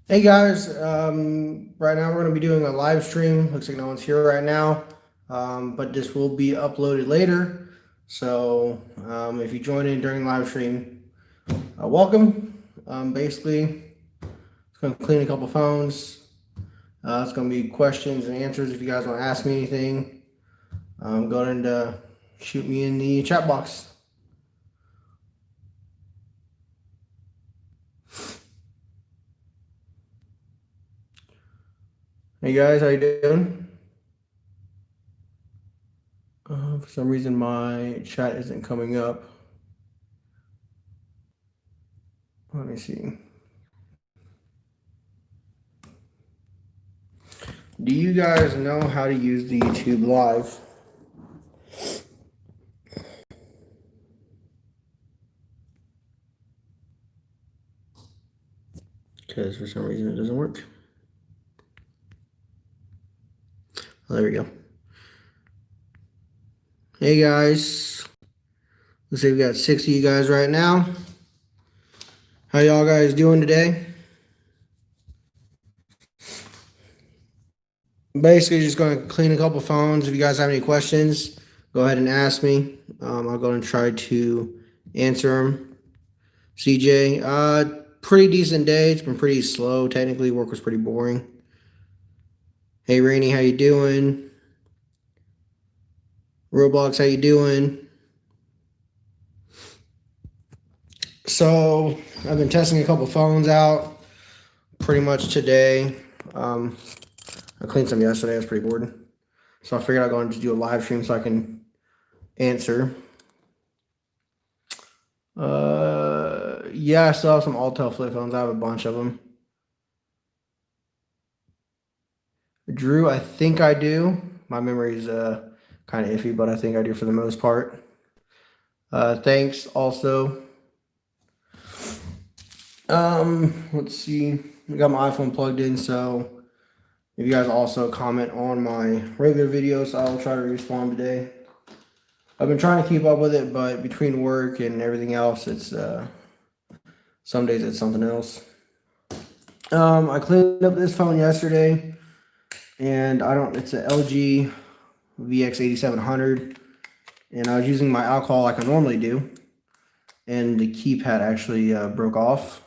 Hey guys, right now we're going to be doing a live stream. Looks like no one's here right now, but this will be uploaded later. So if you join in during the live stream, welcome. Basically, it's going to clean a couple phones. It's going to be questions and answers. If you guys want to ask me anything, go ahead and shoot me in the chat box. Hey guys, how you doing? For some reason, my chat isn't coming up. Let me see. Do you guys know how to use the YouTube Live? Because for some reason it doesn't work. Oh, there we go. Hey guys. Let's say we got 6 of you guys right now. How y'all guys doing today? Basically just going to clean a couple phones. If you guys have any questions, go ahead and ask me. I'll go and try to answer them. CJ, pretty decent day. It's been pretty slow. Technically, work was pretty boring. Hey Rainey, how you doing? Roblox, how you doing? So I've been testing a couple phones out pretty much today. I cleaned some yesterday. I was pretty bored. So I figured I'd go and just do a live stream so I can answer. Yeah, I still have some Altel flip phones. I have a bunch of them. Drew, I think I do. My memory is kind of iffy, but I think I do for the most part. Thanks also. Let's see. I got my iPhone plugged in, so if you guys also comment on my regular videos, I will try to respond today. I've been trying to keep up with it, but between work and everything else, it's some days it's something else. I cleaned up this phone yesterday, and it's an LG VX8700, and I was using my alcohol like I normally do, and the keypad actually broke off.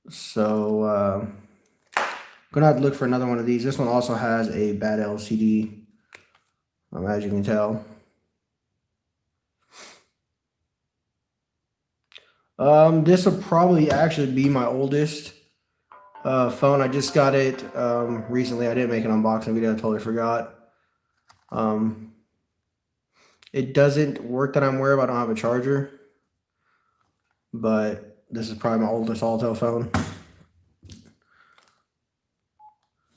So I'm gonna have to look for another one of these. This one also has a bad LCD, as you can tell. This will probably actually be my oldest phone. I just got it recently. I didn't make an unboxing video. I totally forgot. It doesn't work that I'm aware of. I don't have a charger, but this is probably my oldest Altel phone.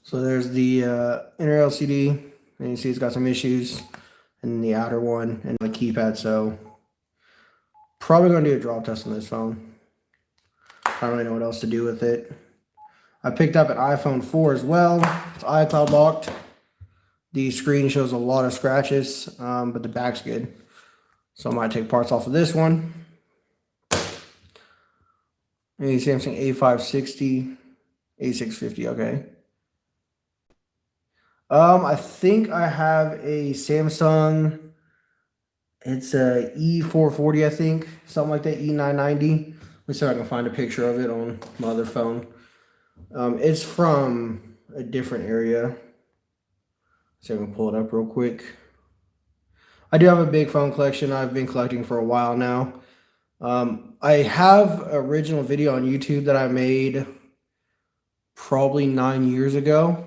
So there's the inner LCD, and you see it's got some issues, and the outer one, and the keypad. So probably gonna do a drop test on this phone. I don't really know what else to do with it. I picked up an iPhone 4 as well. It's iCloud locked. The screen shows a lot of scratches, but the back's good. So I might take parts off of this one. A Samsung A560, A650, okay. I think I have a Samsung, it's a E440, I think, something like that, E990. Let me see if I can find a picture of it on my other phone. It's from a different area. So I can pull it up real quick. I do have a big phone collection. I've been collecting for a while now. I have an original video on YouTube that I made probably 9 years ago.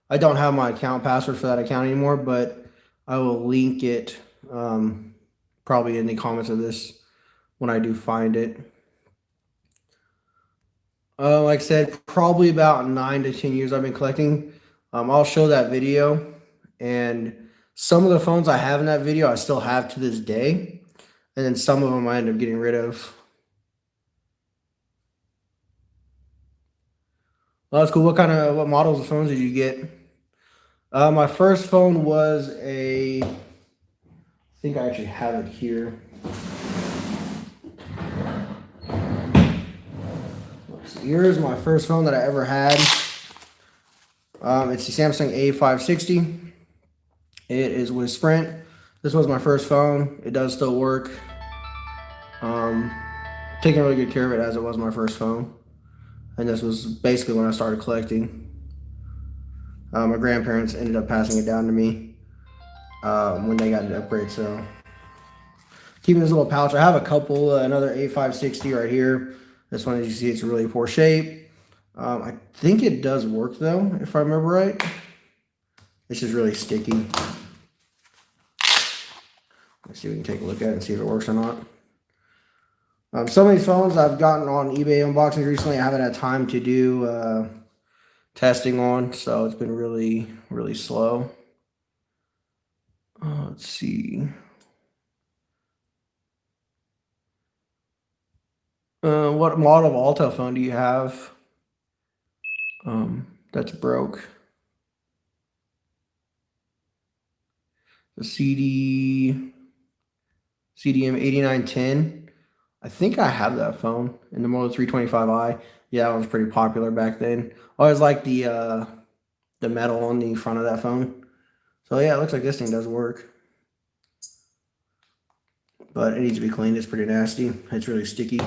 I don't have my account password for that account anymore, but I will link it probably in the comments of this when I do find it. Like I said, probably about 9 to 10 years I've been collecting. I'll show that video, and some of the phones I have in that video I still have to this day, and then some of them I end up getting rid of. Well, that's cool. What models of phones did you get? My first phone was I think I actually have it here. Let's So here's my first phone that I ever had. It's the Samsung A560. It is with Sprint. This was my first phone. It does still work. Taking really good care of it as it was my first phone. And this was basically when I started collecting. My grandparents ended up passing it down to me when they got an upgrade. So keeping this little pouch. I have a couple, another A560 right here. This one, as you see, it's in really poor shape. I think it does work though, if I remember right. It's just really sticky. Let's see if we can take a look at it and see if it works or not. Some of these phones I've gotten on eBay unboxings recently, I haven't had time to do testing on, so it's been really, really slow. Let's see. What model of Alta phone do you have that's broke? The CDM 8910. I think I have that phone in the Moto 325i. Yeah, that was pretty popular back then. I always liked the metal on the front of that phone. So yeah, it looks like this thing does work. But it needs to be cleaned. It's pretty nasty. It's really sticky.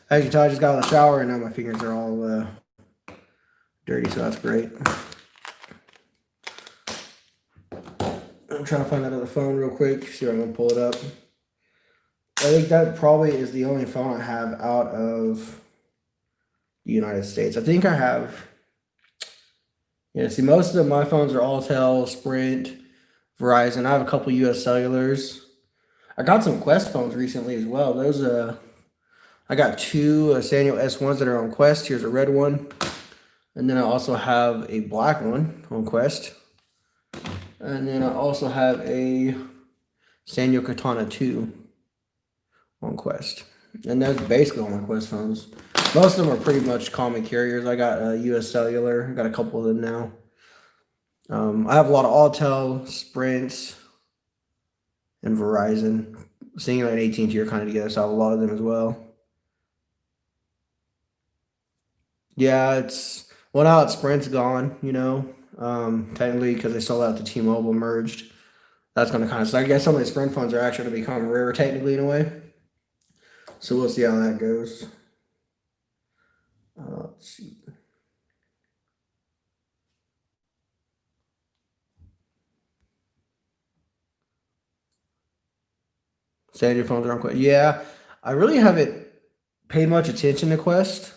As you can tell, I just got out of the shower and now my fingers are all dirty, so that's great. I'm trying to find that other phone real quick. See if I can pull it up. I think that probably is the only phone I have out of the United States. I think I have, yeah, see, most of my phones are Alltel, Sprint, Verizon. I have a couple US Cellulars. I got some Quest phones recently as well. Those, I got two Sanyo S1s that are on Quest. Here's a red one. And then I also have a black one on Quest. And then I also have a Sanyo Katana 2 on Quest. And that's basically all my Quest phones. Most of them are pretty much common carriers. I got US Cellular. I got a couple of them now. I have a lot of Alltel, Sprint, and Verizon. Cingular and AT&T are kind of together, so I have a lot of them as well. Yeah, it's, well, now that Sprint's gone, you know, technically because they sold out the T-Mobile merged. That's going to kind of, so I guess some of the Sprint phones are actually going to become rare technically in a way. So we'll see how that goes. Let's see. Sanyo phones are on Quest. Yeah, I really haven't paid much attention to Quest.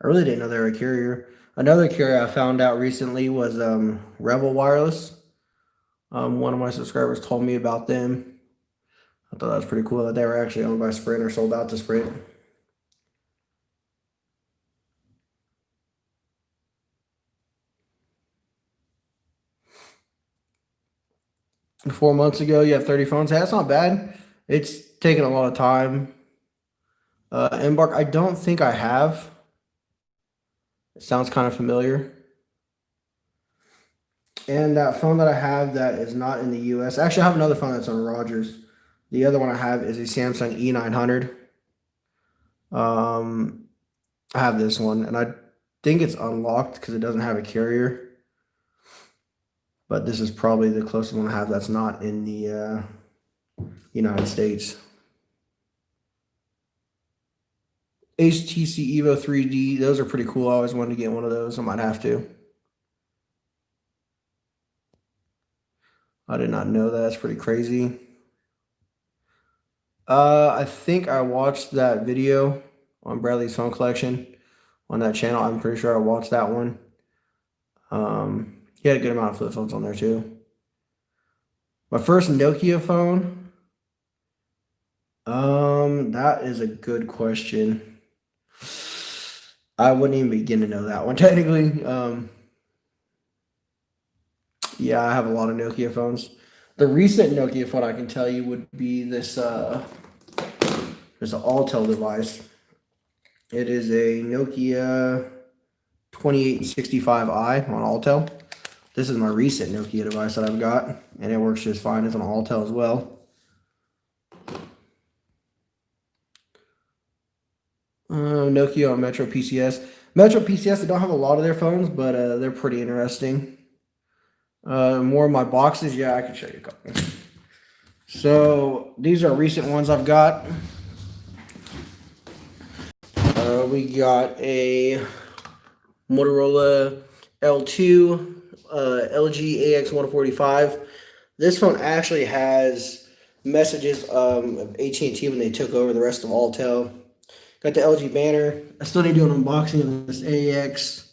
I really didn't know they were a carrier. Another carrier I found out recently was Rebel Wireless. One of my subscribers told me about them. I thought that was pretty cool that they were actually owned by Sprint or sold out to Sprint. And 4 months ago, you have 30 phones. That's not bad. It's taken a lot of time. Embark, I don't think I have. It sounds kind of familiar. And that phone that I have that is not in the US. Actually, I have another phone that's on Rogers. The other one I have is a Samsung E900. I have this one, and I think it's unlocked because it doesn't have a carrier. But this is probably the closest one I have that's not in the United States. HTC Evo 3D. Those are pretty cool. I always wanted to get one of those. I might have to. I did not know that. That's pretty crazy. I think I watched that video on Bradley's phone collection on that channel. I'm pretty sure I watched that one. He had a good amount of flip phones on there too. My first Nokia phone. That is a good question. I wouldn't even begin to know that one technically. Yeah, I have a lot of Nokia phones. The recent Nokia phone I can tell you would be this Alltel device. It is a Nokia 2865i on Alltel. This is my recent Nokia device that I've got, and it works just fine. It's on Alltel as well. Nokia on Metro PCS. Metro PCS, they don't have a lot of their phones, but they're pretty interesting. More of my boxes. Yeah, I can show you a couple. So these are recent ones I've got. We got a Motorola L2, LG AX145. This phone actually has messages of AT&T when they took over the rest of Alltel. Got the LG banner. I still need to do an unboxing of this AX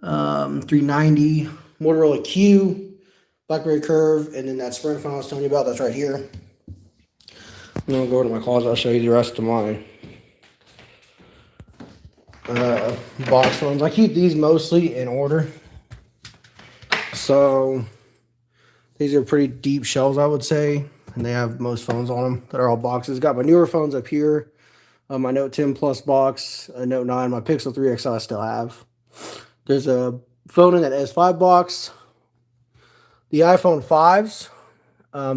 390, Motorola Q, Blackberry Curve, and then that Sprint phone I was telling you about. That's right here. I'm gonna go to my closet. I'll show you the rest of my box phones. I keep these mostly in order. So these are pretty deep shelves, I would say, and they have most phones on them that are all boxes. Got my newer phones up here. My Note 10 Plus box, a Note 9, my Pixel 3 XL I still have. There's a phone in that S5 box. The iPhone 5s,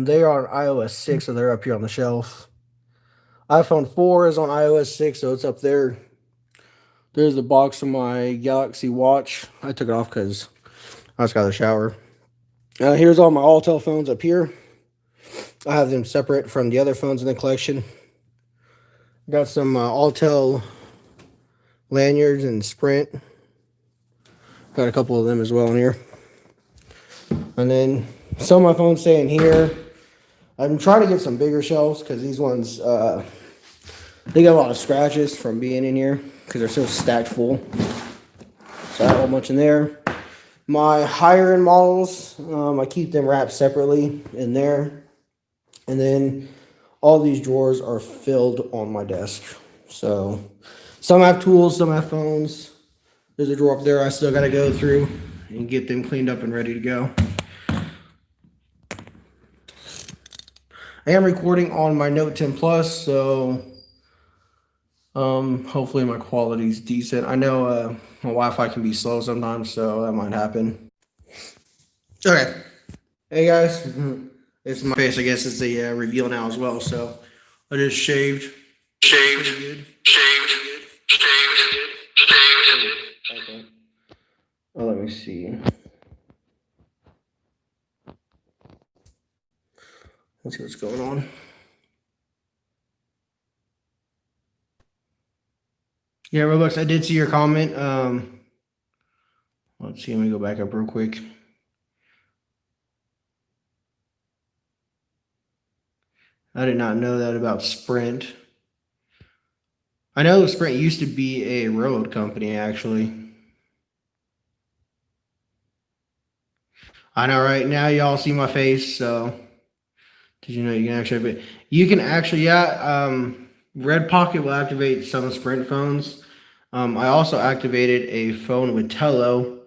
they are on iOS 6, so they're up here on the shelf. iPhone 4 is on iOS 6, so it's up there. There's the box of my Galaxy Watch. I took it off because I just got out of the shower. Here's all my Alltel phones up here. I have them separate from the other phones in the collection. Got some Alltel lanyards and Sprint. Got a couple of them as well in here. And then some of my phones stay in here. I'm trying to get some bigger shelves because these ones, they got a lot of scratches from being in here because they're so stacked full. So I have a whole bunch in there. My higher end models, I keep them wrapped separately in there. And then all these drawers are filled on my desk. So some have tools, some have phones. There's a drawer up there I still got to go through and get them cleaned up and ready to go. I am recording on my Note 10 Plus, so hopefully my quality's decent. I know my Wi-Fi can be slow sometimes, so that might happen. Okay. Hey guys, it's my face. I guess it's a reveal now as well, so I just shaved. Okay. Oh, let me see. Let's see what's going on. Yeah, Robux, I did see your comment. Let's see, let me go back up real quick. I did not know that about Sprint. I know Sprint used to be a railroad company, actually. I know, right? Now y'all see my face, so did you know you can actually, yeah, Red Pocket will activate some Sprint phones. I also activated a phone with Tello.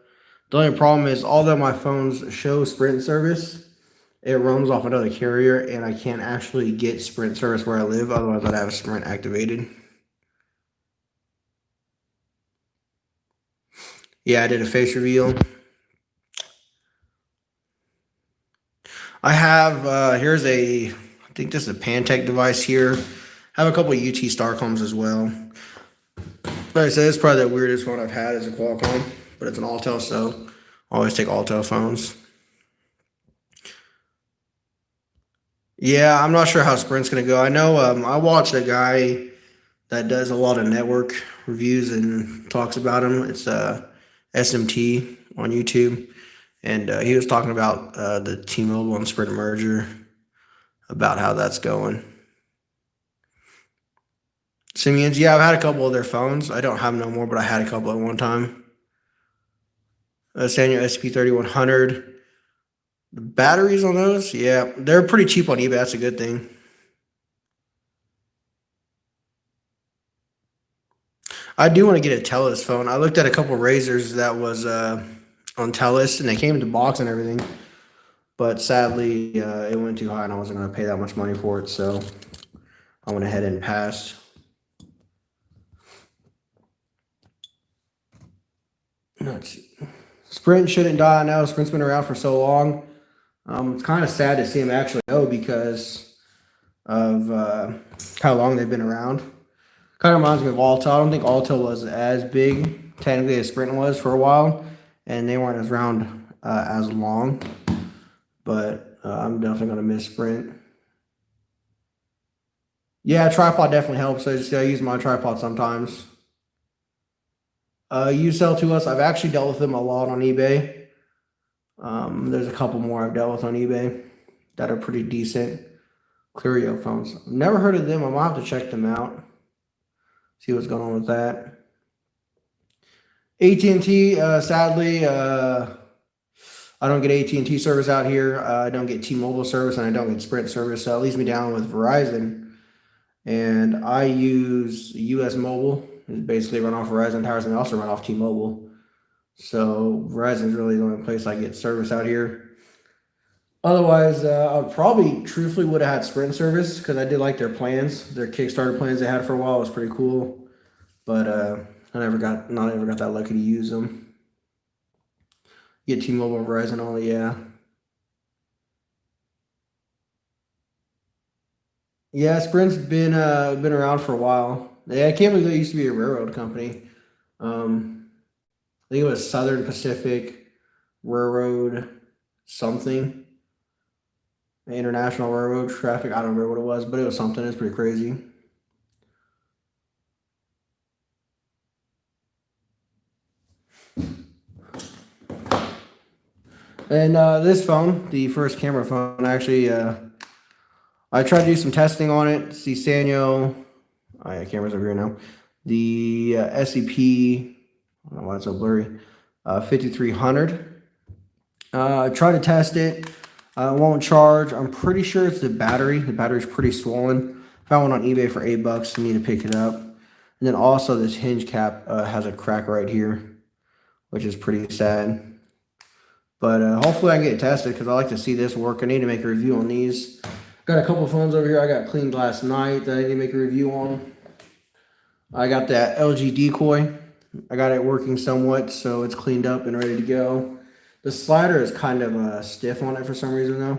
The only problem is, although my phones show Sprint service, it roams off another carrier, and I can't actually get Sprint service where I live. Otherwise, I'd have Sprint activated. Yeah, I did a face reveal. I have, here's I think this is a Pantech device here. I have a couple of UT Starcoms as well. Like I said, it's probably the weirdest one I've had is a Qualcomm, but it's an Alltel, so I always take Alltel phones. Yeah, I'm not sure how Sprint's going to go. I know I watched a guy that does a lot of network reviews and talks about them. It's SMT on YouTube. And he was talking about the T-Mobile and Sprint merger, about how that's going. Simians, yeah, I've had a couple of their phones. I don't have no more, but I had a couple at one time. Sanyo SP3100. The batteries on those, yeah, they're pretty cheap on eBay. That's a good thing. I do want to get a Telus phone. I looked at a couple Razors that was on Telus, and they came in the box and everything. But sadly, it went too high, and I wasn't going to pay that much money for it, so I went ahead and passed. Let's see. Sprint shouldn't die. I know Sprint's been around for so long. It's kind of sad to see them actually go because of how long they've been around. Kind of reminds me of Altel. I don't think Altel was as big technically as Sprint was for a while, and they weren't as around as long. But I'm definitely gonna miss Sprint. Yeah, tripod definitely helps. I just gotta use my tripod sometimes. You sell to us. I've actually dealt with them a lot on eBay. There's a couple more I've dealt with on eBay that are pretty decent. Cleario phones. Never heard of them. I'm gonna have to check them out. See what's going on with that. AT&T, sadly, I don't get AT&T service out here. I don't get T-Mobile service, and I don't get Sprint service. So it leaves me down with Verizon. And I use US Mobile. It's basically run off Verizon towers, and they also run off T-Mobile. So Verizon is really the only place I get service out here. Otherwise, I probably truthfully would have had Sprint service because I did like their plans. Their Kickstarter plans they had for a while was pretty cool. But I never got that lucky to use them. Get T-Mobile and Verizon only, yeah. Yeah, Sprint's been around for a while. Yeah, I can't believe they used to be a railroad company. I think it was Southern Pacific Railroad something. International Railroad Traffic. I don't remember what it was, but it was something. It's pretty crazy. And this phone, the first camera phone, actually, I tried to do some testing on it. See Sanyo. Oh, yeah, camera's over here now. The SEP, I don't know why it's so blurry, 5300. I tried to test it. It won't charge. I'm pretty sure it's the battery. The battery's pretty swollen. Found one on eBay for $8. I need to pick it up. And then also this hinge cap has a crack right here, which is pretty sad. But hopefully I can get it tested because I like to see this work. I need to make a review on these. Got a couple phones over here I got cleaned last night that I need to make a review on. I got that LG decoy. I got it working somewhat, so it's cleaned up and ready to go. The slider is kind of stiff on it for some reason though.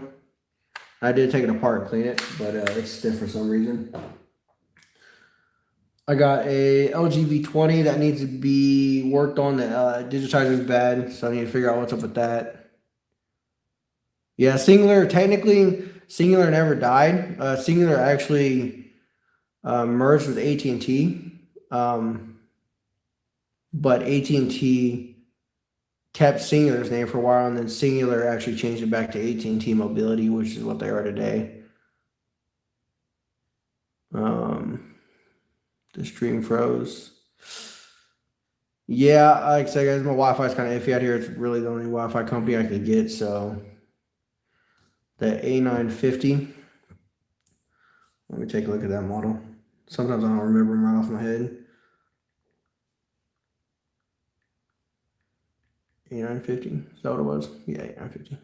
I did take it apart and clean it, but it's stiff for some reason. I got a LG V20 that needs to be worked on. The digitizer is bad, so I need to figure out what's up with that. Yeah, technically, Singular never died. Singular actually merged with AT&T, but AT&T kept Singular's name for a while, and then Singular actually changed it back to AT&T Mobility, which is what they are today. The stream froze. Yeah, like I said, guys, my Wi-Fi is kind of iffy out here. It's really the only Wi-Fi company I could get, so the A950. Let me take a look at that model. Sometimes I don't remember them right off my head. A950, is that what it was? Yeah, A950.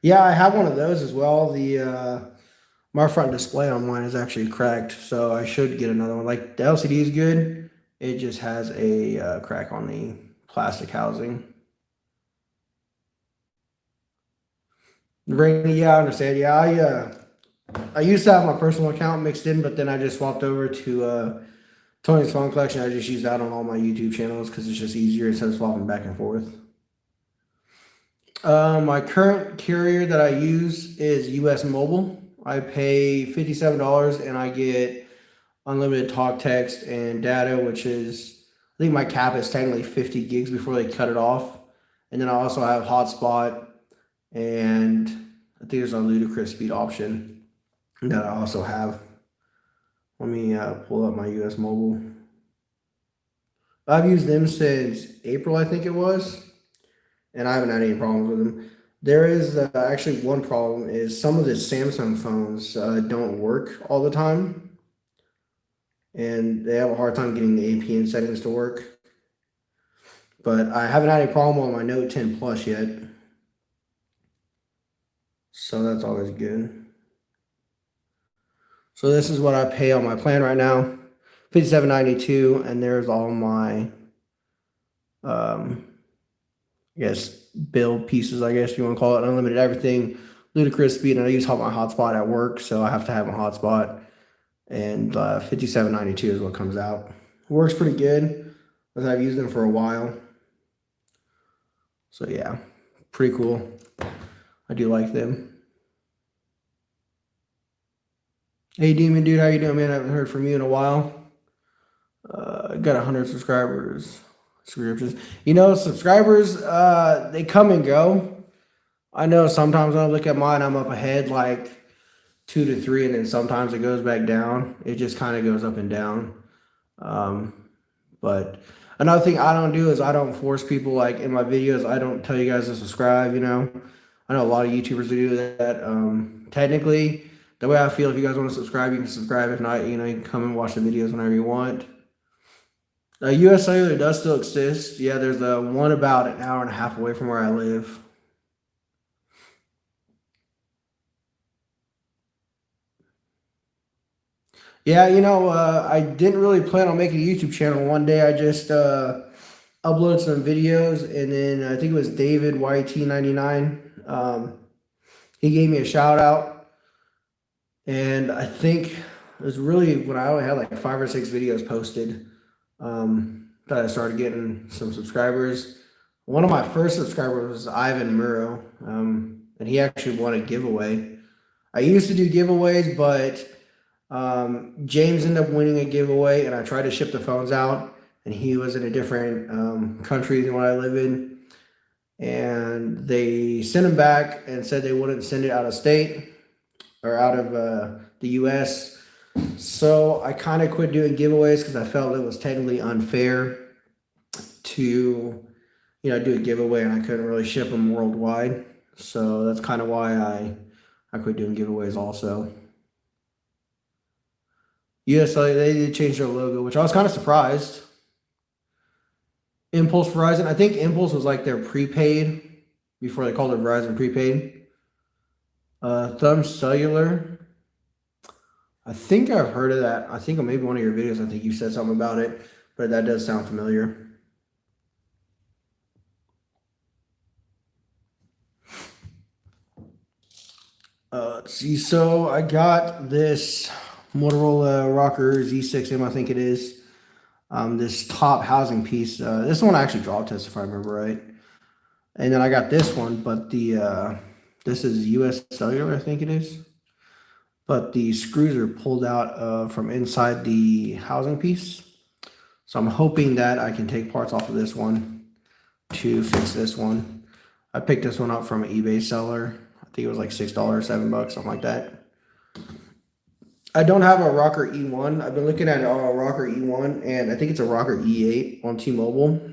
Yeah, I have one of those as well. My front display on mine is actually cracked, so I should get another one. Like the LCD is good, it just has a crack on the plastic housing. Ring, yeah, I understand. Yeah, I used to have my personal account mixed in, but then I just swapped over to Tony's Phone Collection. I just use that on all my YouTube channels because it's just easier instead of swapping back and forth. My current carrier that I use is US Mobile. I pay $57 and I get unlimited talk, text, and data, which is, I think my cap is technically 50 gigs before they cut it off. And then I also have hotspot, and I think there's a ludicrous speed option that I also have. Let me pull up my US Mobile. I've used them since April, I think it was, and I haven't had any problems with them. There is actually one problem is some of the Samsung phones don't work all the time, and they have a hard time getting the APN settings to work. But I haven't had any problem on my Note 10 Plus yet, so that's always good. So this is what I pay on my plan right now, $57.92, and there's all my I guess build pieces, I guess you want to call it, unlimited everything, ludicrous speed, and I use my hotspot at work, so I have to have a hotspot. and 5792 is what comes out. Works pretty good, but I've used them for a while. So yeah, pretty cool. I do like them. Hey Demon Dude, how you doing, man? I haven't heard from you in a while. Got 100 subscribers. Subscriptions. You know, subscribers, they come and go. I know sometimes when I look at mine, I'm up ahead like 2 to 3, and then sometimes it goes back down. It just kind of goes up and down. But another thing I don't do is I don't force people, like in my videos. I don't tell you guys to subscribe. You know, I know a lot of YouTubers who do that. Technically, the way I feel, if you guys want to subscribe, you can subscribe. If not, you know, you can come and watch the videos whenever you want. US Cellular does still exist. Yeah, there's one about an hour and a half away from where I live. Yeah, you know, I didn't really plan on making a YouTube channel. One day I just uploaded some videos, and then I think it was David YT99. He gave me a shout out, and I think it was really when I only had like 5 or 6 videos posted that I started getting some subscribers. One of my first subscribers was Ivan Murrow, and he actually won a giveaway. I used to do giveaways, but James ended up winning a giveaway, and I tried to ship the phones out, and he was in a different country than what I live in, and they sent him back and said they wouldn't send it out of state or out of the US. So I kind of quit doing giveaways because I felt it was technically unfair to, you know, do a giveaway, and I couldn't really ship them worldwide. So that's kind of why I quit doing giveaways also. US, they did change their logo, which I was kind of surprised. Impulse Verizon, I think Impulse was like their prepaid before they called it Verizon prepaid. Thumb Cellular, I think I've heard of that. I think maybe one of your videos, I think you said something about it, but that does sound familiar. Let's see. So I got this Motorola Rocker Z6M, I think it is. This top housing piece. This one I actually drop test if I remember right. And then I got this one, but the this is US Cellular, I think it is. But the screws are pulled out from inside the housing piece. So I'm hoping that I can take parts off of this one to fix this one. I picked this one up from an eBay seller. I think it was like $6, $7, something like that. I don't have a Rocker E1. I've been looking at a Rocker E1, and I think it's a Rocker E8 on T-Mobile.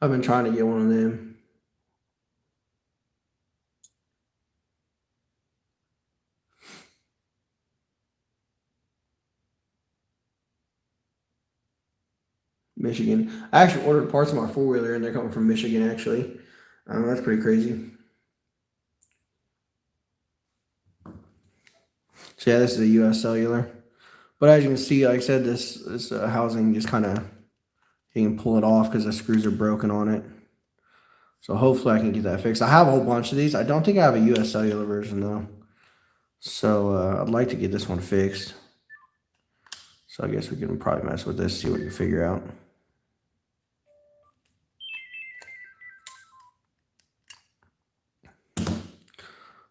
I've been trying to get one of them. Michigan. I actually ordered parts of my 4-wheeler, and they're coming from Michigan, actually. That's pretty crazy. So yeah, this is a US Cellular. But as you can see, like I said, this housing just kind of, you can pull it off because the screws are broken on it. So hopefully I can get that fixed. I have a whole bunch of these. I don't think I have a US Cellular version though. So I'd like to get this one fixed. So I guess we can probably mess with this, see what we can figure out.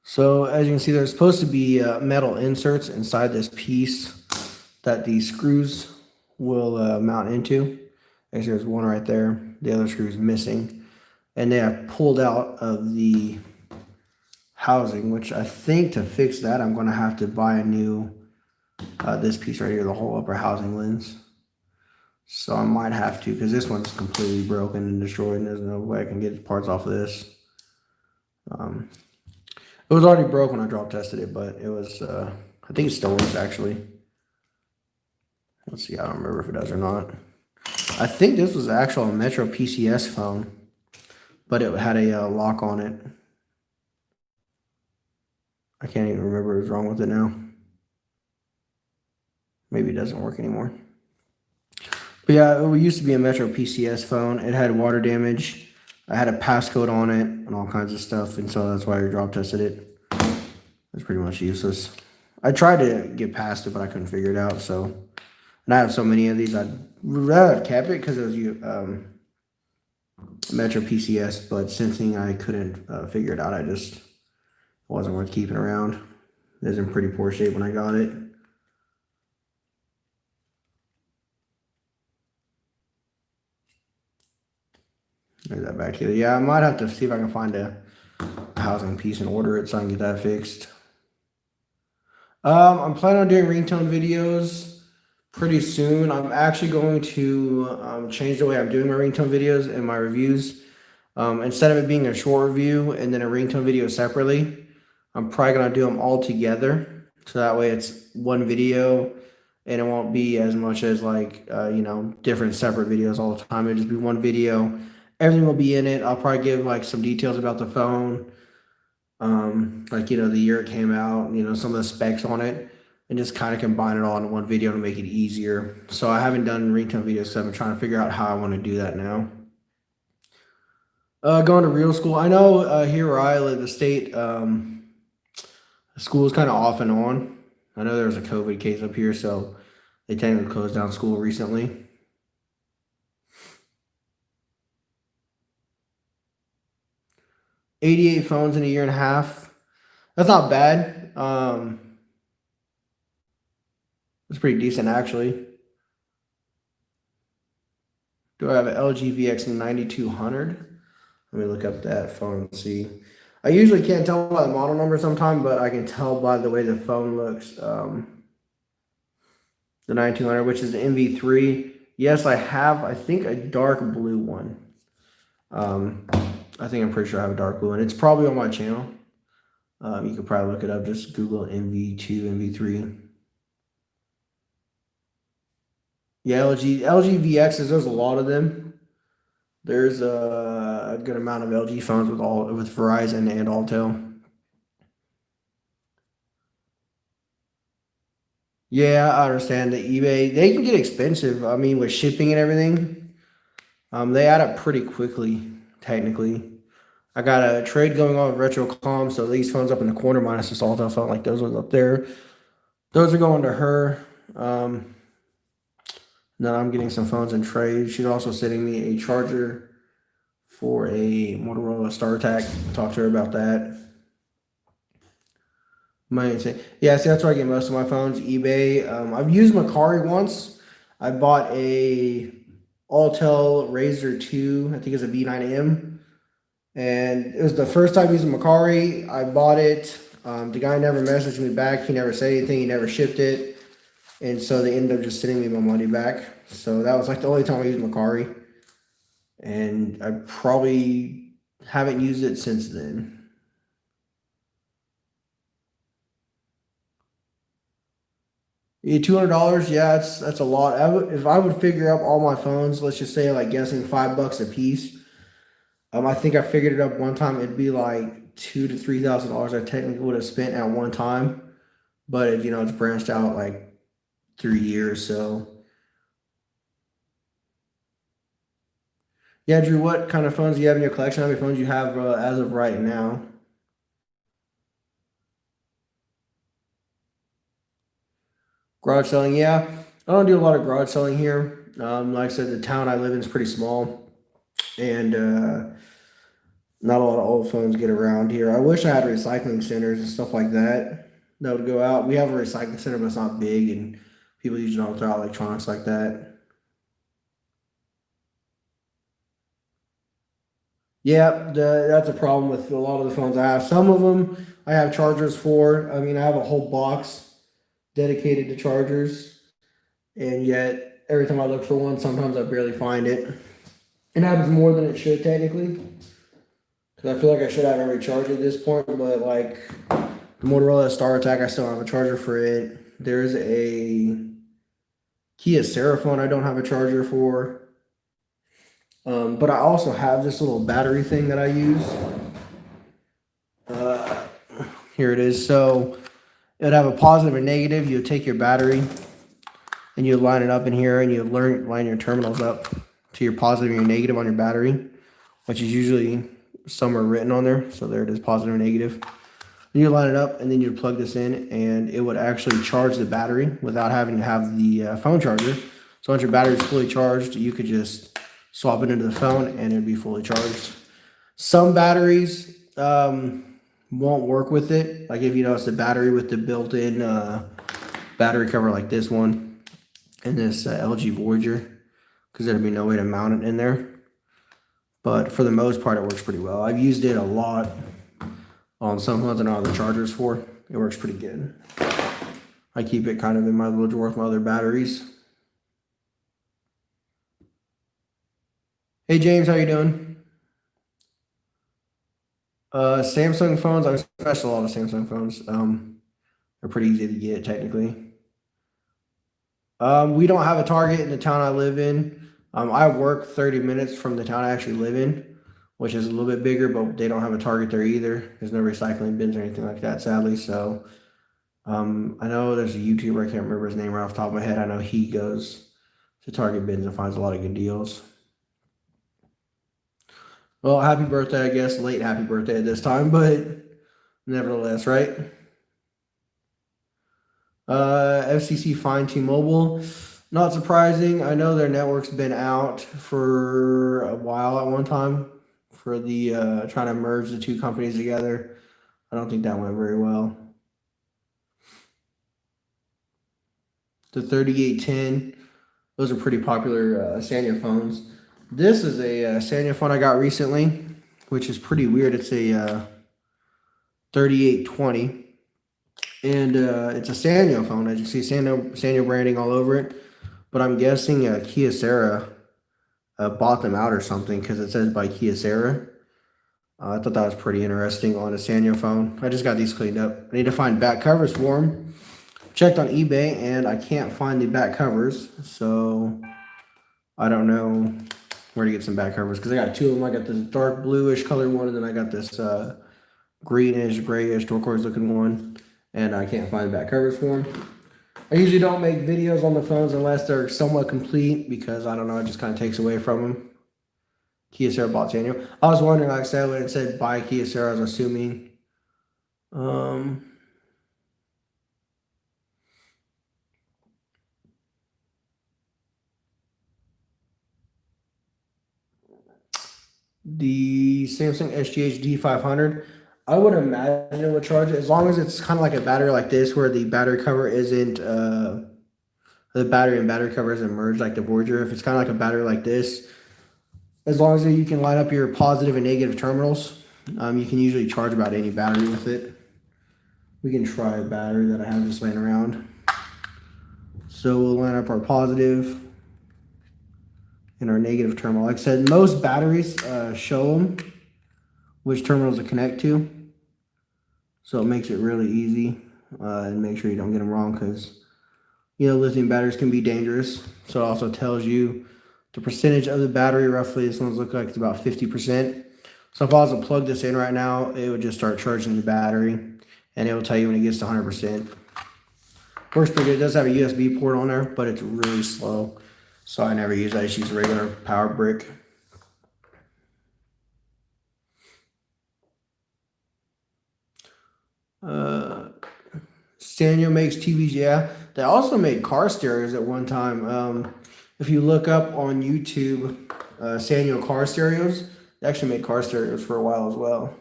So as you can see, there's supposed to be metal inserts inside this piece that these screws will mount into. As there's one right there. The other screw is missing. And they have pulled out of the housing, which I think to fix that, I'm going to have to buy a new, this piece right here, the whole upper housing lens. So I might have to, because this one's completely broken and destroyed, and there's no way I can get parts off of this. It was already broke when I drop tested it, but it was, I think it still works actually. Let's see, I don't remember if it does or not. I think this was actually a Metro PCS phone, but it had a lock on it. I can't even remember what's wrong with it now. Maybe it doesn't work anymore. But yeah, it used to be a Metro PCS phone. It had water damage. I had a passcode on it and all kinds of stuff, and so that's why I drop tested it. It's pretty much useless. I tried to get past it, but I couldn't figure it out. So, and I have so many of these. I'd rather have kept it because it was Metro PCS, but sensing I couldn't figure it out, I just wasn't worth keeping around. It was in pretty poor shape when I got it. There's that back here. Yeah, I might have to see if I can find a housing piece and order it so I can get that fixed. I'm planning on doing ringtone videos pretty soon. I'm actually going to change the way I'm doing my ringtone videos and my reviews. Instead of it being a short review and then a ringtone video separately, I'm probably going to do them all together. So that way it's one video and it won't be as much as like, different separate videos all the time. It'll just be one video. Everything will be in it. I'll probably give like some details about the phone. Like, the year it came out, some of the specs on it, and just kind of combine it all in one video to make it easier. So I haven't done ringtone videos, so I'm trying to figure out how I want to do that now. Going to real school. I know here where I live, the state school is kind of off and on. I know there was a COVID case up here, so they technically closed down school recently. 88 phones in a year and a half. That's not bad. It's pretty decent, actually. Do I have an LG VX 9200? Let me look up that phone and see. I usually can't tell by the model number sometimes, but I can tell by the way the phone looks. The 9200, which is the MV3. Yes, I have, I think, a dark blue one. I think I'm pretty sure I have a dark blue one. It's probably on my channel. You could probably look it up. Just Google MV2, MV3. Yeah, LG VXs. There's a lot of them. There's a good amount of LG phones with Verizon and Altel. Yeah, I understand the eBay. They can get expensive. I mean, with shipping and everything, they add up pretty quickly. Technically, I got a trade going on with RetroCom, so these phones up in the corner minus this Altel phone, like those ones up there, those are going to her. Now I'm getting some phones in trade. She's also sending me a charger for a Motorola StarTAC. Talk to her about that. Yeah, see, that's where I get most of my phones. eBay. I've used Macari once. I bought a Altel Razr 2. I think it's a B9M. And it was the first time using Macari. I bought it. The guy never messaged me back. He never said anything. He never shipped it. And so they ended up just sending me my money back. So that was like the only time I used Macari. And I probably haven't used it since then. Yeah, $200. Yeah, that's a lot. If I would figure up all my phones, let's just say like guessing $5 a piece. I think I figured it up one time. It'd be like $2,000 to $3,000 I technically would have spent at one time. But it's branched out like 3 years. So yeah, Drew, what kind of phones do you have in your collection? How many phones you have as of right now? Garage selling, yeah. I don't do a lot of garage selling here. Like I said, the town I live in is pretty small, and not a lot of old phones get around here. I wish I had recycling centers and stuff like that would go out. We have a recycling center, but it's not big, and people usually don't throw out electronics like that. Yeah, that's a problem with a lot of the phones I have. Some of them I have chargers for. I mean, I have a whole box dedicated to chargers, and yet every time I look for one, sometimes I barely find it. It happens more than it should technically, because I feel like I should have every charger at this point, but like the Motorola StarTAC, I still have a charger for it. There's a Kia Seraphone I don't have a charger for. But I also have this little battery thing that I use. Here it is. So it would have a positive and negative. You would take your battery and you line it up in here, and you line your terminals up to your positive and your negative on your battery, which is usually somewhere written on there. So there it is, positive and negative. You line it up, and then you plug this in, and it would actually charge the battery without having to have the phone charger. So once your battery is fully charged, you could just swap it into the phone, and it'd be fully charged. Some batteries won't work with it. Like if you notice the battery with the built-in battery cover like this one and this LG Voyager, because there'd be no way to mount it in there. But for the most part, it works pretty well. I've used it a lot on some phones I know the chargers for. It works pretty good. I keep it kind of in my little drawer with my other batteries. Hey James, how you doing? Samsung phones, I smashed a lot of Samsung phones. They're pretty easy to get technically. We don't have a Target in the town I live in. I work 30 minutes from the town I actually live in, which is a little bit bigger, but they don't have a Target there either. There's no recycling bins or anything like that, sadly. So I know there's a YouTuber, I can't remember his name right off the top of my head. I know he goes to Target bins and finds a lot of good deals. Well, happy birthday, I guess. Late happy birthday at this time, but nevertheless, right? FCC fined T-Mobile. Not surprising. I know their network's been out for a while at one time for the trying to merge the two companies together. I don't think that went very well. The 3810, those are pretty popular Sanyo phones. This is a Sanyo phone I got recently, which is pretty weird. It's a 3820, and it's a Sanyo phone. As you see, Sanyo branding all over it. But I'm guessing Kyocera bought them out or something because it says by Kyocera. I thought that was pretty interesting on a Sanyo phone. I just got these cleaned up. I need to find back covers for them. Checked on eBay and I can't find the back covers, so I don't know where to get some back covers because I got two of them. I got this dark bluish color one, and then I got this greenish, grayish, turquoise looking one, and I can't find back covers for them. I usually don't make videos on the phones unless they're somewhat complete because I don't know, it just kind of takes away from them. Kyocera bought Sanyo. I was wondering, like I said, when it said buy Kyocera, I was assuming. The Samsung SGH D500, I would imagine it would charge it as long as it's kind of like a battery like this where the battery cover isn't, the battery and battery cover isn't merged like the Voyager. If it's kind of like a battery like this, as long as you can line up your positive and negative terminals, you can usually charge about any battery with it. We can try a battery that I have just laying around. So we'll line up our positive and our negative terminal. Like I said, most batteries show them which terminals to connect to. So it makes it really easy and make sure you don't get them wrong because, you know, lithium batteries can be dangerous. So it also tells you the percentage of the battery roughly. This one's look like it's about 50%. So if I was to plug this in right now, it would just start charging the battery and it will tell you when it gets to 100%. Works pretty good. It does have a USB port on there, but it's really slow. So I never use that. I just use a regular power brick. Sanyo makes TVs, yeah. They also made car stereos at one time. If you look up on YouTube, Sanyo car stereos, they actually made car stereos for a while as well.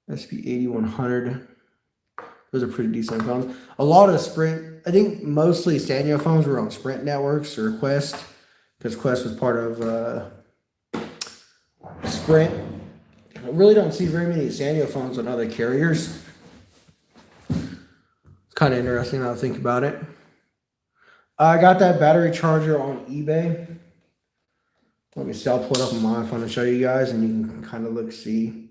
SP8100. Those are pretty decent phones. A lot of Sprint, I think mostly Sanyo phones were on Sprint networks or Quest, because Quest was part of Sprint. I really don't see very many Sanyo phones on other carriers. It's kind of interesting now to think about it. I got that battery charger on eBay. Let me see, I'll pull it up on my phone and show you guys, and you can kind of look, see.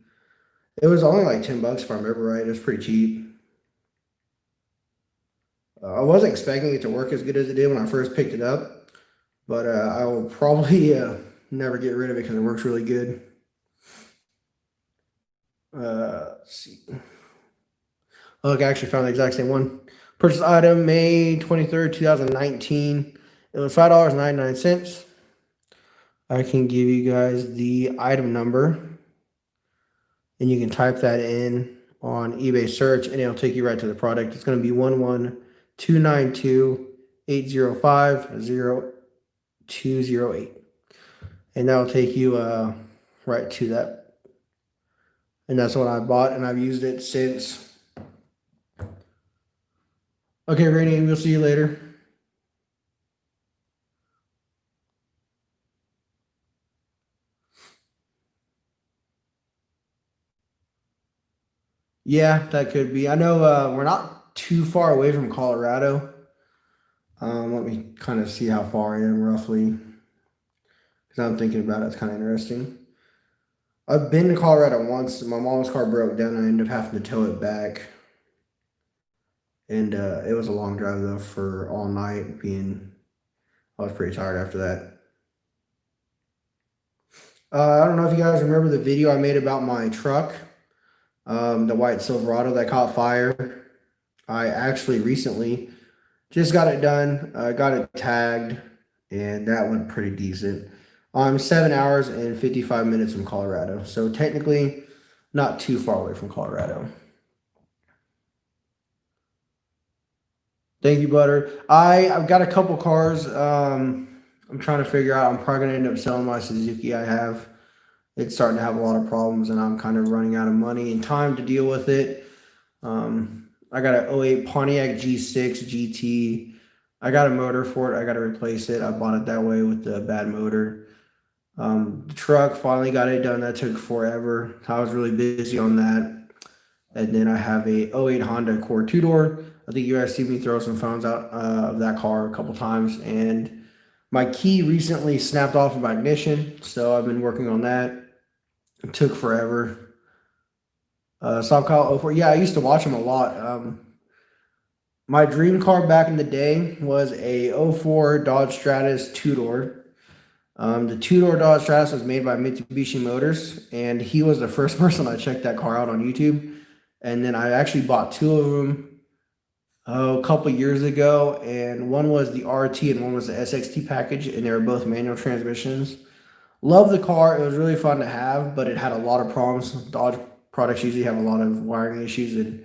It was only like 10 bucks if I remember right. It was pretty cheap. I wasn't expecting it to work as good as it did when I first picked it up, but I will probably never get rid of it because it works really good. Let's see. Look, I actually found the exact same one. Purchase item May 23rd, 2019. It was $5.99. I can give you guys the item number. and you can type that in on eBay search, and it'll take you right to the product. It's going to be 1129280500208, and that'll take you right to that. And that's what I bought, and I've used it since. Okay, Rainy, we'll see you later. Yeah, that could be. I know we're not too far away from Colorado. Let me kind of see how far I am roughly, because I'm thinking about it. It's kind of interesting. I've been to Colorado once. My mom's car broke down. I ended up having to tow it back. And it was a long drive, though, for all night. I was pretty tired after that. I don't know if you guys remember the video I made about my truck, the white Silverado that caught fire. I actually recently just got it done, got it tagged, and that went pretty decent. I'm 7 hours and 55 minutes from Colorado, so technically not too far away from Colorado. Thank you, Butter. I've got a couple cars. I'm trying to figure out. I'm probably gonna end up selling my Suzuki I have. It's starting to have a lot of problems, and I'm kind of running out of money and time to deal with it. I got an '08 Pontiac G6 GT. I got a motor for it. I got to replace it. I bought it that way with the bad motor. The truck, finally got it done. That took forever. I was really busy on that. And then I have a '08 Honda Accord two-door. I think you guys see me throw some phones out of that car a couple times. And my key recently snapped off of my ignition, so I've been working on that. It took forever. Stop Kyle 04. Yeah, I used to watch him a lot. My dream car back in the day was a '04 Dodge Stratus two-door. The two-door Dodge Stratus was made by Mitsubishi Motors, and he was the first person I checked that car out on YouTube. And then I actually bought two of them a couple years ago, and one was the RT and one was the SXT package, and they were both manual transmissions. Love the car. It was really fun to have, but it had a lot of problems. Dodge products usually have a lot of wiring issues, and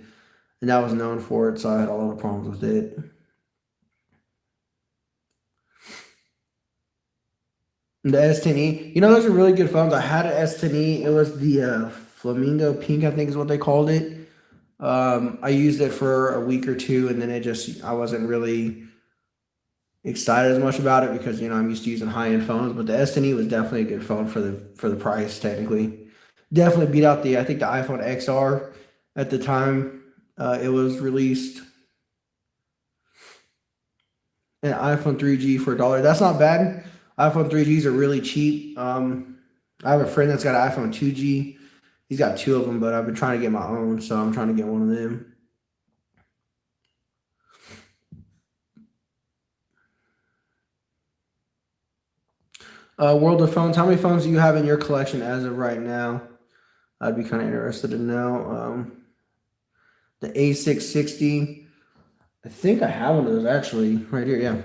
that was known for it, so I had a lot of problems with it. And the S10e, those are really good phones. I had an S10e. It was the Flamingo Pink, I think is what they called it. I used it for a week or two, and then I wasn't really excited as much about it because I'm used to using high-end phones. But the S10e was definitely a good phone for the price. Technically, definitely beat out the iPhone XR at the time it was released. An iPhone 3G for $1. That's not bad. iPhone 3Gs are really cheap. I have a friend that's got an iPhone 2G. He's got two of them, but I've been trying to get my own, so I'm trying to get one of them. World of Phones, how many phones do you have in your collection as of right now? I'd be kind of interested to know. The A660, I think I have one of those actually, right here, yeah.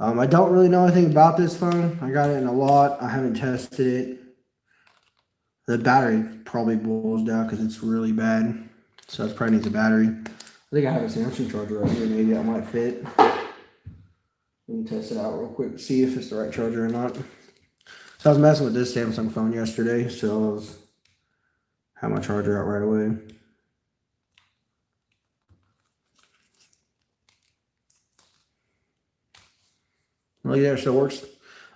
I don't really know anything about this phone. I got it in a lot. I haven't tested it. The battery probably boils down because it's really bad. So it probably needs a battery. I think I have a Samsung charger right here. Maybe that might fit. Let me test it out real quick. See if it's the right charger or not. So I was messing with this Samsung phone yesterday. So I had my charger out right away. Well, yeah, so it works.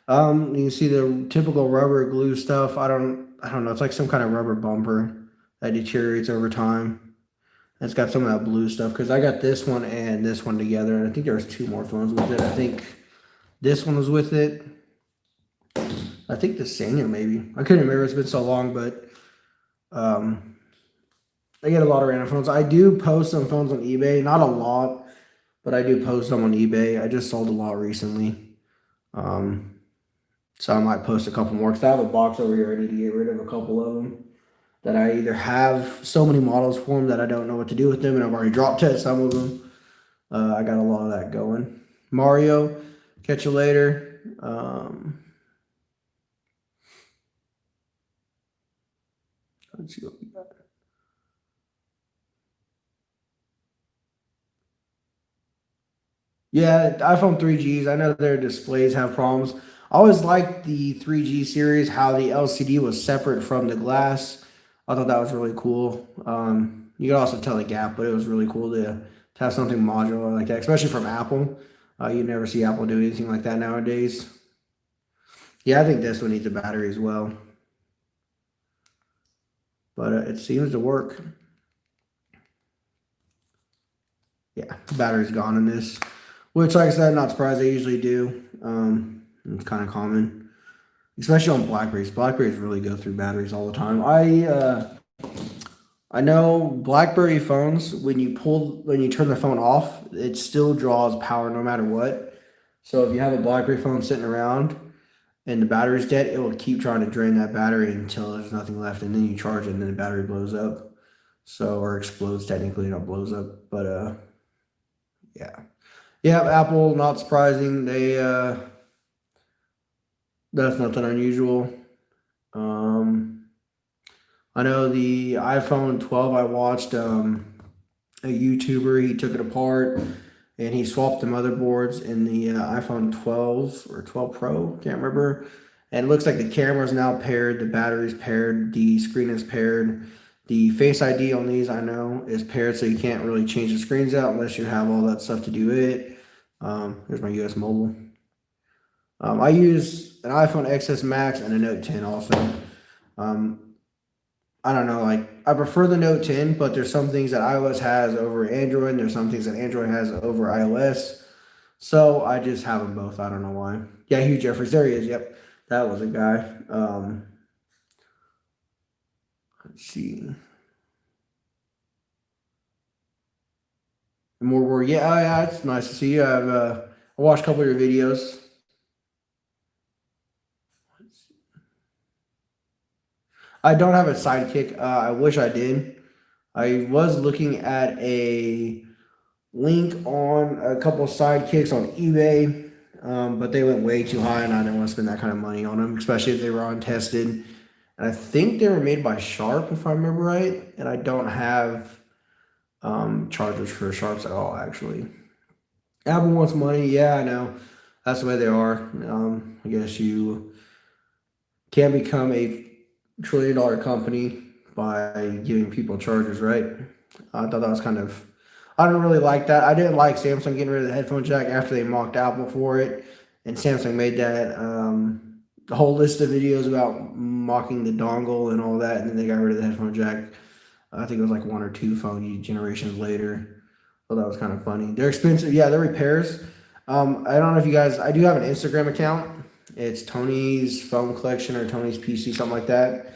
You can see the typical rubber glue stuff. I don't know. It's like some kind of rubber bumper that deteriorates over time. It's got some of that blue stuff because I got this one and this one together. And I think there's two more phones with it. I think this one was with it. I think the Sanya maybe. I couldn't remember. It's been so long, but I get a lot of random phones. I do post some phones on eBay. Not a lot, but I do post them on eBay. I just sold a lot recently. So I might post a couple more because I have a box over here ready to get rid of a couple of them that I either have so many models for them that I don't know what to do with them, and I've already drop tested some of them. I got a lot of that going. Mario, catch you later. Let's see what we got. Yeah, iPhone 3Gs. I know their displays have problems. I always liked the 3G series, how the LCD was separate from the glass. I thought that was really cool. You could also tell the gap, but it was really cool to have something modular like that, especially from Apple. You never see Apple do anything like that nowadays. Yeah, I think this one needs a battery as well, but it seems to work. Yeah, the battery's gone in this, which, like I said, not surprised. They usually do. It's kind of common, especially on Blackberries. Blackberries really go through batteries all the time. I know BlackBerry phones, when you turn the phone off, it still draws power no matter what. So if you have a BlackBerry phone sitting around and the battery's dead, it will keep trying to drain that battery until there's nothing left, and then you charge it, and then the battery blows up. So, or explodes technically, not blows up. But yeah, yeah. Apple, not surprising. That's nothing unusual. Um, I know the iPhone 12. I watched a YouTuber. He took it apart and he swapped the motherboards in the iPhone 12 or 12 Pro. Can't remember. And it looks like the camera's now paired, the battery's paired, the screen is paired. The Face ID on these, I know, is paired, so you can't really change the screens out unless you have all that stuff to do it. Here's my US Mobile. I use an iPhone XS Max and a Note 10 also. Um, I don't know, like I prefer the Note 10, but there's some things that iOS has over Android, and there's some things that Android has over iOS. So I just have them both. I don't know why. Yeah, Hugh Jeffries, there he is. Yep, that was a guy. Let's see. More war. Yeah, yeah, it's nice to see you. I watched a couple of your videos. I don't have a sidekick. I wish I did. I was looking at a link on a couple of sidekicks on eBay, but they went way too high, and I didn't want to spend that kind of money on them, especially if they were untested. And I think they were made by Sharp, if I remember right. And I don't have chargers for Sharps at all, actually. Apple wants money. Yeah, I know. That's the way they are. I guess you can become a trillion-dollar company by giving people chargers, right? I thought that was kind of. I don't really like that. I didn't like Samsung getting rid of the headphone jack after they mocked Apple for it, and Samsung made that whole list of videos about mocking the dongle and all that, and then they got rid of the headphone jack. I think it was like one or two phone generations later. So that was kind of funny. They're expensive. Yeah, they're repairs. I don't know if you guys. I do have an Instagram account. It's Tony's Phone Collection or Tony's PC, something like that.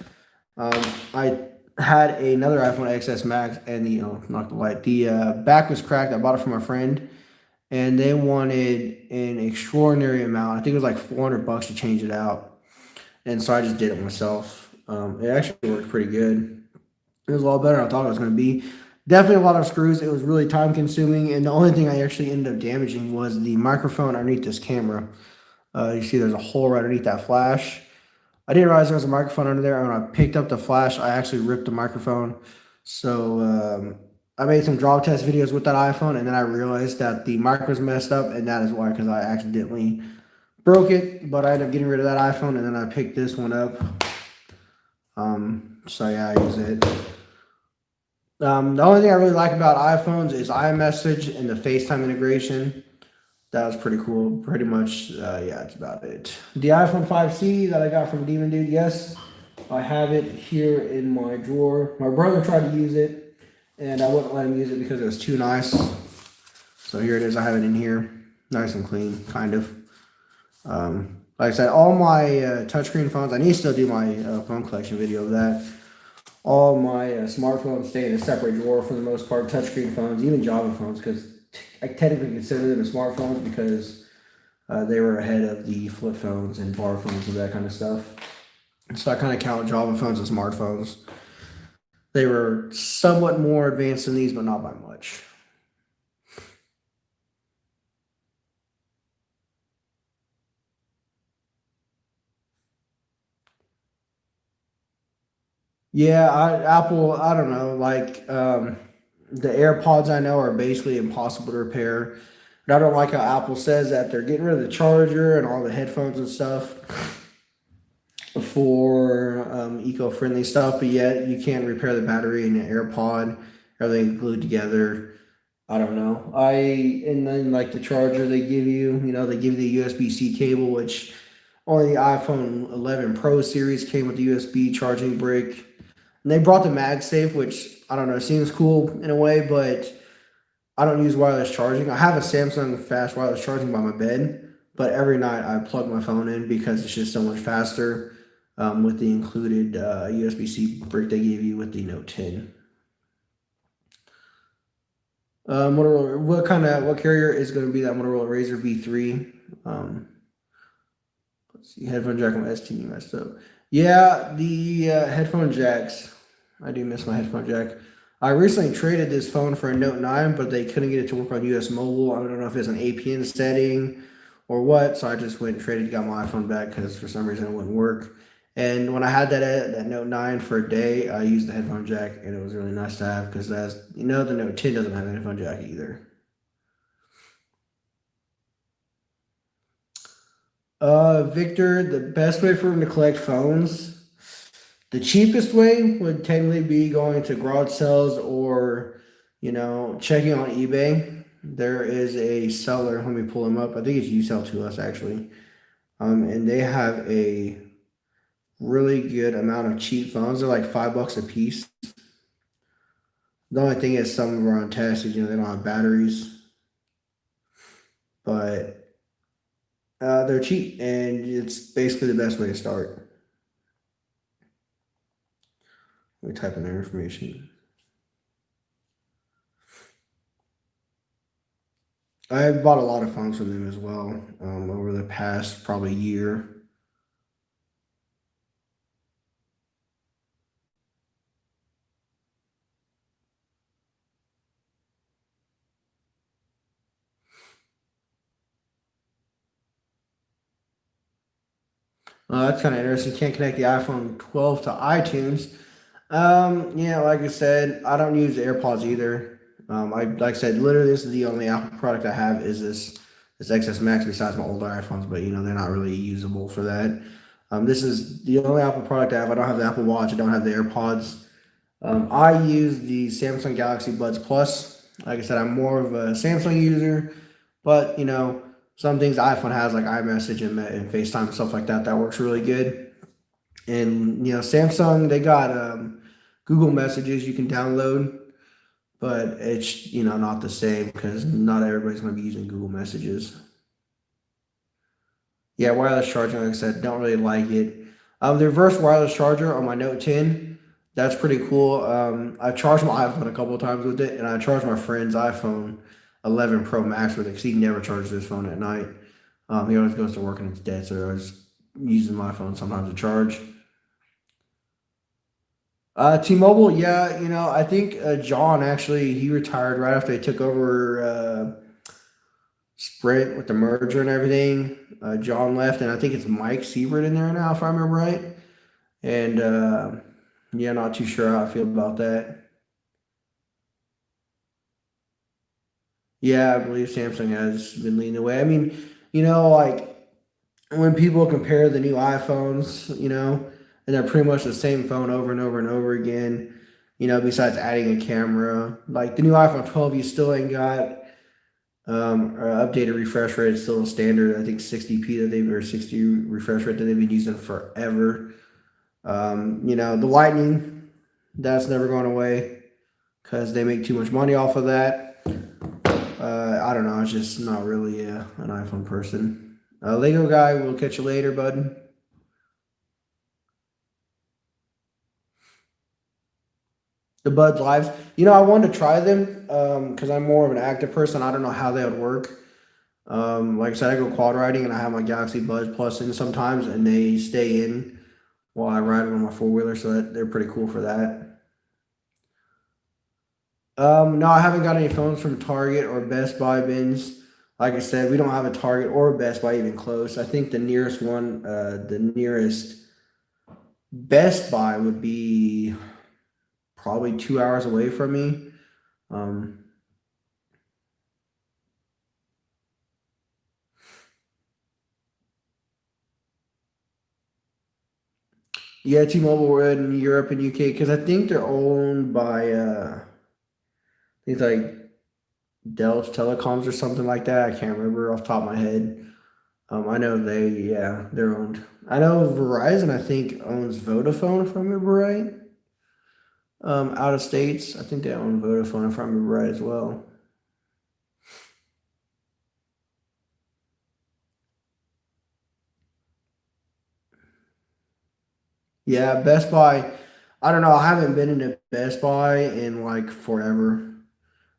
I had another iPhone XS Max, and not the light. The back was cracked. I bought it from a friend, and they wanted an extraordinary amount. I think it was like $400 to change it out, and so I just did it myself. It actually worked pretty good. It was a lot better than I thought it was going to be. Definitely a lot of screws. It was really time consuming, and the only thing I actually ended up damaging was the microphone underneath this camera. You see, there's a hole right underneath that flash. I didn't realize there was a microphone under there. And when I picked up the flash, I actually ripped the microphone. So I made some draw test videos with that iPhone, and then I realized that the mic was messed up, and that is why, because I accidentally broke it. But I ended up getting rid of that iPhone, and then I picked this one up. So yeah, I use it. The only thing I really like about iPhones is iMessage and the FaceTime integration. That was pretty cool. Pretty much, yeah, that's about it. The iPhone 5C that I got from Demon Dude, yes, I have it here in my drawer. My brother tried to use it, and I wouldn't let him use it because it was too nice. So here it is. I have it in here, nice and clean, kind of. Like I said, all my touchscreen phones. I need to still do my phone collection video of that. All my smartphones stay in a separate drawer for the most part. Touchscreen phones, even Java phones, because I technically consider them smartphones because they were ahead of the flip phones and bar phones and that kind of stuff. So I kind of count Java phones as smartphones. They were somewhat more advanced than these, but not by much. Yeah, Apple, I don't know, like the AirPods I know are basically impossible to repair. But I don't like how Apple says that they're getting rid of the charger and all the headphones and stuff for eco-friendly stuff, but yet you can't repair the battery in an AirPod. Everything glued together. I don't know. And then like the charger they give you, they give you the USB-C cable, which only the iPhone 11 Pro series came with the USB charging brick. And they brought the MagSafe, which I don't know, seems cool in a way, but I don't use wireless charging. I have a Samsung fast wireless charging by my bed, but every night I plug my phone in because it's just so much faster with the included USB-C brick they gave you with the Note 10. What carrier is going to be that Motorola Razr V3? Let's see, headphone jack on my STD messed up. Yeah, the headphone jacks. I do miss my headphone jack. I recently traded this phone for a Note 9, but they couldn't get it to work on US Mobile. I don't know if it's an APN setting or what, so I just went and traded, got my iPhone back because for some reason it wouldn't work. And when I had that Note 9 for a day, I used the headphone jack, and it was really nice to have because the Note 10 doesn't have a headphone jack either. Victor, the best way for him to collect phones, the cheapest way would technically be going to garage sales or, checking on eBay. There is a seller. Let me pull him up. I think it's You Sell to Us actually. And they have a really good amount of cheap phones. They're like $5 a piece. The only thing is some of them are untested. They don't have batteries, but they're cheap, and it's basically the best way to start. Let me type in their information. I've bought a lot of phones from them as well over the past probably year. That's kind of interesting. Can't connect the iPhone 12 to iTunes. Yeah, like I said, I don't use AirPods either. Like I said, literally, this is the only Apple product I have is this XS Max besides my older iPhones, but they're not really usable for that. This is the only Apple product I have. I don't have the Apple Watch. I don't have the AirPods. I use the Samsung Galaxy Buds Plus. Like I said, I'm more of a Samsung user, but some things the iPhone has, like iMessage and FaceTime and stuff like that, that works really good. And Samsung, they got Google Messages you can download, but it's not the same because not everybody's going to be using Google Messages. Yeah, wireless charging, like I said, don't really like it. The reverse wireless charger on my Note 10, that's pretty cool. I've charged my iPhone a couple of times with it, and I charged my friend's iPhone 11 Pro Max with it because he never charges his phone at night. He always goes to work and it's dead, so I was using my phone sometimes to charge. T-Mobile, yeah, I think John actually he retired right after they took over Sprint with the merger and everything. John left, and I think it's Mike Siebert in there now, if I remember right. And yeah, not too sure how I feel about that. Yeah, I believe Samsung has been leading the way. I mean, like when people compare the new iPhones, and they're pretty much the same phone over and over and over again, besides adding a camera. Like the new iPhone 12, you still ain't got updated refresh rate. It's still a standard, I think 60p or 60 refresh rate that they've been using forever. The Lightning, that's never going away because they make too much money off of that. I don't know. It's just not really an iPhone person. Lego guy, we'll catch you later, bud. The Bud Lives. I wanted to try them because I'm more of an active person. I don't know how they would work. Like I said, I go quad riding and I have my Galaxy Buds Plus in sometimes, and they stay in while I ride on my four-wheeler, so they're pretty cool for that. No, I haven't got any phones from Target or Best Buy bins. Like I said, we don't have a Target or Best Buy even close. I think the nearest one, the nearest Best Buy would be probably 2 hours away from me. Um, yeah, T-Mobile in Europe and UK because I think they're owned by things like Dell Telecoms or something like that. I can't remember off the top of my head. I know they're owned. I know Verizon, I think, owns Vodafone, if I remember right. Out of states, I think they own Vodafone, if I remember right as well. Yeah, Best Buy. I don't know. I haven't been into Best Buy in like forever.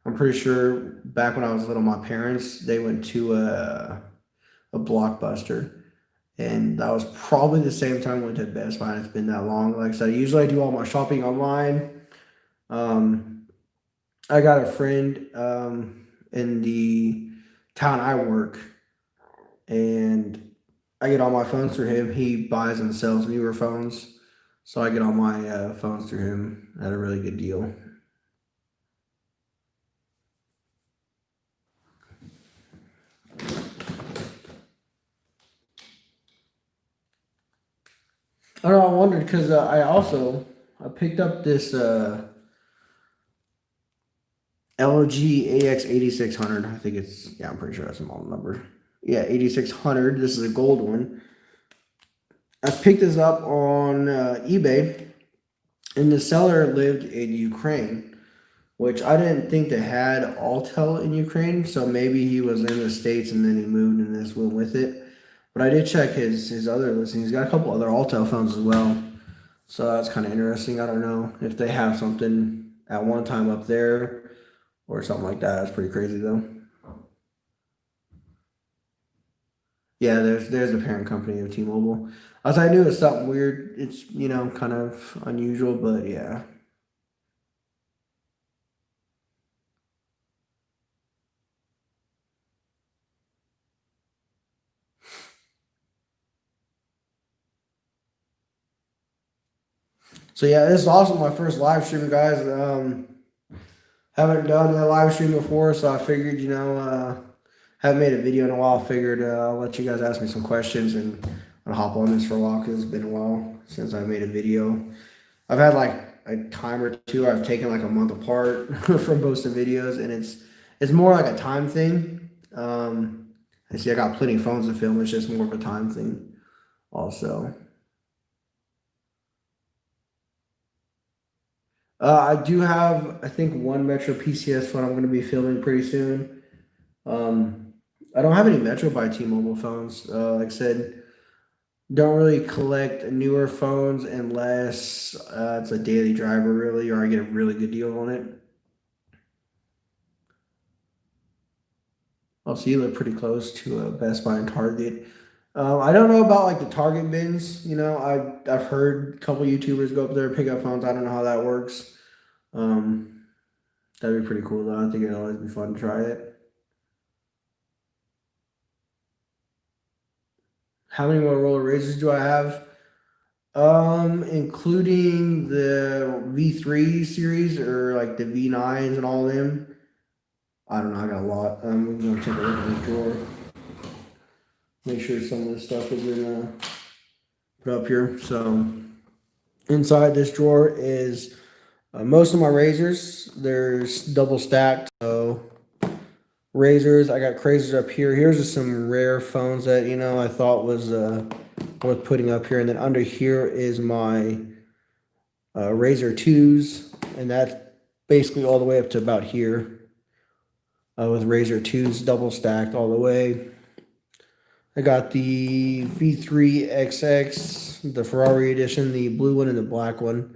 I'm pretty sure back when I was little, my parents they went to a Blockbuster, and that was probably the same time I went to Best Buy. And it's been that long. Like I said, usually I do all my shopping online. Um, I got a friend in the town I work, and I get all my phones through him. He buys and sells newer phones, so I get all my phones through him at a really good deal. I don't know. I wondered because I picked up this LG AX 8600. I think I'm pretty sure that's a model number. Yeah, 8600. This is a gold one. I picked this up on eBay, and the seller lived in Ukraine, which I didn't think they had Altel in Ukraine. So maybe he was in the States and then he moved and this went with it. But I did check his other listings. He's got a couple other Altel phones as well. So that's kind of interesting. I don't know if they have something at one time up there or something like that. That's pretty crazy though. Yeah, there's the parent company of T-Mobile. As I knew it's something weird. It's kind of unusual, but yeah. So yeah, this is also my first live stream, guys. Haven't done a live stream before, so I figured, haven't made a video in a while. I figured I'll let you guys ask me some questions and I'll hop on this for a while because it's been a while since I made a video. I've had like a time or two. I've taken like a month apart from posting videos, and it's more like a time thing. I see I got plenty of phones to film. It's just more of a time thing, also. I do have, I think, one Metro PCS phone I'm going to be filming pretty soon. Um, I don't have any Metro by T-Mobile phones. Like I said, don't really collect newer phones unless it's a daily driver, really, or I get a really good deal on it. Also, you live pretty close to a Best Buy and Target. I don't know about like the Target bins. I've heard a couple YouTubers go up there and pick up phones. I don't know how that works. Um, that'd be pretty cool though. I think it'd always be fun to try it. How many Motorola razors do I have? Including the V3 series or like the V9s and all of them. I don't know. I got a lot. I'm gonna take a look at the drawer. Make sure some of this stuff is in put up here. So inside this drawer is most of my razors. There's double stacked. So razors. I got razors up here. Here's just some rare phones that I thought was worth putting up here. And then under here is my Razor 2s, and that's basically all the way up to about here with Razor 2s double stacked all the way. I got the V3 XX, the Ferrari edition, the blue one and the black one.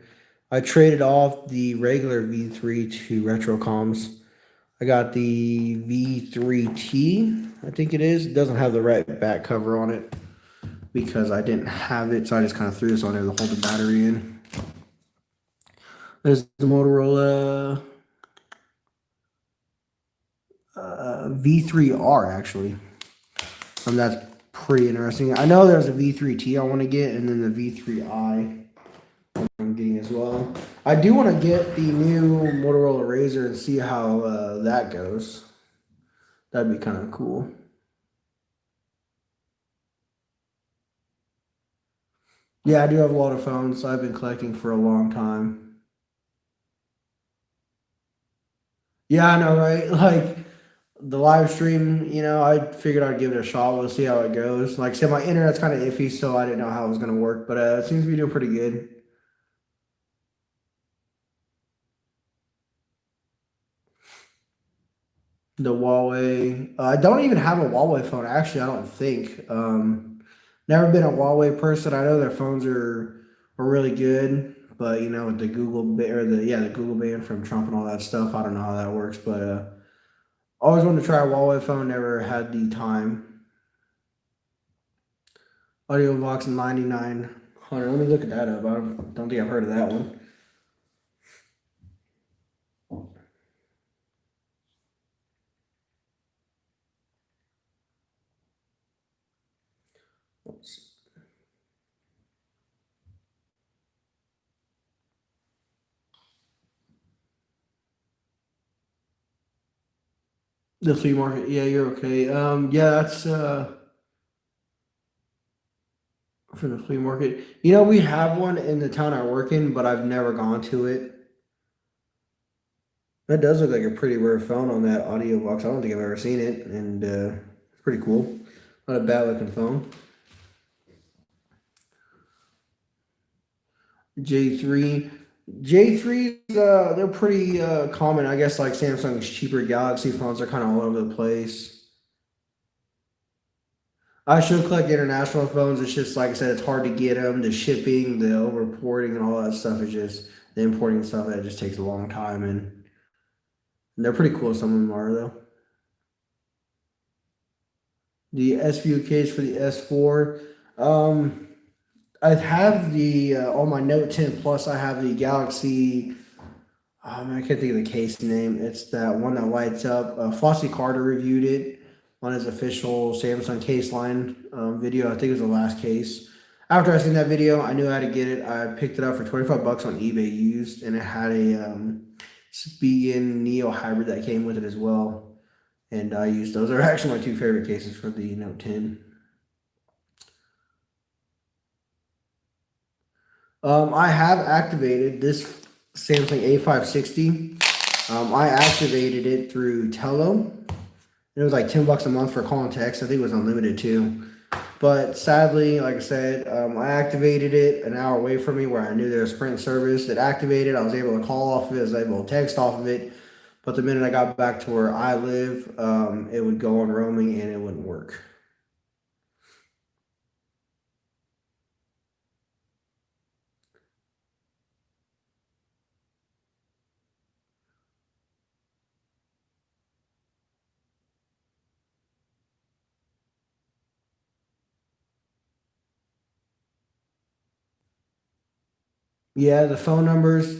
I traded off the regular V3 to Retrocoms. I got the V3T, I think it is. It doesn't have the right back cover on it because I didn't have it, so I just kind of threw this on there to hold the battery in. There's the Motorola V3R, actually. That's pretty interesting. I know there's a V3T I want to get, and then the V3i. on getting as well. I do want to get the new Motorola Razr and see how that goes. That'd be kind of cool. Yeah, I do have a lot of phones. I've been collecting for a long time. Yeah, I know, right? Like the live stream, I figured I'd give it a shot. We'll see how it goes. Like I said, my internet's kind of iffy, so I didn't know how it was going to work, but it seems to be doing pretty good. The Huawei. I don't even have a Huawei phone. Actually, I don't think. Never been a Huawei person. I know their phones are really good, but with the the Google ban from Trump and all that stuff, I don't know how that works. But always wanted to try a Huawei phone. Never had the time. Audio Vox 9900. Let me look at that up. I don't think I've heard of that one. The flea market. Yeah, you're okay. Yeah, that's for the flea market. We have one in the town I work in, but I've never gone to it. That does look like a pretty rare phone on that audio box. I don't think I've ever seen it, and it's pretty cool. Not a bad looking phone. J3. J3s, they're pretty common. I guess like Samsung's cheaper Galaxy phones are kind of all over the place. I should collect international phones. It's just like I said, it's hard to get them. The shipping, the overporting, and all that stuff is just the importing stuff. That just takes a long time, and they're pretty cool. Some of them are though. The SVU case for the S4. Um, I have the on my Note 10 Plus. I have the Galaxy. I can't think of the case name. It's that one that lights up. Flossie Carter reviewed it on his official Samsung case line video. I think it was the last case. After I seen that video, I knew how to get it. I picked it up for 25 bucks on eBay used, and it had a Spigen Neo hybrid that came with it as well. And I used those. Are actually my two favorite cases for the Note 10. I have activated this Samsung A560. I activated it through Tello. It was like 10 bucks a month for call and text. I think it was unlimited too. But sadly, like I said, I activated it an hour away from me where I knew there was Sprint service. It activated. I was able to call off of it. I was able to text off of it. But the minute I got back to where I live, it would go on roaming and it wouldn't work. Yeah, the phone numbers,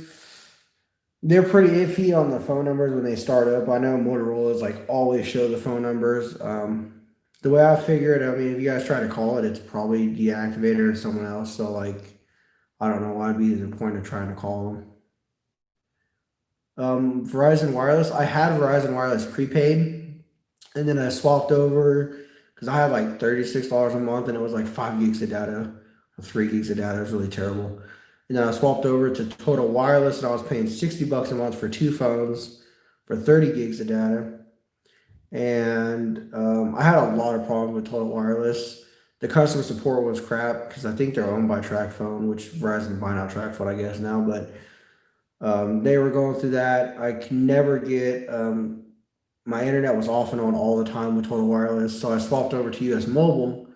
they're pretty iffy on the phone numbers when they start up. I know Motorola's like always show the phone numbers. The way I figure it, I mean, if you guys try to call it, it's probably deactivated or someone else. So like, I don't know why it'd be the point of trying to call them. Verizon Wireless. I had Verizon Wireless prepaid, and then I swapped over because I had like $36 a month, and it was like 5 gigs of data, or 3 gigs of data. It was really terrible. And then I swapped over to Total Wireless, and I was paying 60 bucks a month for two phones for 30 gigs of data. And I had a lot of problems with Total Wireless. The customer support was crap because I think they're owned by TracFone, which Verizon's buying out TracFone, I guess now. But they were going through that. I can never get my internet was off and on all the time with Total Wireless, so I swapped over to US Mobile,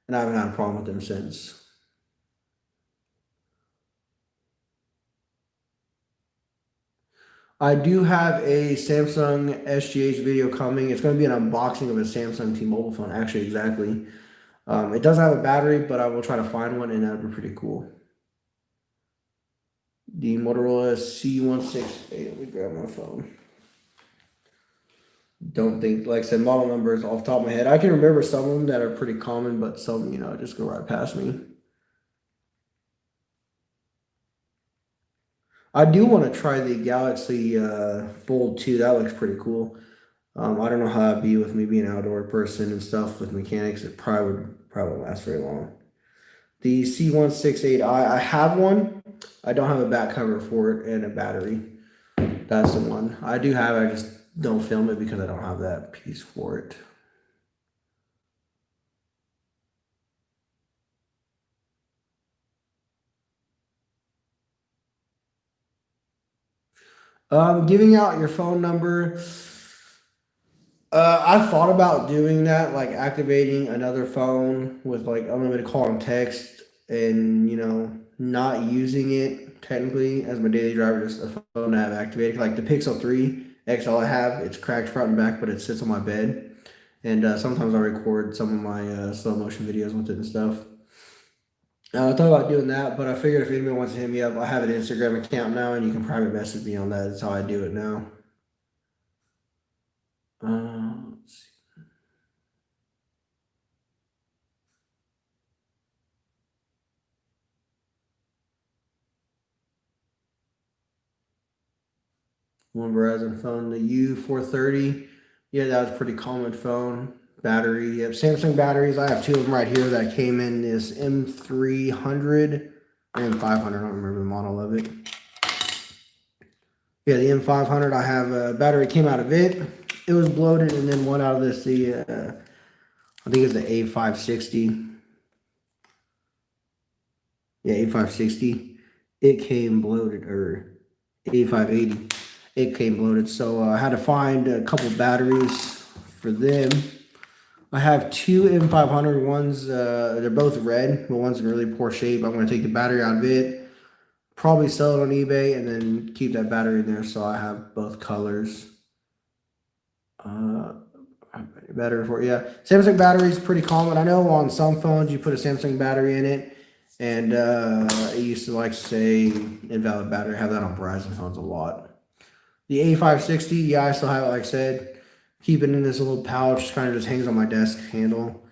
and I haven't had a problem with them since. I do have a Samsung SGH video coming. It's going to be an unboxing of a Samsung T-Mobile phone, actually, exactly. It doesn't have a battery, but I will try to find one, and that would be pretty cool. The Motorola C168. Let me grab my phone. Don't think, like I said, model numbers off the top of my head. I can remember some of them that are pretty common, but some, just go right past me. I do want to try the Galaxy Fold 2. That looks pretty cool. I don't know how that'd be with me being an outdoor person and stuff with mechanics. It probably won't last very long. The C168i, I have one. I don't have a back cover for it and a battery. That's the one. I do have it, I just don't film it because I don't have that piece for it. Giving out your phone number. I thought about doing that, like activating another phone with like unlimited call and text, and not using it technically as my daily driver, just a phone to have activated. Like the Pixel 3 XL I have, it's cracked front and back, but it sits on my bed, and sometimes I record some of my slow motion videos with it and stuff. I thought about doing that, but I figured if anybody wants to hit me up, I have an Instagram account now, and you can private message me on that. That's how I do it now. Let's see. One Verizon phone, the U430. Yeah, that was a pretty common phone. Battery, yep. Samsung batteries. I have two of them right here that came in this M300 and M500. I don't remember the model of it. Yeah, the M500. I have a battery came out of it. It was bloated, and then one out of this. I think it's the A560. Yeah, A560. It came bloated, or A580. It came bloated, so I had to find a couple batteries for them. I have two M500 ones. They're both red, but one's in really poor shape. I'm going to take the battery out of it, probably sell it on eBay, and then keep that battery in there so I have both colors. Battery for yeah, Samsung battery is pretty common. I know on some phones you put a Samsung battery in it, and it used to like say invalid battery. I have that on Verizon phones a lot. The A560, yeah, I still have it, like I said. Keep it in this little pouch, kind of just hangs on my desk handle.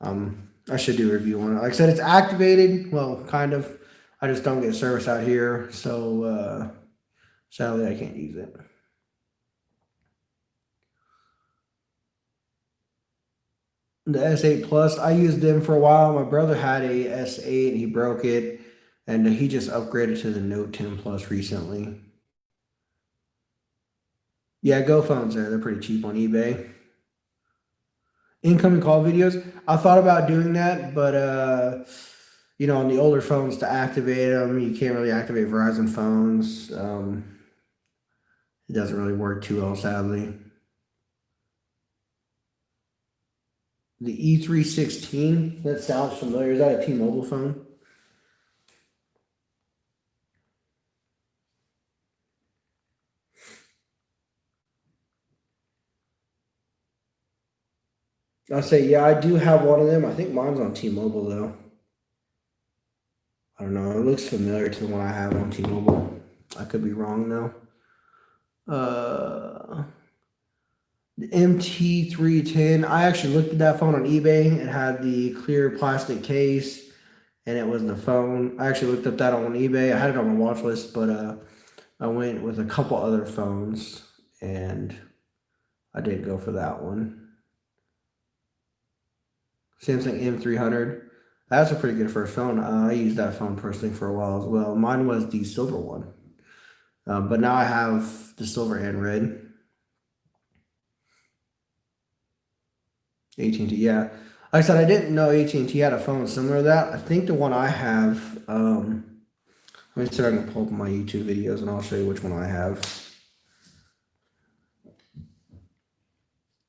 I should do a review on it. Like I said, it's activated, well, kind of. I just don't get service out here, so sadly I can't use it. The S8 Plus, I used them for a while. My brother had a S8, he broke it, and he just upgraded to the Note 10 Plus recently. Yeah, Go phones they're pretty cheap on eBay. Incoming call videos. I thought about doing that, but on the older phones to activate them, you can't really activate Verizon phones. It doesn't really work too well, sadly. The E316, that sounds familiar. Is that a T-Mobile phone? I'll say, yeah, I do have one of them. I think mine's on T-Mobile, though. I don't know. It looks familiar to the one I have on T-Mobile. I could be wrong, though. The MT310. I actually looked at that phone on eBay. It had the clear plastic case, and it was the phone. I actually looked up that on eBay. I had it on my watch list, but I went with a couple other phones, and I didn't go for that one. Samsung M300. That's a pretty good first phone. I used that phone personally for a while as well. Mine was the silver one, but now I have the silver and red. AT&T, yeah. Like I said, I didn't know AT&T had a phone similar to that. I think the one I have. Let me see if I can pull up my YouTube videos, and I'll show you which one I have.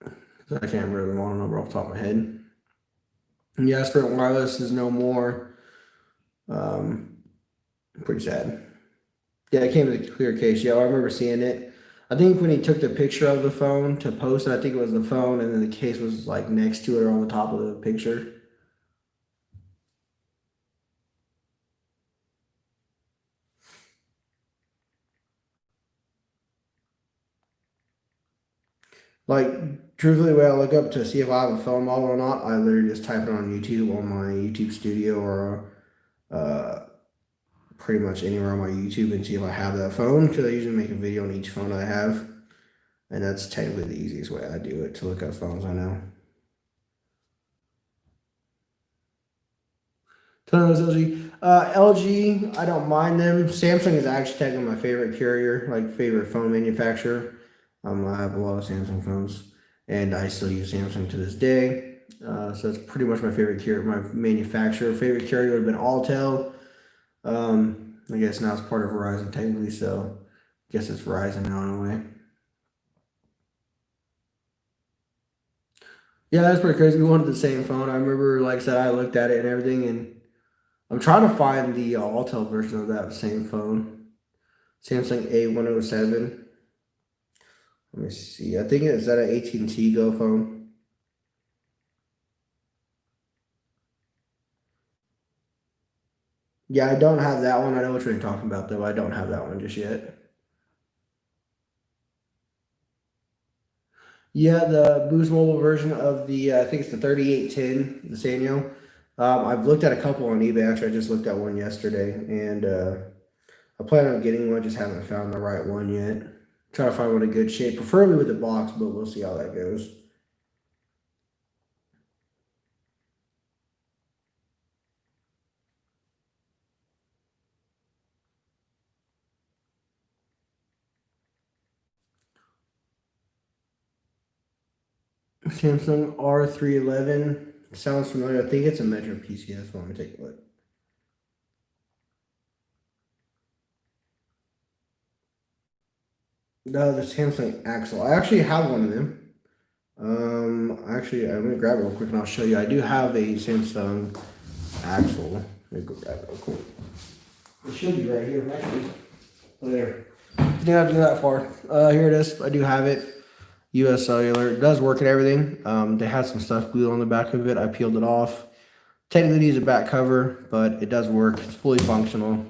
I can't remember the model number off the top of my head. Yeah, Sprint Wireless is no more. Pretty sad. Yeah, it came with a clear case. Yeah, I remember seeing it. I think when he took the picture of the phone to post it, I think it was the phone, and then the case was like next to it or on the top of the picture. Like, truthfully, when I look up to see if I have a phone model or not, I literally just type it on YouTube on my YouTube Studio or pretty much anywhere on my YouTube and see if I have that phone, because I usually make a video on each phone I have, and that's technically the easiest way I do it, to look up phones I know. Ton of those LG. LG, I don't mind them. Samsung is actually technically my favorite carrier, like favorite phone manufacturer. I have a lot of Samsung phones, and I still use Samsung to this day. So it's pretty much my favorite carrier, my manufacturer. Favorite carrier would have been Altel. I guess now it's part of Verizon technically, so I guess it's Verizon now in a way. Yeah, that's pretty crazy. We wanted the same phone. I remember, like I said, I looked at it and everything, and I'm trying to find the Altel version of that same phone. Samsung A107. Let me see. I think it's that an AT&T Go phone. Yeah, I don't have that one. I know which one you're talking about, though. I don't have that one just yet. Yeah, the Boost Mobile version of the, I think it's the 3810, the Sanyo. I've looked at a couple on eBay. Actually, I just looked at one yesterday, and I plan on getting one. Just haven't found the right one yet. Try to find one in good shape, preferably with a box, but we'll see how that goes. Samsung R311 sounds familiar. I think it's a Metro PCS. Let me take a look. No, the Samsung Axle. I actually have one of them. Actually, I'm gonna grab it real quick and I'll show you. I do have a Samsung Axle. Let me go grab it real quick. It should be right here, actually. Oh, there. Didn't have to go that far. Here it is. I do have it. US Cellular. It does work and everything. They had some stuff glued on the back of it. I peeled it off. Technically needs a back cover, but it does work. It's fully functional.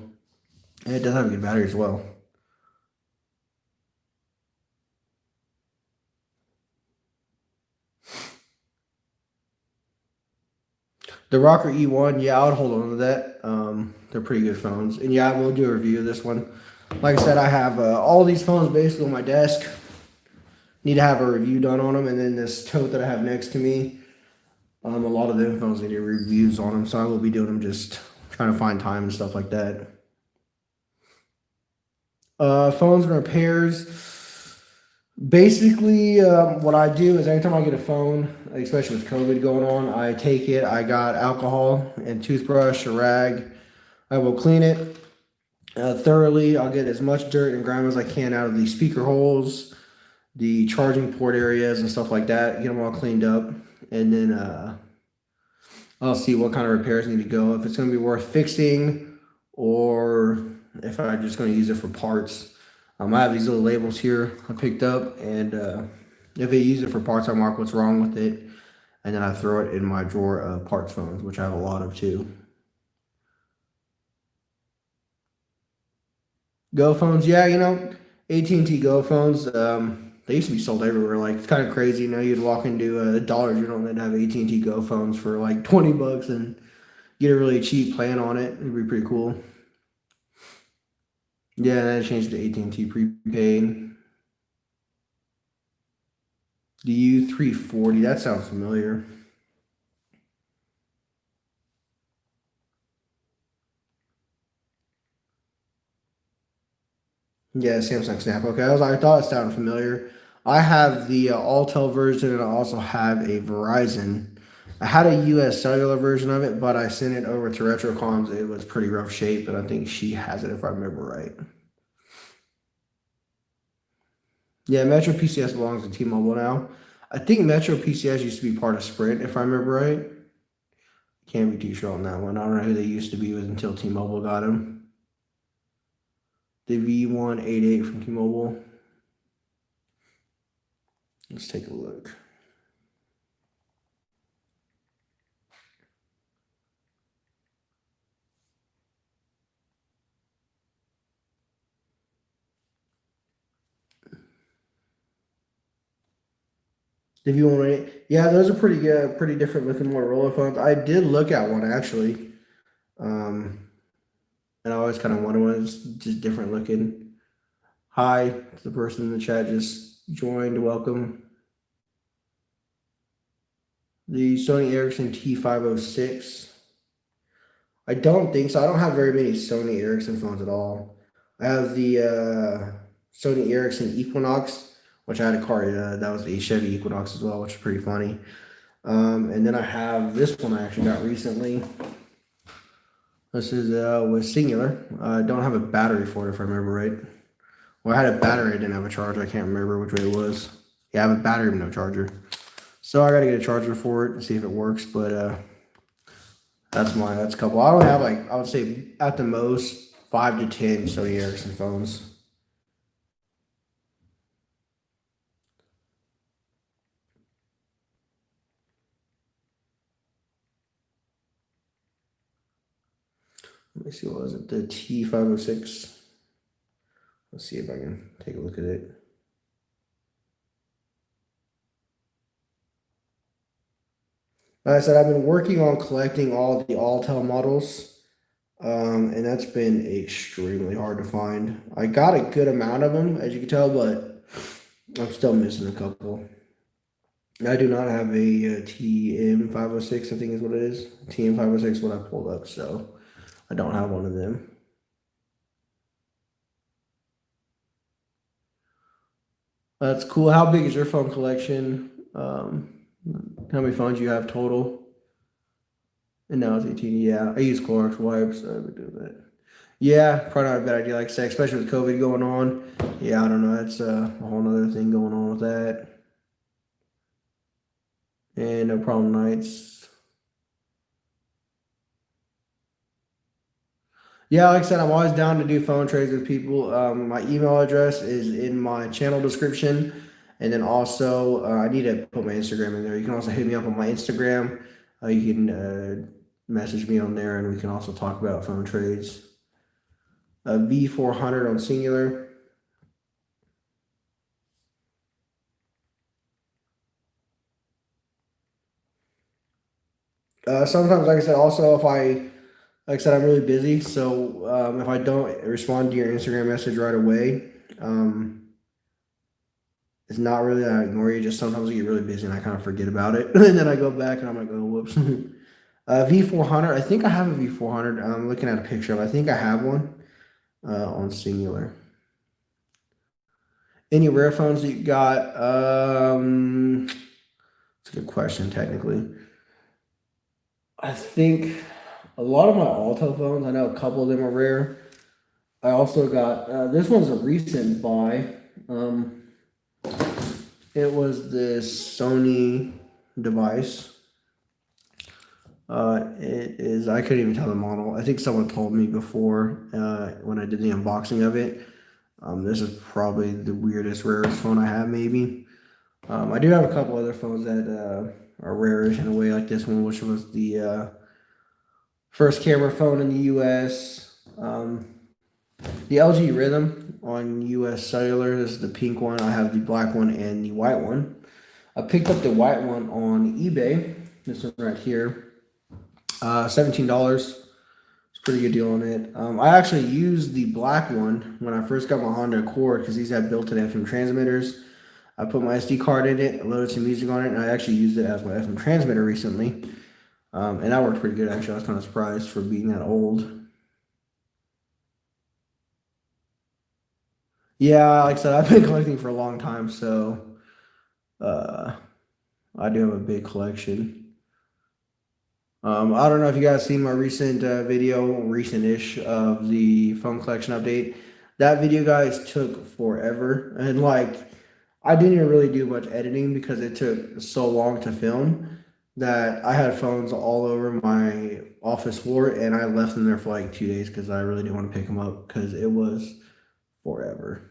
And it does have a good battery as well. The Rocker E1, yeah, I would hold on to that. They're pretty good phones. And yeah, I will do a review of this one. Like I said, I have all these phones basically on my desk. Need to have a review done on them. And then this tote that I have next to me, a lot of them phones need reviews on them. So I will be doing them, just trying to find time and stuff like that. Phones and repairs. Basically, what I do is anytime I get a phone, especially with COVID going on, I take it, I got alcohol and toothbrush, a rag. I will clean it thoroughly. I'll get as much dirt and grime as I can out of the speaker holes, the charging port areas and stuff like that. Get them all cleaned up. And then I'll see what kind of repairs need to go. If it's going to be worth fixing, or if I'm just going to use it for parts. I have these little labels here I picked up, and if they use it for parts, I mark what's wrong with it, and then I throw it in my drawer of parts phones, which I have a lot of too. Go phones, yeah, AT&T Go phones, they used to be sold everywhere. Like, it's kind of crazy, you'd walk into a Dollar General and they'd have AT&T Go phones for like 20 bucks and get a really cheap plan on it. It'd be pretty cool. Yeah, and I changed to AT&T prepaid. The U340, that sounds familiar. Yeah, Samsung Snap. Okay, I thought it sounded familiar. I have the Altel version, and I also have a Verizon. I had a US Cellular version of it, but I sent it over to Retrocons. It was pretty rough shape, and I think she has it if I remember right. Yeah, Metro PCS belongs to T-Mobile now. I think Metro PCS used to be part of Sprint, if I remember right. Can't be too sure on that one. I don't know who they used to be with until T-Mobile got them. The V188 from T-Mobile. Let's take a look. The V188. Yeah, those are pretty good, pretty different looking Motorola phones. I did look at one actually. Um, and I always kind of wanted one that's just different looking. Hi to the person in the chat just joined. Welcome. The Sony Ericsson T506. I don't think so. I don't have very many Sony Ericsson phones at all. I have the Sony Ericsson Equinox, which I had a car. That was a Chevy Equinox as well, which is pretty funny. And then I have this one I actually got recently. This is with Singular. I don't have a battery for it if I remember right. Well, I had a battery, I didn't have a charger. I can't remember which way it was. Yeah, I have a battery but no charger. So I gotta get a charger for it and see if it works. But that's a couple. I only have I would say at the most 5 to 10 Sony Ericsson phones. Let me see, what was it? The T506. Let's see if I can take a look at it. Like I said, I've been working on collecting all of the Altel models, and that's been extremely hard to find. I got a good amount of them, as you can tell, but I'm still missing a couple. I do not have a TM506, I think is what it is. TM506 is what I pulled up, so I don't have one of them. That's cool. How big is your phone collection? How many phones you have total? And now it's 18. Yeah, I use Clorox wipes. I would do that. Yeah, probably not a bad idea, like I said, especially with COVID going on. Yeah, I don't know. That's a whole other thing going on with that. And no problem nights. Yeah, like I said, I'm always down to do phone trades with people. My email address is in my channel description. And then also, I need to put my Instagram in there. You can also hit me up on my Instagram. You can message me on there, and we can also talk about phone trades. V400 on Singular. Sometimes, like I said, also like I said, I'm really busy. So if I don't respond to your Instagram message right away, it's not really that I ignore you. Just sometimes I get really busy and I kind of forget about it. And then I go back and I'm like, oh, whoops. V400. I think I have a V400. I'm looking at a picture of it. I think I have one on Singular. Any rare phones that you got? It's a good question, technically. I think a lot of my Alto phones, I know a couple of them are rare. I also got, this one's a recent buy. It was this Sony device. It is, I couldn't even tell the model. I think someone told me before when I did the unboxing of it. This is probably the weirdest, rarest phone I have, maybe. I do have a couple other phones that are rarish in a way, like this one, which was the first camera phone in the US. The LG Rhythm on US Cellular. This is the pink one. I have the black one and the white one. I picked up the white one on eBay. This one right here. $17. It's a pretty good deal on it. I actually used the black one when I first got my Honda Accord because these have built-in FM transmitters. I put my SD card in it, loaded some music on it, and I actually used it as my FM transmitter recently. And that worked pretty good, actually. I was kind of surprised for being that old. Yeah, like I said, I've been collecting for a long time, so I do have a big collection. I don't know if you guys seen my recent video, recent-ish, of the phone collection update. That video, guys, took forever, and like I didn't even really do much editing because it took so long to film that I had phones all over my office floor, and I left them there for like 2 days because I really didn't want to pick them up because it was forever.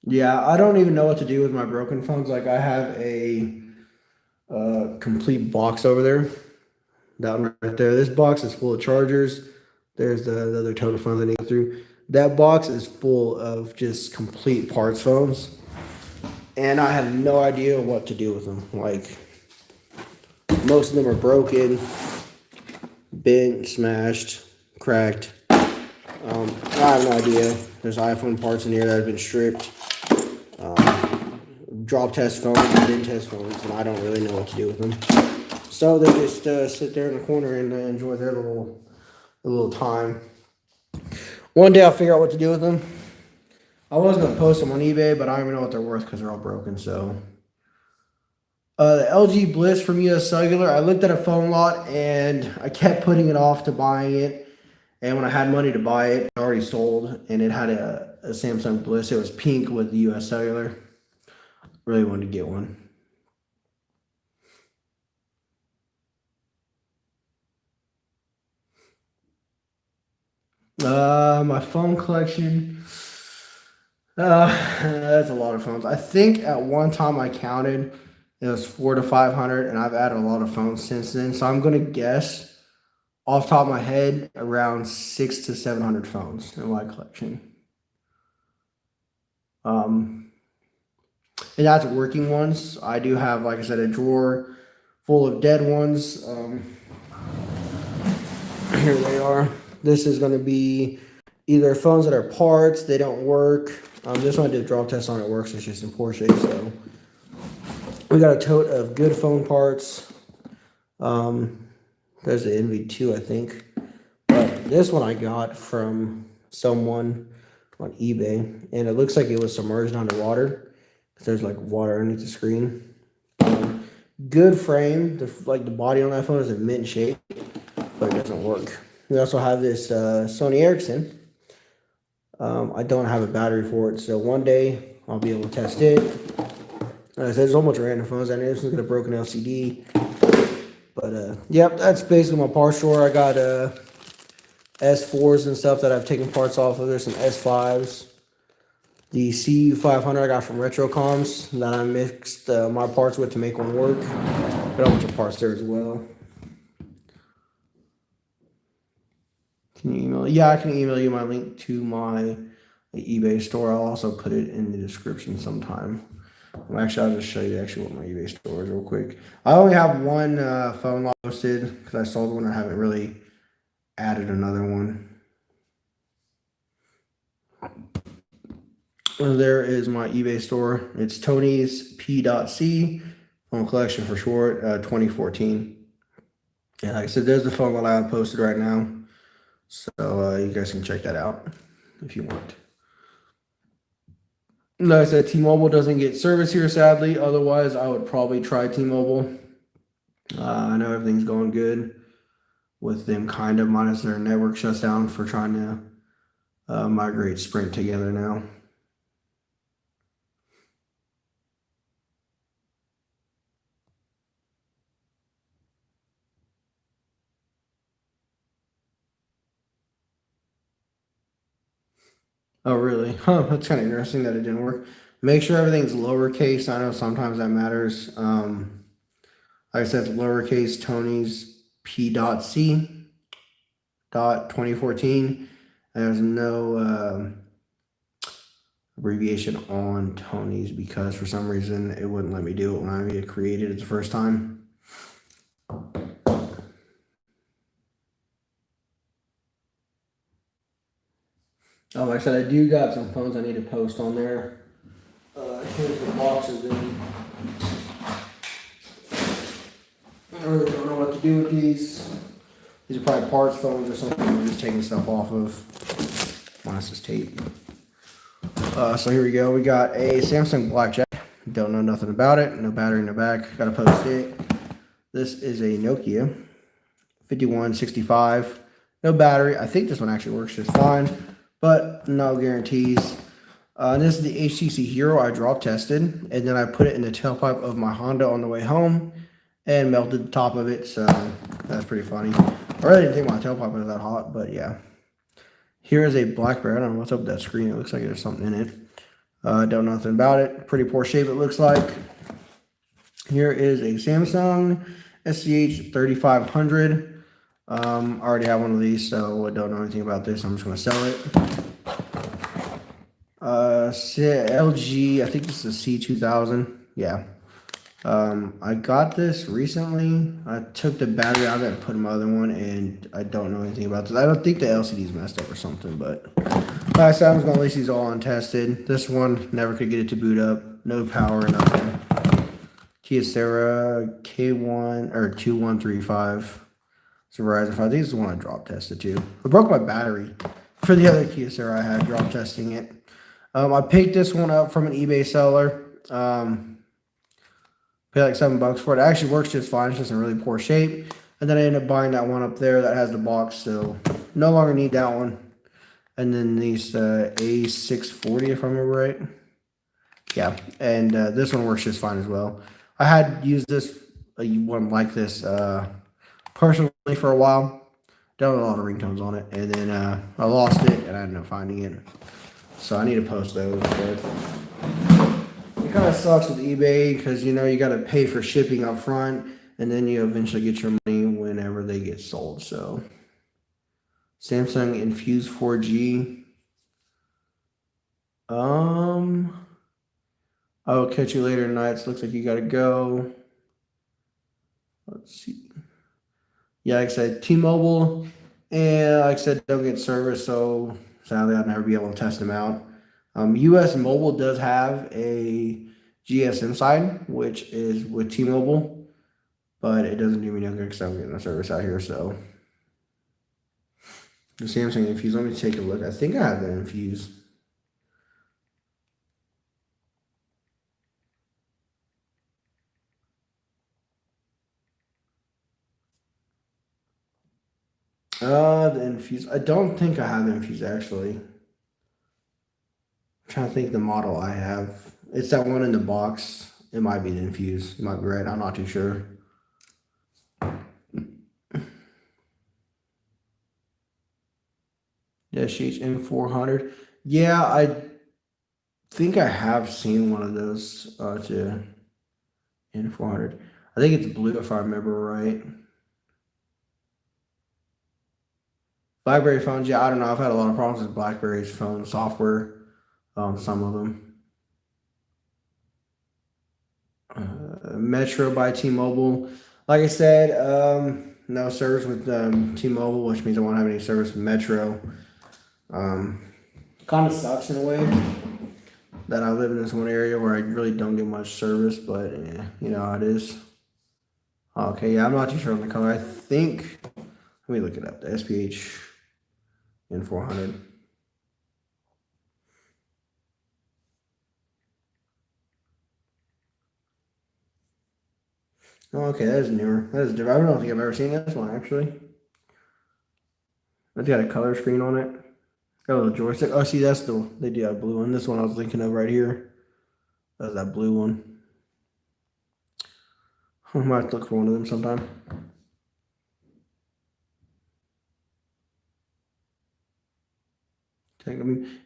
Yeah, I don't even know what to do with my broken phones. Like I have a complete box over there. That one right there. This box is full of chargers. There's the other total phones I need to go through. That box is full of just complete parts phones. and I have no idea what to do with them. Like, most of them are broken, bent, smashed, cracked. I have no idea. There's iPhone parts in here that have been stripped. Drop test phones, bin test phones, and I don't really know what to do with them. So they just sit there in the corner and enjoy their little time. One day I'll figure out what to do with them. I was going to post them on eBay, but I don't even know what they're worth because they're all broken. So the LG Bliss from US Cellular, I looked at a phone lot and I kept putting it off to buying it. And when I had money to buy it, it already sold, and it had a Samsung Bliss. It was pink with the US Cellular. Really wanted to get one. My phone collection. That's a lot of phones. I think at one time I counted, it was 400 to 500, and I've added a lot of phones since then. So I'm gonna guess, off the top of my head, around 600 to 700 phones in my collection. And that's working ones. I do have, like I said, a drawer full of dead ones. Here they are. This is going to be either phones that are parts, they don't work. This one I did a draw test on, it works, it's just in poor shape. So we got a tote of good phone parts. There's the NV2, I think. But this one I got from someone on eBay, and it looks like it was submerged underwater. There's like water underneath the screen. Good frame. The body on that phone is in mint shape, but it doesn't work. We also have this Sony Ericsson. I don't have a battery for it, so one day I'll be able to test it. Like I said, there's a whole bunch of random phones. I know this one's got a broken LCD. But, yep, that's basically my parts drawer. I got S4s and stuff that I've taken parts off of. There's some S5s. The CU500 I got from Retrocoms that I mixed my parts with to make one work. Got a bunch of parts there as well. Can you email? Yeah, I can email you my link to my eBay store. I'll also put it in the description sometime. Actually, I'll just show you what my eBay store is real quick. I only have one phone posted because I sold one. I haven't really added another one. There is my eBay store. It's Tony's P.C. phone collection for short, 2014. And like I said, there's the phone that I have posted right now. So you guys can check that out if you want. Like I said, T-Mobile doesn't get service here, sadly. Otherwise, I would probably try T-Mobile. I know everything's going good with them, kind of, minus their network shuts down for trying to migrate Sprint together now. Oh, really? Huh, that's kind of interesting that it didn't work. Make sure everything's lowercase. I know sometimes that matters. Like I said, it's lowercase Tony's P.C. 2014. There's no abbreviation on Tony's because for some reason it wouldn't let me do it when I created it the first time. Oh, like I said, I do got some phones I need to post on there. Here's the boxes in. I really don't know what to do with these. These are probably parts phones or something. I'm just taking stuff off of. Minus this tape. So here we go. We got a Samsung Blackjack. Don't know nothing about it. No battery in the back. Gotta post it. This is a Nokia 5165. No battery. I think this one actually works just fine, but no guarantees. This is the HTC Hero I drop tested, and then I put it in the tailpipe of my Honda on the way home and melted the top of it, so that's pretty funny. I really didn't think my tailpipe was that hot, but yeah. Here is a Blackberry. I don't know what's up with that screen. It looks like there's something in it. Don't know nothing about it. Pretty poor shape it looks like. Here is a Samsung SCH 3500. I already have one of these, so I don't know anything about this. I'm just going to sell it. LG, I think this is a C2000. Yeah. I got this recently. I took the battery out of it and put in my other one, and I don't know anything about this. I don't think the LCD's messed up or something, but like I said, I was gonna release these all untested. This one never could get it to boot up. No power, nothing. Kyocera K1 or 2135. It's a Verizon 5. I think this is the one I drop tested too. I broke my battery for the other Kyocera I had drop testing it. I picked this one up from an eBay seller. Paid like $7 for it. It actually works just fine. It's just in really poor shape. And then I ended up buying that one up there that has the box, so no longer need that one. And then these A640, if I remember right. Yeah, and this one works just fine as well. I had used this one like this personally for a while. Done a lot of ringtones on it, and then I lost it, and I ended up finding it. So I need to post those, but it kind of sucks with eBay because, you know, you got to pay for shipping up front, and then you eventually get your money whenever they get sold. So Samsung Infuse 4G. I'll catch you later tonight. Looks like you got to go. Let's see. Yeah, like I said, T-Mobile, and like I said, don't get service, so sadly I'll never be able to test them out. US Mobile does have a GSM side, which is with T-Mobile, but it doesn't do me no good because I'm getting no service out here. So the Samsung Infuse, let me take a look. I think I have the Infuse. The Infuse. I don't think I have the Infuse actually. I'm trying to think the model I have. It's that one in the box. It might be the Infuse. You might be right. I'm not too sure. Yeah, HM400. Yeah, I think I have seen one of those to N400. I think it's blue if I remember right. Blackberry phones, yeah, I don't know. I've had a lot of problems with Blackberry's phone software. Some of them. Metro by T-Mobile. Like I said, no service with T-Mobile, which means I won't have any service with Metro. Kind of sucks in a way that I live in this one area where I really don't get much service, but yeah, you know how it is. Okay, yeah, I'm not too sure on the color. I think, let me look it up, the SPH N400. Oh, okay, that is newer. That is different. I don't think I've ever seen this one, actually. It's got a color screen on it. Got a little joystick. Oh, see, that's they do have a blue one. This one I was thinking of right here. That's that blue one. I might have to look for one of them sometime.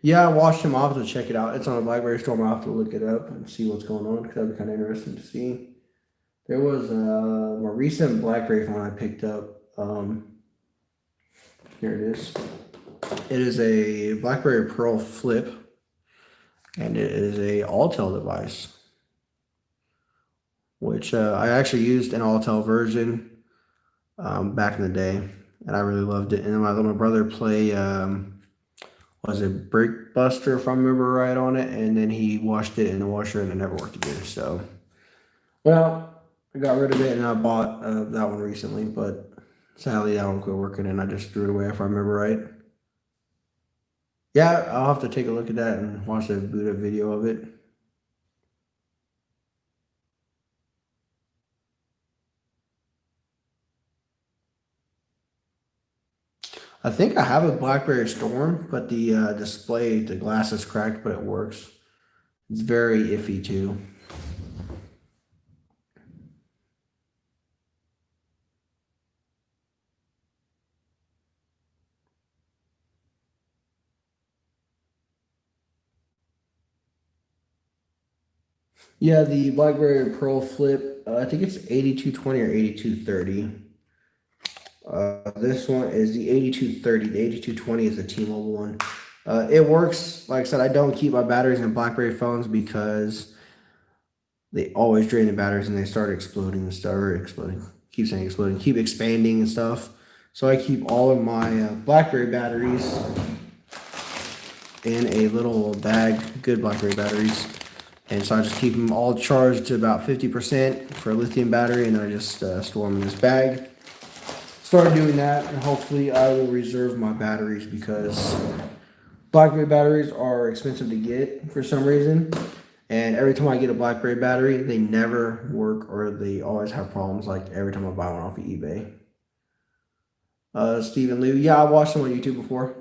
Yeah, I watched him. I'll have to check it out. It's on a Blackberry store. I'll have to look it up and see what's going on because that'd be kind of interesting to see. There was a more recent Blackberry phone I picked up. Here it is. It is a BlackBerry Pearl Flip, and it is a Alltel device, which I actually used an Alltel version back in the day, and I really loved it. And then my little brother play was it Brick Buster, if I remember right, on it, and then he washed it in the washer and it never worked again. So, well, I got rid of it and I bought that one recently, but sadly that one quit working and I just threw it away if I remember right. Yeah, I'll have to take a look at that and watch the boot up video of it. I think I have a BlackBerry Storm, but the display, the glass is cracked, but it works. It's very iffy too. Yeah, the BlackBerry Pearl Flip, I think it's 8220 or 8230. This one is the 8230. The 8220 is the T-Mobile one. It works. Like I said, I don't keep my batteries in BlackBerry phones because they always drain the batteries and they start exploding and stuff. Or exploding. Keep saying exploding. Keep expanding and stuff. So I keep all of my BlackBerry batteries in a little bag, good BlackBerry batteries. And so I just keep them all charged to about 50% for a lithium battery, and then I just store them in this bag. Started doing that, and hopefully I will reserve my batteries because BlackBerry batteries are expensive to get for some reason. And every time I get a BlackBerry battery, they never work or they always have problems, like every time I buy one off of eBay. Stephen Liu, yeah, I watched them on YouTube before.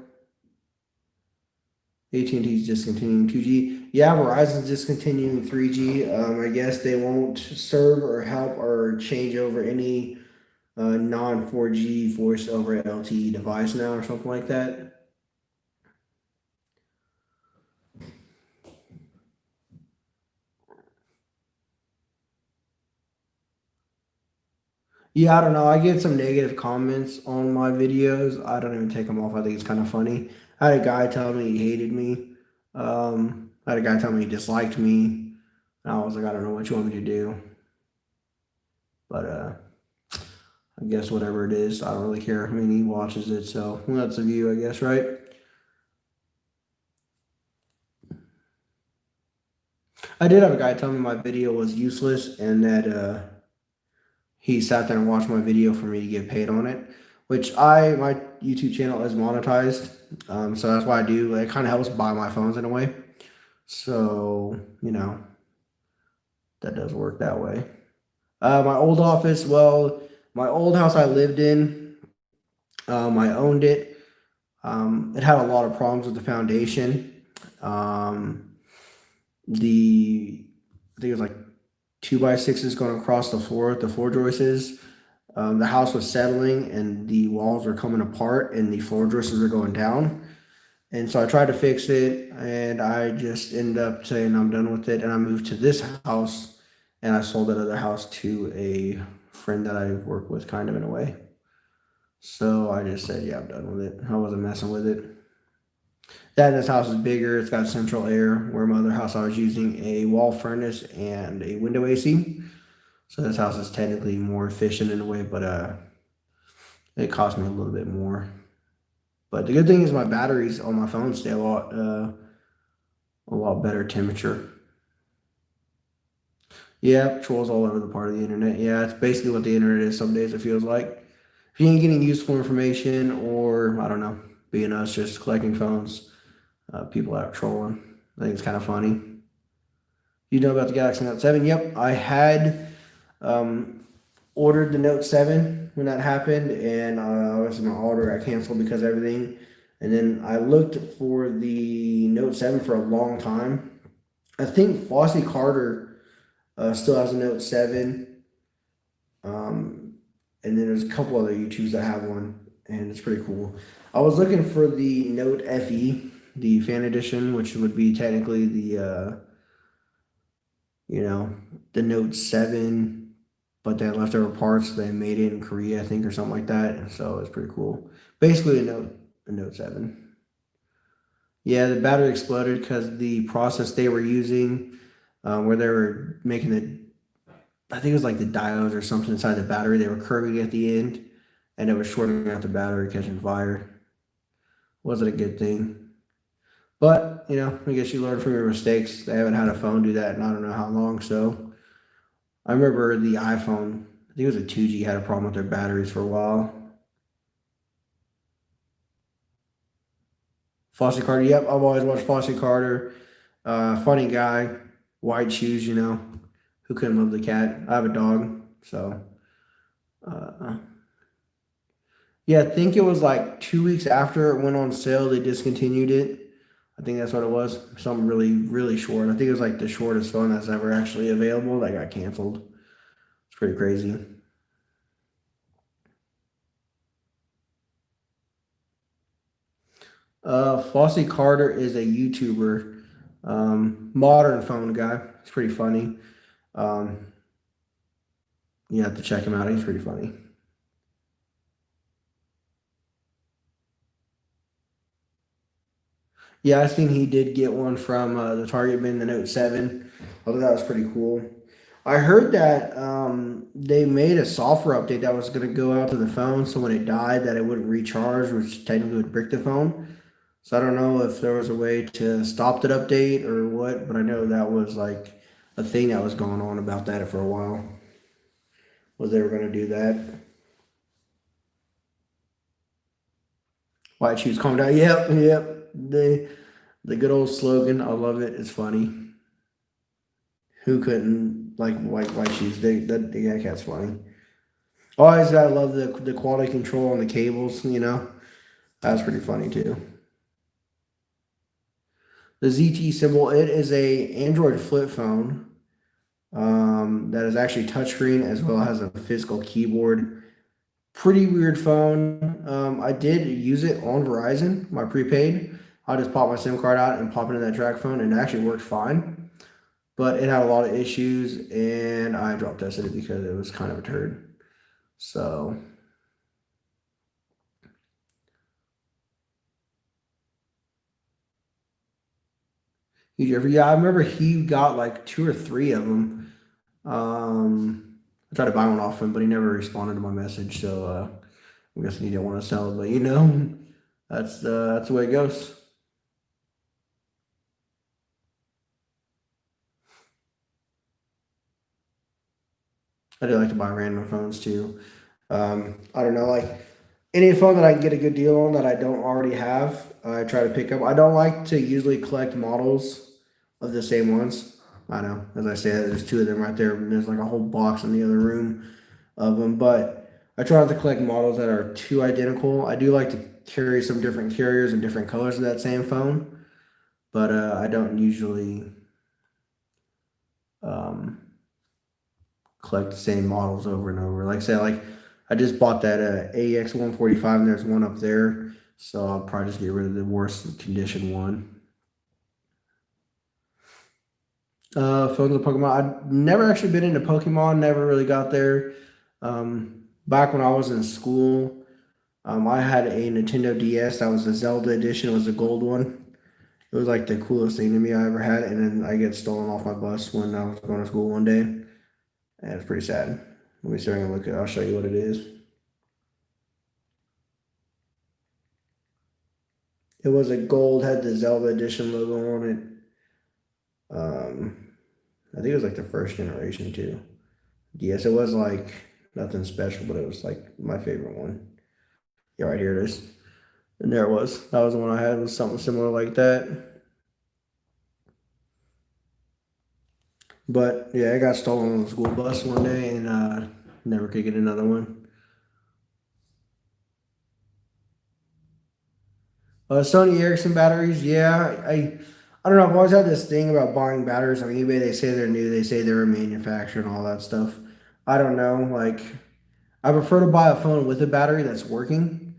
AT&T's discontinuing 2G. Yeah, Verizon's discontinuing 3G. I guess they won't serve or help or change over any non-4G voice over LTE device now or something like that. Yeah, I don't know. I get some negative comments on my videos. I don't even take them off. I think it's kind of funny. I had a guy tell me he hated me. I had a guy tell me he disliked me. And I was like, I don't know what you want me to do. But I guess whatever it is, I don't really care. I mean, he watches it, so that's a view, I guess, right? I did have a guy tell me my video was useless and that he sat there and watched my video for me to get paid on it, which my YouTube channel is monetized, so that's why I do. It kind of helps buy my phones in a way, so that does work that way. My old office, well, my old house I lived in, I owned it. It had a lot of problems with the foundation. Um, the I think it was like 2x6s going across the floor, the floor joists. The house was settling and the walls were coming apart and the floor joists were going down. And so I tried to fix it and I just ended up saying I'm done with it. And I moved to this house and I sold that other house to a friend that I work with, kind of in a way. So I just said, yeah, I'm done with it. I wasn't messing with it. This house is bigger. It's got central air, where my other house I was using a wall furnace and a window AC. So this house is technically more efficient in a way, but it cost me a little bit more. But the good thing is my batteries on my phone stay a lot better temperature. Yeah, trolls all over the part of the internet. Yeah, it's basically what the internet is some days, it feels like. If you ain't getting useful information or, I don't know, being us just collecting phones, people out trolling. I think it's kind of funny. You know about the Galaxy Note 7? Yep, I had um, ordered the Note 7 when that happened, and I was in my order. I canceled because of everything. And then I looked for the Note 7 for a long time. I think Flossie Carter still has a Note 7. Um, and then there's a couple other YouTubers that have one, and it's pretty cool. I was looking for the Note FE, the fan edition, which would be technically the Note 7, but they had leftover parts. They made it in Korea, I think, or something like that. And so it's pretty cool. Basically, a Note 7. Yeah, the battery exploded because the process they were using, where they were making I think it was like the diodes or something inside the battery. They were curving at the end, and it was shorting out the battery, catching fire. Wasn't a good thing. But, I guess you learn from your mistakes. They haven't had a phone do that in I don't know how long, so I remember the iPhone, I think it was a 2G, had a problem with their batteries for a while. Flossie Carter, yep, I've always watched Flossie Carter. Funny guy, white shoes, who couldn't love the cat? I have a dog, so. Uh, yeah, I think it was like 2 weeks after it went on sale, they discontinued it. I think that's what it was. Something really, really short. I think it was like the shortest phone that's ever actually available that got canceled. It's pretty crazy. Flossie Carter is a YouTuber, modern phone guy. He's pretty funny. Um, you have to check him out. He's pretty funny. Yeah, I seen he did get one from the Target bin, the Note 7. I thought that was pretty cool. I heard that they made a software update that was going to go out to the phone, so when it died, that it wouldn't recharge, which technically would brick the phone. So I don't know if there was a way to stop that update or what, but I know that was like a thing that was going on about that for a while. Was they were going to do that? White shoes calm down. Yep, yep. The good old slogan. I love it. It's funny. Who couldn't like white shoes? That cat's funny. Always gotta love the quality control on the cables. That's pretty funny too. The ZT symbol. It is a Android flip phone. That is actually touchscreen as well as a physical keyboard. Pretty weird phone. I did use it on Verizon, my prepaid. I just pop my SIM card out and pop it in that track phone, and it actually worked fine. But it had a lot of issues, and I drop tested it because it was kind of a turd. So, yeah, I remember he got like two or three of them. I tried to buy one off him, but he never responded to my message. So I'm guessing he didn't want to sell it. But that's the way it goes. I do like to buy random phones too. I don't know, like any phone that I can get a good deal on that I don't already have, I try to pick up. I don't like to usually collect models of the same ones. I know, as I said, there's two of them right there, and there's like a whole box in the other room of them. But I try not to collect models that are too identical. I do like to carry some different carriers and different colors of that same phone, but I don't usually um, collect the same models over and over. Like I said, like I just bought that AX 145, and there's one up there, so I'll probably just get rid of the worst condition one. Phones of Pokemon. I've never actually been into Pokemon. Never really got there. Back when I was in school, I had a Nintendo DS. That was the Zelda edition. It was the gold one. It was like the coolest thing to me I ever had. And then I get stolen off my bus when I was going to school one day. And it's pretty sad. Let me see if I can look at it. I'll show you what it is. It was a gold, had the Zelda edition logo on it. I think it was like the first generation too. Yes, it was like nothing special, but it was like my favorite one. Yeah, right here it is. And there it was. That was the one I had. It was something similar like that. But yeah, I got stolen on the school bus one day and never could get another one. Sony Ericsson batteries, yeah. I don't know. I've always had this thing about buying batteries on eBay. They say they're new. They say they're a manufacturer and all that stuff. I don't know. Like, I prefer to buy a phone with a battery that's working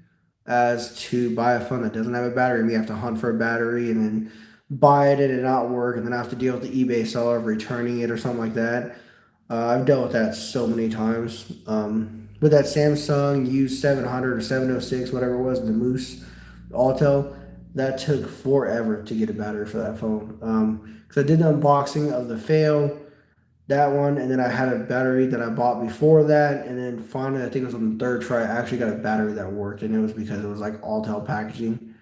as to buy a phone that doesn't have a battery and we have to hunt for a battery and then buy it and it not work and then I have to deal with the eBay seller of returning it or something like that. I've dealt with that so many times. With that Samsung U700 or 706, whatever it was, the Moose Auto, that took forever to get a battery for that phone. Because I did the unboxing of the Fail, that one, and then I had a battery that I bought before that, and then finally, I think it was on the third try, I actually got a battery that worked, and it was because it was like Alltel packaging.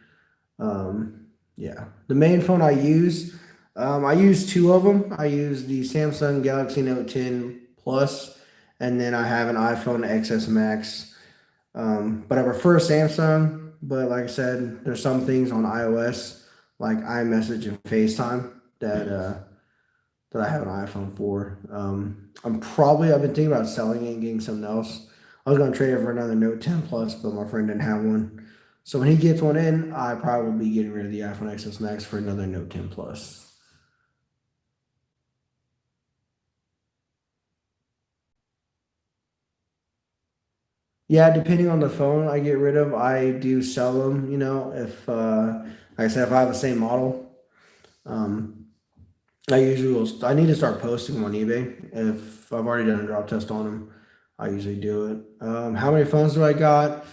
Yeah, the main phone I use two of them. I use the Samsung Galaxy Note 10 Plus, and then I have an iPhone XS Max. But I prefer Samsung. But like I said, there's some things on iOS like iMessage and FaceTime that I have an iPhone for. I've been thinking about selling it and getting something else. I was gonna trade it for another Note 10 Plus, but my friend didn't have one. So when he gets one in, I probably will be getting rid of the iPhone XS Max for another Note 10 Plus. Yeah, depending on the phone I get rid of, I do sell them. If like I said, if I have the same model, um, I usually will. I need to start posting them on eBay. If I've already done a drop test on them, I usually do it. How many phones do I got?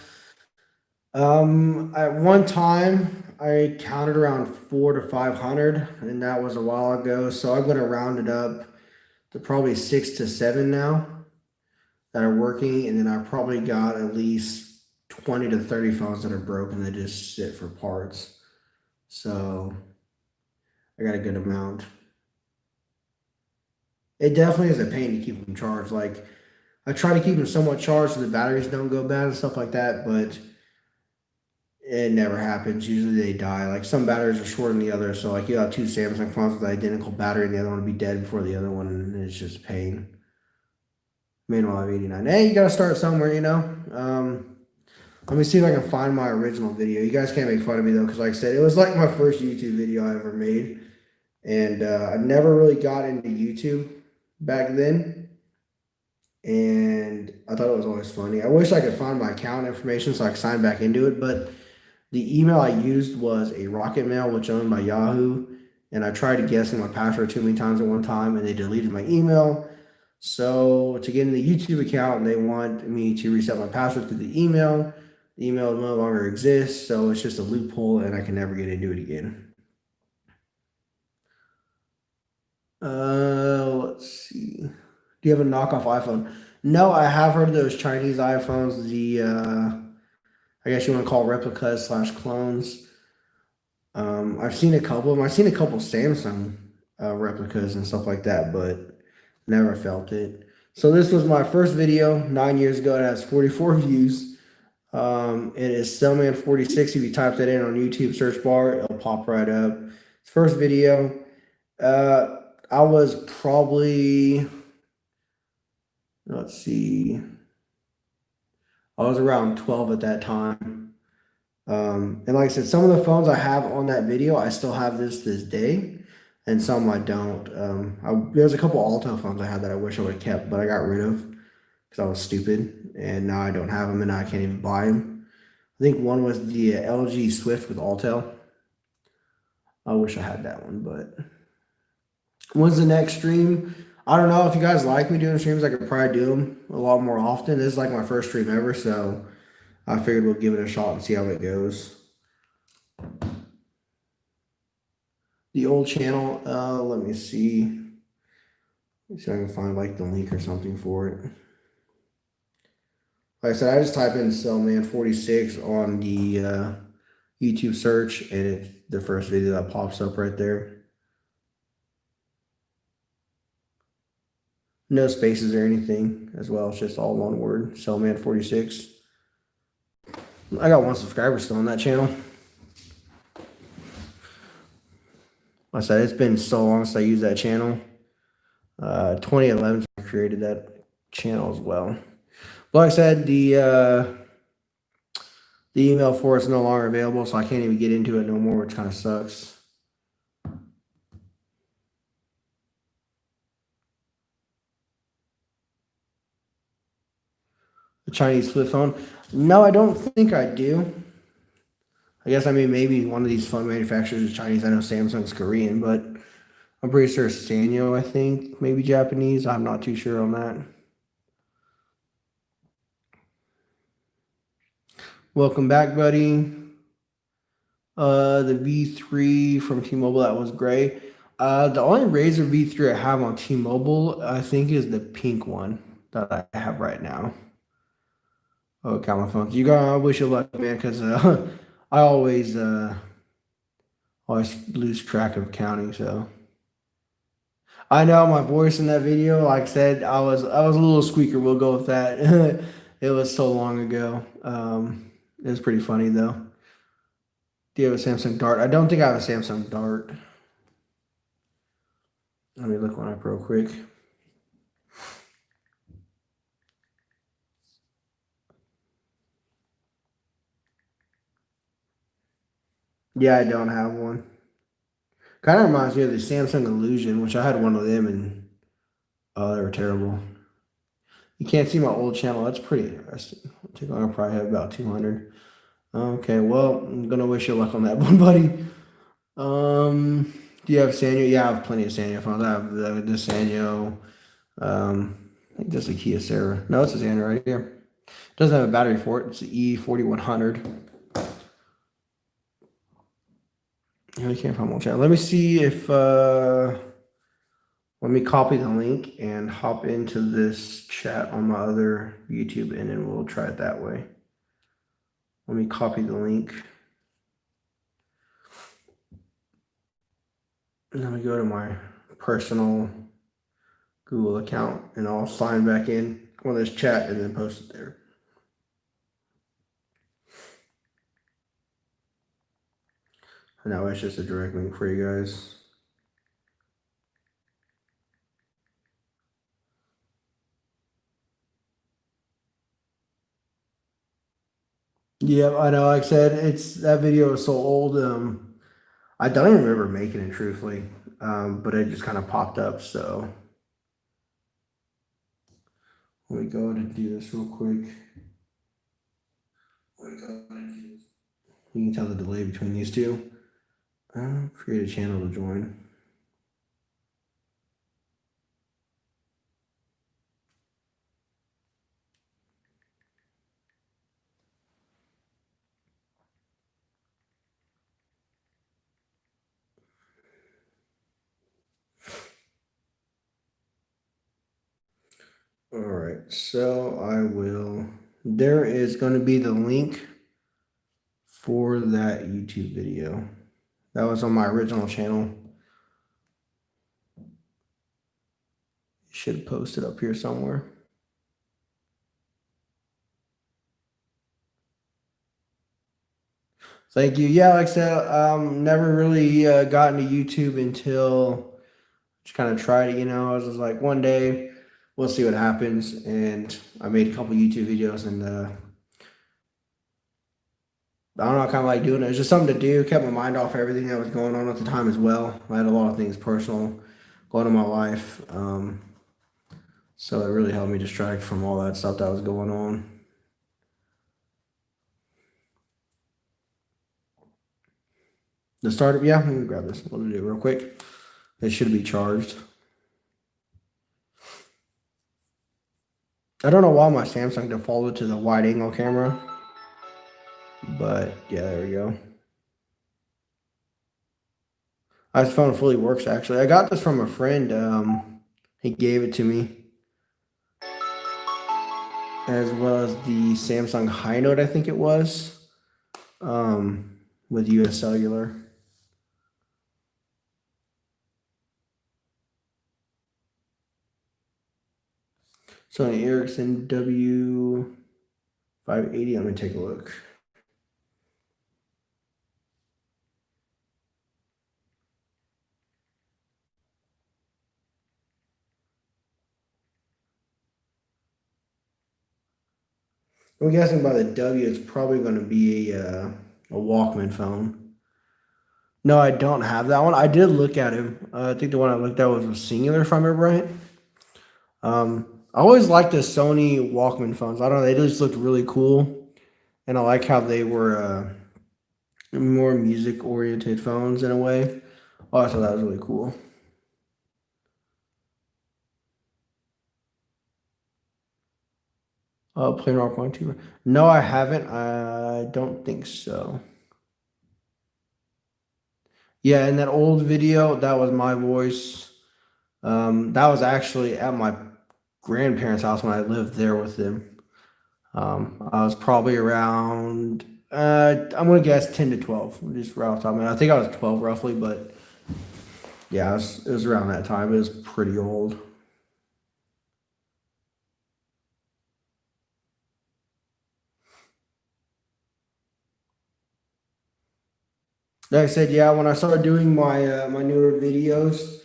At one time, I counted around 400 to 500, and that was a while ago. So I'm gonna round it up to probably 6 to 7 now that are working, and then I probably got at least 20 to 30 phones that are broken that just sit for parts. So I got a good amount. It definitely is a pain to keep them charged. Like I try to keep them somewhat charged so the batteries don't go bad and stuff like that, but it never happens. Usually they die. Like some batteries are shorter than the other. So like you have two Samsung phones with the identical battery and the other one will be dead before the other one, and it's just pain. Meanwhile, I have 89. Hey, you gotta start somewhere, you know? Let me see if I can find my original video. You guys can't make fun of me though, because like I said, it was like my first YouTube video I ever made. And I never really got into YouTube back then. And I thought it was always funny. I wish I could find my account information so I could sign back into it, but the email I used was a Rocket Mail, which owned by Yahoo. And I tried guessing my password too many times at one time, and they deleted my email. So to get in the YouTube account, they want me to reset my password through the email. The email no longer exists, so it's just a loophole, and I can never get into it again. Let's see. Do you have a knockoff iPhone? No, I have heard of those Chinese iPhones. I guess you want to call replicas slash clones. I've seen a couple of them. I've seen a couple Samsung replicas and stuff like that, but never felt it. So this was my first video 9 years ago. It has 44 views. It is Cellman46. If you type that in on YouTube search bar, it'll pop right up. First video. I was probably, let's see, I was around 12 at that time. And like I said, some of the phones I have on that video, I still have this day, and some I don't. There's a couple Alto phones I had that I wish I would have kept, but I got rid of because I was stupid, and now I don't have them, and now I can't even buy them. I think one was the LG Swift with Alto. I wish I had that one, but when's the next stream? I don't know. If you guys like me doing streams, I could probably do them a lot more often. This is like my first stream ever, so I figured we'll give it a shot and see how it goes. The old channel, let me see. Let me see if I can find like the link or something for it. Like I said, I just type in Cellman46 on the YouTube search, and it's the first video that pops up right there. No spaces or anything as well. It's just all one word, Cellman46. I got 1 subscriber still on that channel. Like I said, it's been so long since I used that channel. 2011, I created that channel as well. But like I said, the email for it's no longer available, so I can't even get into it no more, which kind of sucks. The Chinese flip phone? No, I don't think I do. I guess, I mean, maybe one of these phone manufacturers is Chinese. I know Samsung's Korean, but I'm pretty sure Sanyo, I think, maybe Japanese. I'm not too sure on that. Welcome back, buddy. The V3 from T-Mobile, that was gray. The only Razr V3 I have on T-Mobile, I think, is the pink one that I have right now. Oh, count my phone. You guys, I wish you luck, man, because I always lose track of counting. So I know my voice in that video. Like I said, I was a little squeaker. We'll go with that. It was so long ago. It was pretty funny though. Do you have a Samsung Dart? I don't think I have a Samsung Dart. Let me look one up real quick. Yeah, I don't have one. Kind of reminds me of the Samsung Illusion, which I had one of them, and oh, they were terrible. You can't see my old channel. That's pretty interesting. I think I'll probably have about 200. Okay, well, I'm gonna wish you luck on that one, buddy. Do you have Sanyo? Yeah, I have plenty of Sanyo phones. I have the Sanyo. I think that's a Kia Sarah. No, it's a Sanyo right here. It doesn't have a battery for it. It's the E4100. I can't find my chat. Let me see if let me copy the link and hop into this chat on my other YouTube, and then we'll try it that way. Let me copy the link. And let me go to my personal Google account, and I'll sign back in on this chat and then post it there. And that way it's just a direct link for you guys. Yeah, I know. Like I said, that video is so old. I don't even remember making it truthfully, but it just kind of popped up. So let me go ahead and do this real quick. You can tell the delay between these two. Create a channel to join. All right, so I will. There is going to be the link for that YouTube video. That was on my original channel. Should post it up here somewhere. Thank you. Yeah, like I said, never really got into YouTube until just kind of tried it. You know, I was just like, one day we'll see what happens, and I made a couple YouTube videos, and I don't know, I kind of like doing it. It was just something to do. Kept my mind off everything that was going on at the time as well. I had a lot of things personal going on in my life, so it really helped me distract from all that stuff that was going on. The startup, yeah, let me grab this. We'll do it real quick. It should be charged. I don't know why my Samsung defaulted to the wide angle camera, but yeah, there we go. This phone fully works actually. I got this from a friend. He gave it to me, as well as the Samsung High Note, I think it was, with US Cellular. Sony Ericsson W580. I'm gonna take a look. I'm guessing by the W, it's probably going to be a Walkman phone. No, I don't have that one. I did look at him. I think the one I looked at was a Singular, if I remember right. I always liked the Sony Walkman phones. I don't know, they just looked really cool, and I like how they were more music-oriented phones in a way. Oh, I thought that was really cool. Plain Rock 1, 2. No, I haven't. I don't think so. Yeah, in that old video, that was my voice. That was actually at my grandparents' house when I lived there with them. I was probably around, I'm gonna guess 10 to 12, just right off the top of my head. I think I was 12 roughly, but yeah, it was around that time. It was pretty old. Like I said, yeah, when I start doing my my newer videos,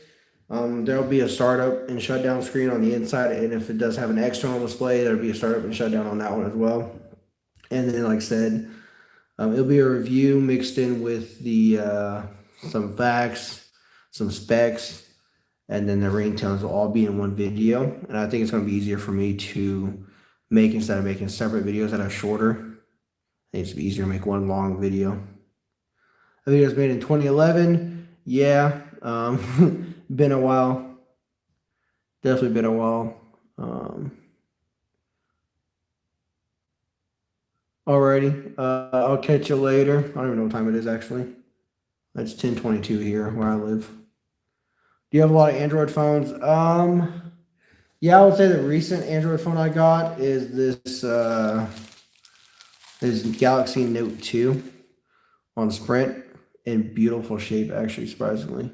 there'll be a startup and shutdown screen on the inside, and if it does have an external display, there'll be a startup and shutdown on that one as well. And then, like I said, it'll be a review mixed in with the some facts, some specs, and then the ringtones will all be in one video. And I think it's going to be easier for me to make instead of making separate videos that are shorter. I think it's easier to make one long video. I think it was made in 2011. Yeah, been a while. Definitely been a while. Alrighty, I'll catch you later. I don't even know what time it is actually. That's 1022 here where I live. Do you have a lot of Android phones? Yeah, I would say the recent Android phone I got is this Galaxy Note 2 on Sprint in beautiful shape, actually, surprisingly.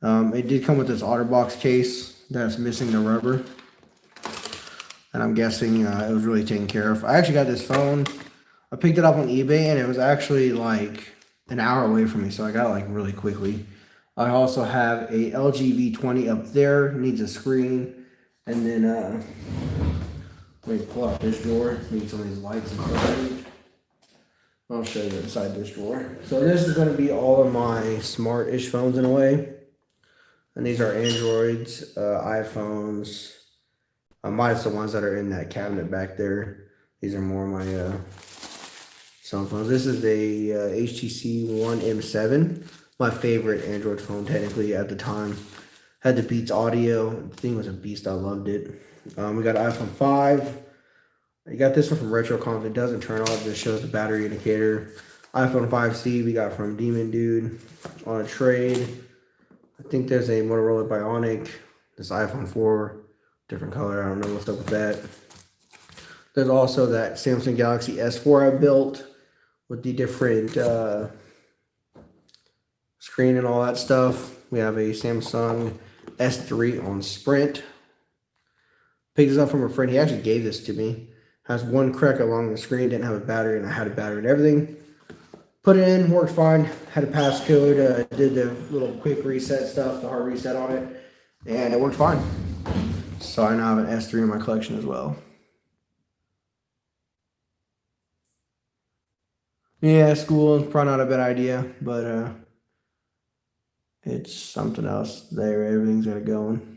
It did come with this OtterBox case that's missing the rubber, and I'm guessing it was really taken care of. I actually got this phone. I picked it up on eBay, and it was actually like an hour away from me, so I got it like really quickly. I also have a LG V20 up there, needs a screen, and then let me pull out this drawer, need some of these lights and stuff. I'll show you inside this drawer. So this is going to be all of my smart-ish phones in a way, and these are Androids, iPhones. Minus the ones that are in that cabinet back there. These are more my cell phones. This is a HTC One M7, my favorite Android phone technically at the time. Had the Beats audio. The thing was a beast. I loved it. We got iPhone 5. I got this one from RetroConf. It doesn't turn off. It just shows the battery indicator. iPhone 5C we got from Demon Dude on a trade. I think there's a Motorola Bionic. This iPhone 4, different color. I don't know what's up with that. There's also that Samsung Galaxy S4 I built with the different screen and all that stuff. We have a Samsung S3 on Sprint. Picked this up from a friend. He actually gave this to me. Has one crack along the screen, didn't have a battery, and I had a battery and everything. Put it in, worked fine. Had a passcode, did the little quick reset stuff, the hard reset on it, and it worked fine. So I now have an S3 in my collection as well. Yeah, school is probably not a bad idea, but it's something else there. Everything's got it going.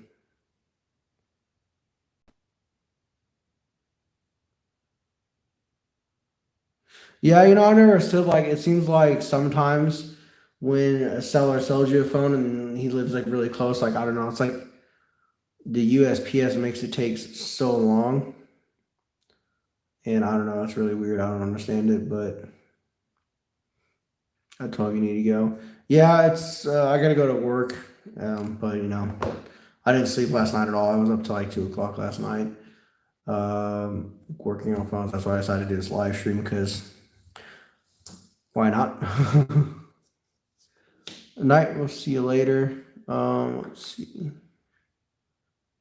Yeah, I never understood, like, it seems like sometimes when a seller sells you a phone and he lives, like, really close, like, I don't know, it's like the USPS makes it take so long. And I don't know, it's really weird. I don't understand it, but that's all you need to go. Yeah, it's, I gotta go to work, but, I didn't sleep last night at all. I was up till like 2 o'clock last night, working on phones. That's why I decided to do this live stream, because why not? Night, we'll see you later. Let's see.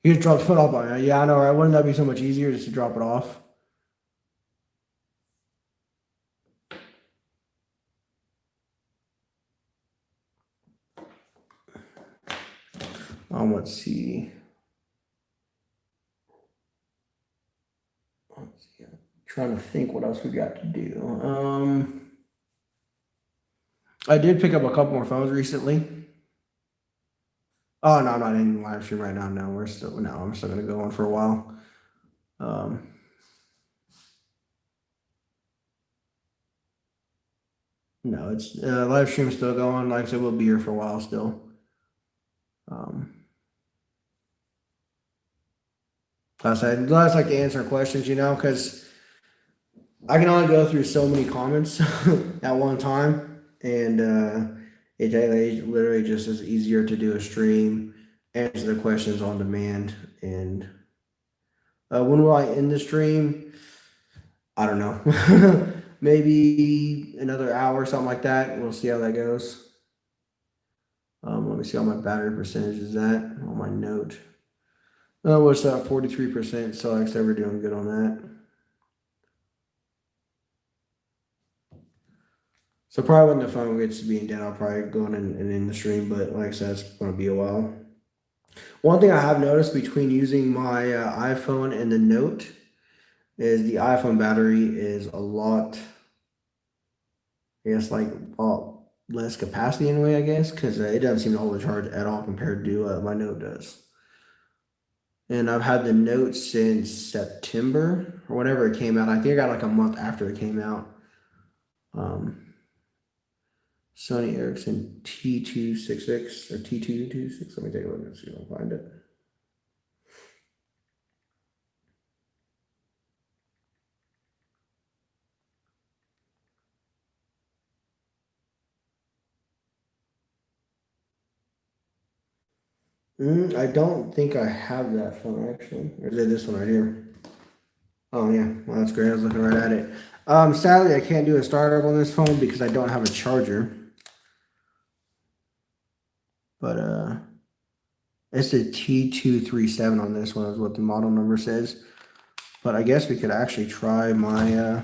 You just dropped the phone off by me. Yeah, I know, right? Wouldn't that be so much easier just to drop it off? Let's see. Let's see. I'm trying to think what else we got to do. I did pick up a couple more phones recently. Oh no, I'm not in live stream right now. No, I'm still gonna go on for a while. No, it's live stream still going. Like I said, we'll be here for a while still. I said, I just like to answer questions, because I can only go through so many comments at one time, and it literally just is easier to do a stream, answer the questions on demand, and when will I end the stream? I don't know. Maybe another hour or something like that. We'll see how that goes. Let me see how my battery percentage is at on my note. Oh, what's that? 43%. So like I said, we're doing good on that. So probably when the phone gets to being dead, I'll probably go in and end the stream. But like I said, it's going to be a while. One thing I have noticed between using my iPhone and the Note is the iPhone battery is a lot, I guess, like less capacity in a way, I guess, because it doesn't seem to hold the charge at all compared to my Note does. And I've had the Note since September or whenever it came out. I think I got like a month after it came out. Sony Ericsson T266 or T226. Let me take a look and see if I can find it. I don't think I have that phone actually. Or is it this one right here? Oh yeah, well that's great. I was looking right at it. Sadly, I can't do a startup on this phone because I don't have a charger. But it's a T237 on this one is what the model number says. But I guess we could actually try my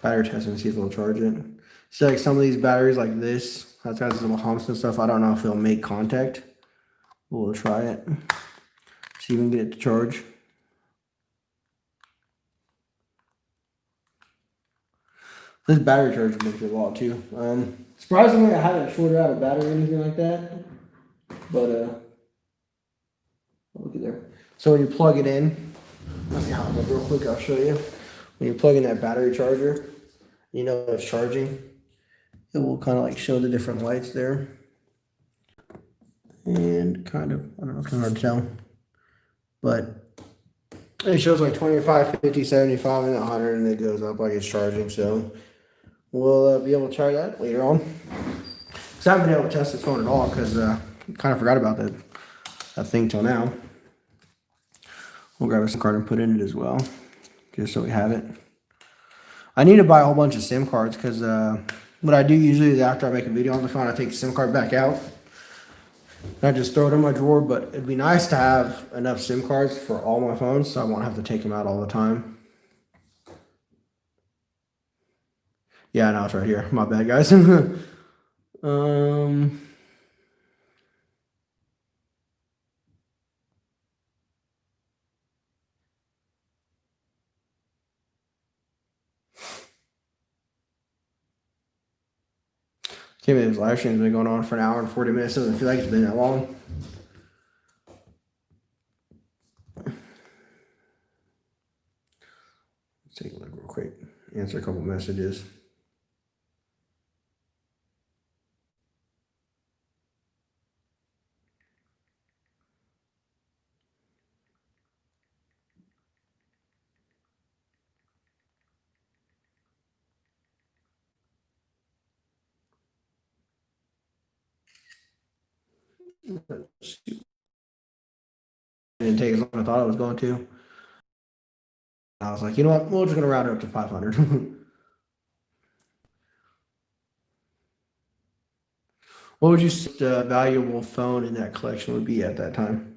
battery test and see if it'll charge it. See, like some of these batteries like this, that's got these little humps and stuff. I don't know if it'll make contact. We'll try it. See if we can get it to charge. This battery charger makes it a lot too. Surprisingly, I haven't shorted out a battery or anything like that. But look at there. So when you plug it in, let me hop up real quick. I'll show you. When you plug in that battery charger, you know it's charging. It will kind of like show the different lights there, and kind of I don't know, it's kind of hard to tell, but it shows like 25, 50, 75, and 100, and it goes up like it's charging. So we'll be able to try that later on. Because I haven't been able to test this phone at all because kind of forgot about that thing till now. We'll grab a SIM card and put in it as well, just so we have it. I need to buy a whole bunch of SIM cards because what I do usually is after I make a video on the phone, I take the SIM card back out. I just throw it in my drawer, but it'd be nice to have enough SIM cards for all my phones so I won't have to take them out all the time. Yeah, no, it's right here. My bad, guys. Can't believe this live stream's been going on for an hour and 40 minutes. Doesn't feel like it's been that long. Let's take a look real quick. Answer a couple messages. It didn't take as long as I thought it was going to. I was like, you know what? We're just going to round it up to 500. What would you say the valuable phone in that collection would be at that time?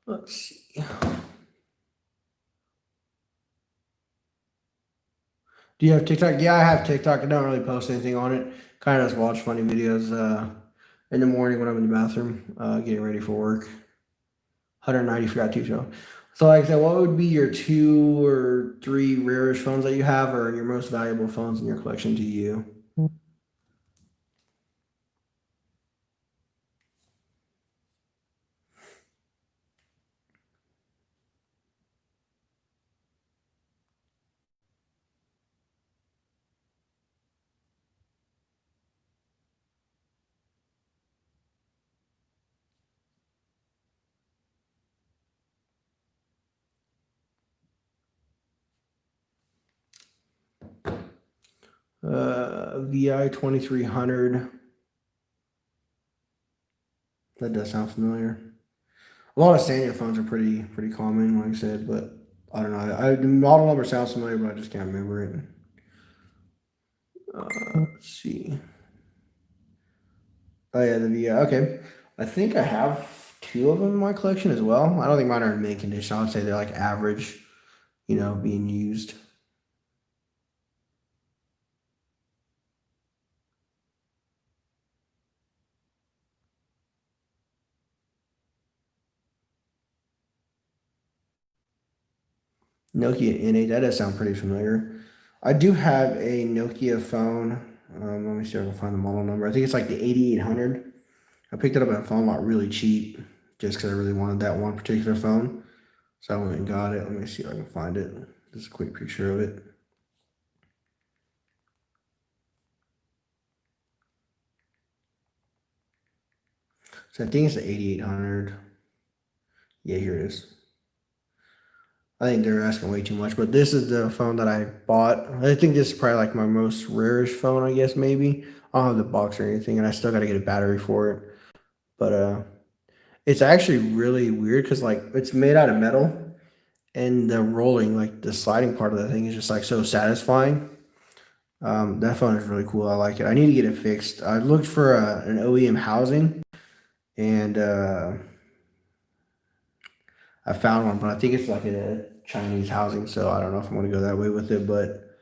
Let's see. Do you have TikTok? Yeah, I have TikTok. I don't really post anything on it. Kind of just watch funny videos in the morning when I'm in the bathroom, getting ready for work. 190 forgot to show. So like I said, what would be your 2 or 3 rarest phones that you have, or your most valuable phones in your collection to you? VI 2300. That does sound familiar. A lot of Sanyo phones are pretty common, like I said, but I don't know. The model number sounds familiar, but I just can't remember it. Let's see. Oh yeah, the VI. Okay, I think I have 2 of them in my collection as well. I don't think mine are in mint condition. I would say they're like average, being used. Nokia N8, that does sound pretty familiar. I do have a Nokia phone. Let me see if I can find the model number. I think it's like the 8800. I picked it up at a phone lot really cheap just because I really wanted that one particular phone. So I went and got it. Let me see if I can find it. Just a quick picture of it. So I think it's the 8800. Yeah, here it is. I think they're asking way too much, but this is the phone that I bought. I think this is probably like my most rarest phone, I guess, maybe. I don't have the box or anything, and I still got to get a battery for it. But it's actually really weird because like it's made out of metal, and the rolling, like the sliding part of the thing is just like so satisfying. That phone is really cool. I like it. I need to get it fixed. I looked for an OEM housing, and I found one, but I think it's like a Chinese housing, so I don't know if I'm going to go that way with it, but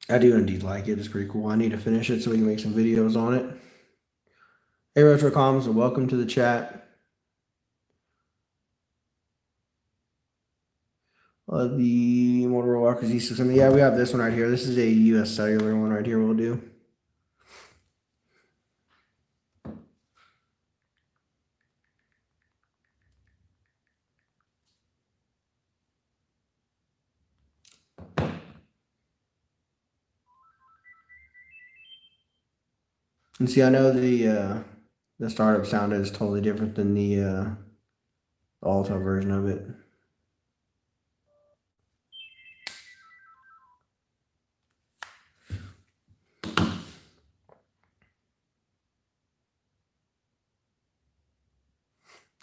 I do indeed like it. It's pretty cool. I need to finish it so we can make some videos on it. Hey, RetroComs, and welcome to the chat. The Motorola Z600. Yeah, we have this one right here. This is a US cellular one right here. We'll do. And see, I know the startup sound is totally different than the Alta version of it.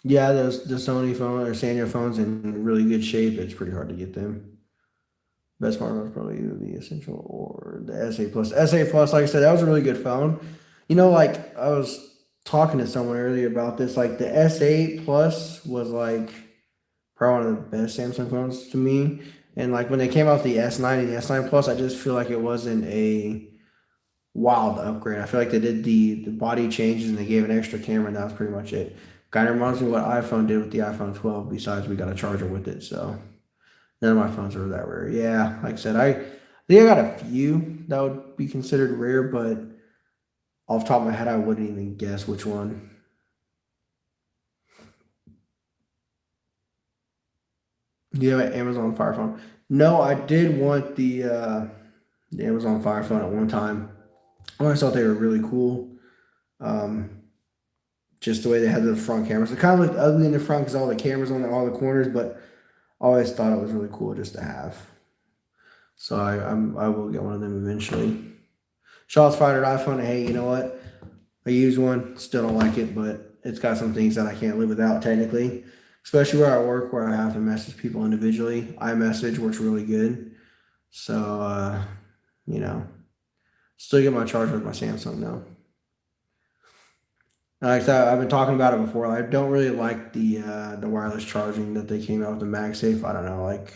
Yeah, the Sony phone or Sanyo phones in really good shape. It's pretty hard to get them. Best smartphone is probably either the Essential or the SA Plus. SA Plus, like I said, that was a really good phone. You know, like I was talking to someone earlier about this. Like the S8 Plus was like probably one of the best Samsung phones to me. And like when they came out the S9 and the S9 Plus, I just feel like it wasn't a wild upgrade. I feel like they did the body changes and they gave an extra camera, and that was pretty much it. Kind of reminds me of what iPhone did with the iPhone 12. Besides, we got a charger with it, so none of my phones are that rare. Yeah, like I said, I think I got a few that would be considered rare, but off the top of my head, I wouldn't even guess which one. Do you have an Amazon Fire Phone? No, I did want the Amazon Fire Phone at one time. I always thought they were really cool. Um, just the way they had the front cameras. It kind of looked ugly in the front because all the cameras on all the corners, but I always thought it was really cool just to have. So I will get one of them eventually. Shots fired at iPhone. Hey, you know what? I use one, still don't like it, but it's got some things that I can't live without technically, especially where I work, where I have to message people individually. iMessage works really good. So, you know, still get my charger with my Samsung though. Like I said, I've been talking about it before. I don't really like the wireless charging that they came out with the MagSafe. I don't know. Like,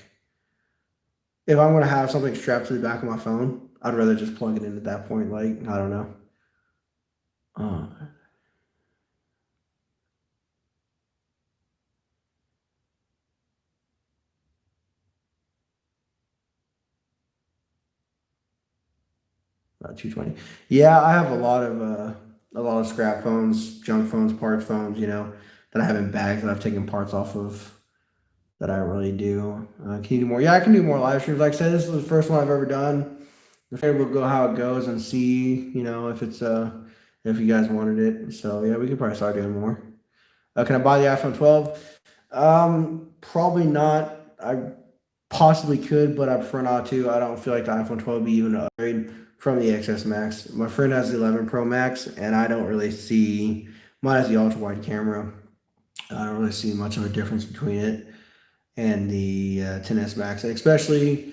if I'm gonna have something strapped to the back of my phone, I'd rather just plug it in at that point. Like, I don't know. Uh, About 220. Yeah, I have a lot of scrap phones, junk phones, parts phones, that I have in bags that I've taken parts off of that I don't really do. Can you do more? Yeah, I can do more live streams. Like I said, this is the first one I've ever done. I'm afraid we'll go how it goes and see, if it's if you guys wanted it. So yeah, we could probably start doing more. Can I buy the iPhone 12? Probably not. I possibly could, but I prefer not to. I don't feel like the iPhone 12 would be even an upgrade from the XS Max. My friend has the 11 Pro Max, and I don't really see, mine has the ultra wide camera. I don't really see much of a difference between it and the 10s Max, and especially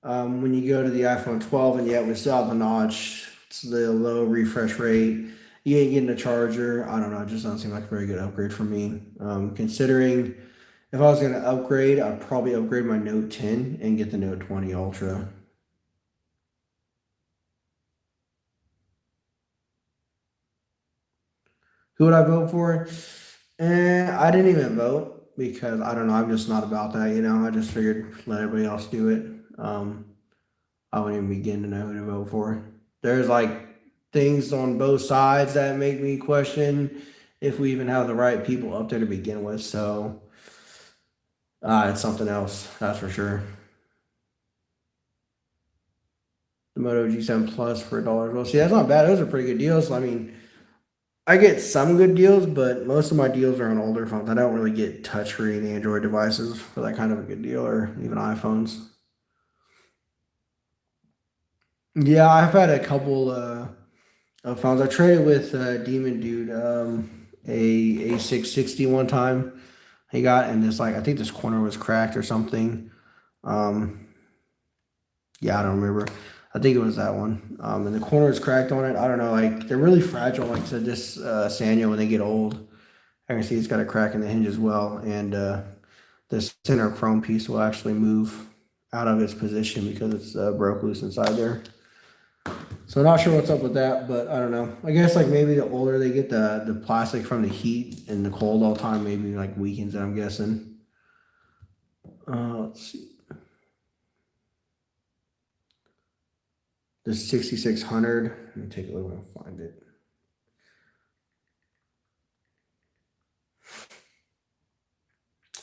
when you go to the iPhone 12 and yet we still have the notch, it's the low refresh rate. You ain't getting a charger. I don't know. It just doesn't seem like a very good upgrade for me. Considering if I was going to upgrade, I'd probably upgrade my Note 10 and get the Note 20 Ultra. Who would I vote for? I didn't even vote because I don't know. I'm just not about that. I just figured let everybody else do it. I wouldn't even begin to know who to vote for. There's like things on both sides that make me question if we even have the right people up there to begin with. So it's something else, that's for sure. The Moto G7 Plus for $1. Well, see, that's not bad. Those are pretty good deals. I mean, I get some good deals, but most of my deals are on older phones. I don't really get touchscreen Android devices for that kind of a good deal, or even iPhones. Yeah, I've had a couple of phones. I traded with Demon Dude a 660 one time. He got in this, like, I think this corner was cracked or something. Um, yeah, I don't remember. I think it was that one. And the corner was cracked on it. I don't know. Like, they're really fragile. Like I said, this Sanyo, when they get old, I can see it's got a crack in the hinge as well. And the center chrome piece will actually move out of its position because it's broke loose inside there. So not sure what's up with that, but I don't know. I guess like maybe the older they get, the plastic from the heat and the cold all the time maybe like weakens it, I'm guessing. Let's see. The 6600. Let me take a look and find it.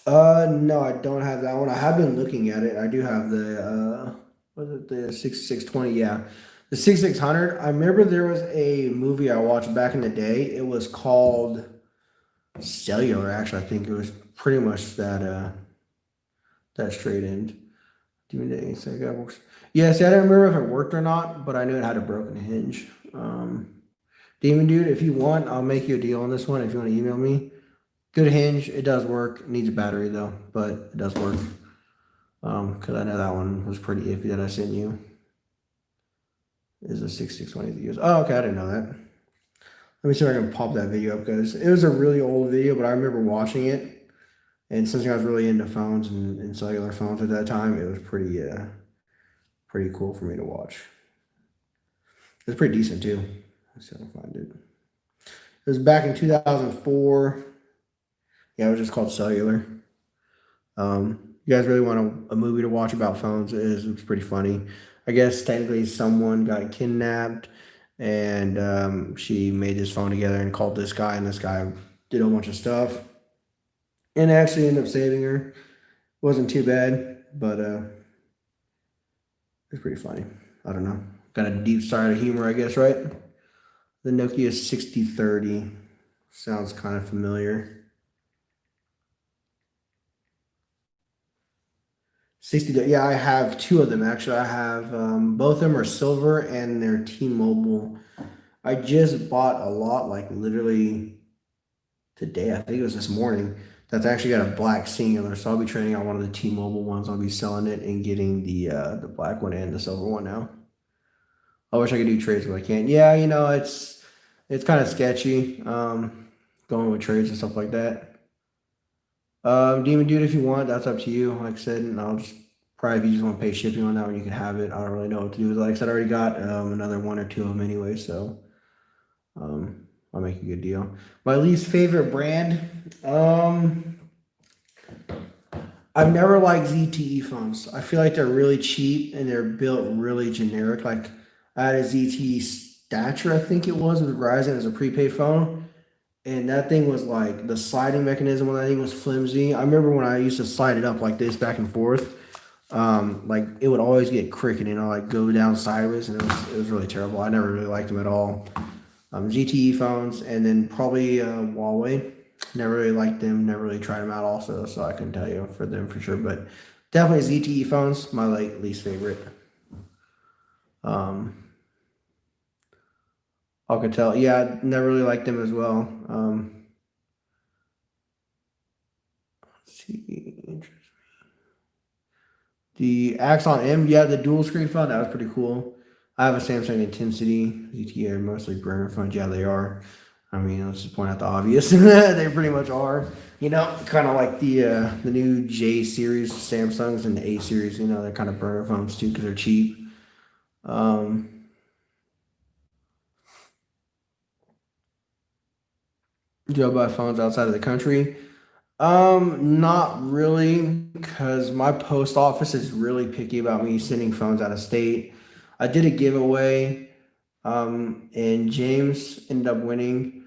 No, I don't have that one. I have been looking at it. I do have the was it the 6620? Yeah. The 6600. I remember there was a movie I watched back in the day. It was called Cellular, actually. I think it was pretty much that straight end. Do you mean say that works? Yeah, see, I don't remember if it worked or not, but I knew it had a broken hinge. Demon Dude, if you want, I'll make you a deal on this one if you want to email me. Good hinge. It does work. It needs a battery though, but it does work. Because I know that one was pretty iffy that I sent you. Is a 6620 to use. Oh, okay, I didn't know that. Let me see if I can pop that video up, guys. It was a really old video, but I remember watching it. And since I was really into phones and cellular phones at that time, it was pretty cool for me to watch. It was pretty decent too. Let's see if I can find it. It was back in 2004. Yeah, it was just called Cellular. You guys really want a movie to watch about phones? It's pretty funny. I guess technically someone got kidnapped and she made this phone together and called this guy, and this guy did a bunch of stuff and actually ended up saving her. Wasn't too bad, but it's pretty funny. I don't know. Got a deep side of humor, I guess, right? The Nokia 6030 sounds kind of familiar. 60, yeah, I have two of them actually. I have both of them are silver and they're T-Mobile. I just bought a lot, like literally today. I think it was this morning. That's actually got a black singular, so I'll be trading out one of the T-Mobile ones. I'll be selling it and getting the black one and the silver one now. I wish I could do trades, but I can't. Yeah, it's kind of sketchy. Going with trades and stuff like that. Demon Dude, if you want, that's up to you. Like I said, and I'll just probably if you just want to pay shipping on that one, you can have it. I don't really know what to do with it. Like I said, I already got another one or two of them anyway, so I'll make a good deal. My least favorite brand, I've never liked ZTE phones. I feel like they're really cheap and they're built really generic. Like I had a ZTE Stature, I think it was, with Verizon as a prepaid phone. And that thing was like the sliding mechanism on that thing was flimsy. I remember when I used to slide it up like this back and forth, like it would always get crooked and like go down sideways, and it was really terrible. I never really liked them at all. GTE phones, and then probably Huawei. Never really liked them. Never really tried them out also, so I couldn't tell you for them for sure. But definitely ZTE phones, my like least favorite. Alcatel, yeah, never really liked them as well. Let's see, the Axon M, yeah, the dual screen phone, that was pretty cool. I have a Samsung Intensity. ZTE are mostly burner phones. Yeah, they are. I mean, let's just point out the obvious. They pretty much are. Kind of like the new J series Samsungs and the A series. They're kind of burner phones too because they're cheap. Do I buy phones outside of the country? Not really, because my post office is really picky about me sending phones out of state. I did a giveaway, and James ended up winning,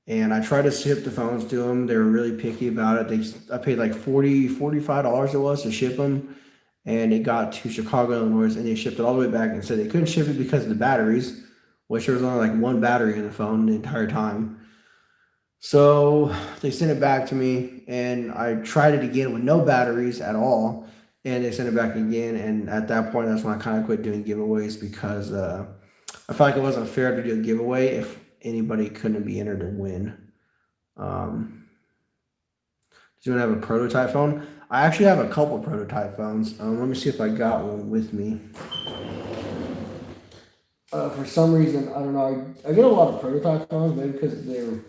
and I tried to ship the phones to him. They were really picky about it. I paid like $45 it was to ship them, and it got to Chicago, Illinois, and they shipped it all the way back and said they couldn't ship it because of the batteries, which there was only like one battery in the phone the entire time. So they sent it back to me, and I tried it again with no batteries at all, and they sent it back again. And at that point, that's when I kind of quit doing giveaways because I felt like it wasn't fair to do a giveaway if anybody couldn't be entered to win. Do you want to have a prototype phone? I actually have a couple prototype phones. Let me see if I got one with me. For some reason, I don't know. I get a lot of prototype phones, maybe because they're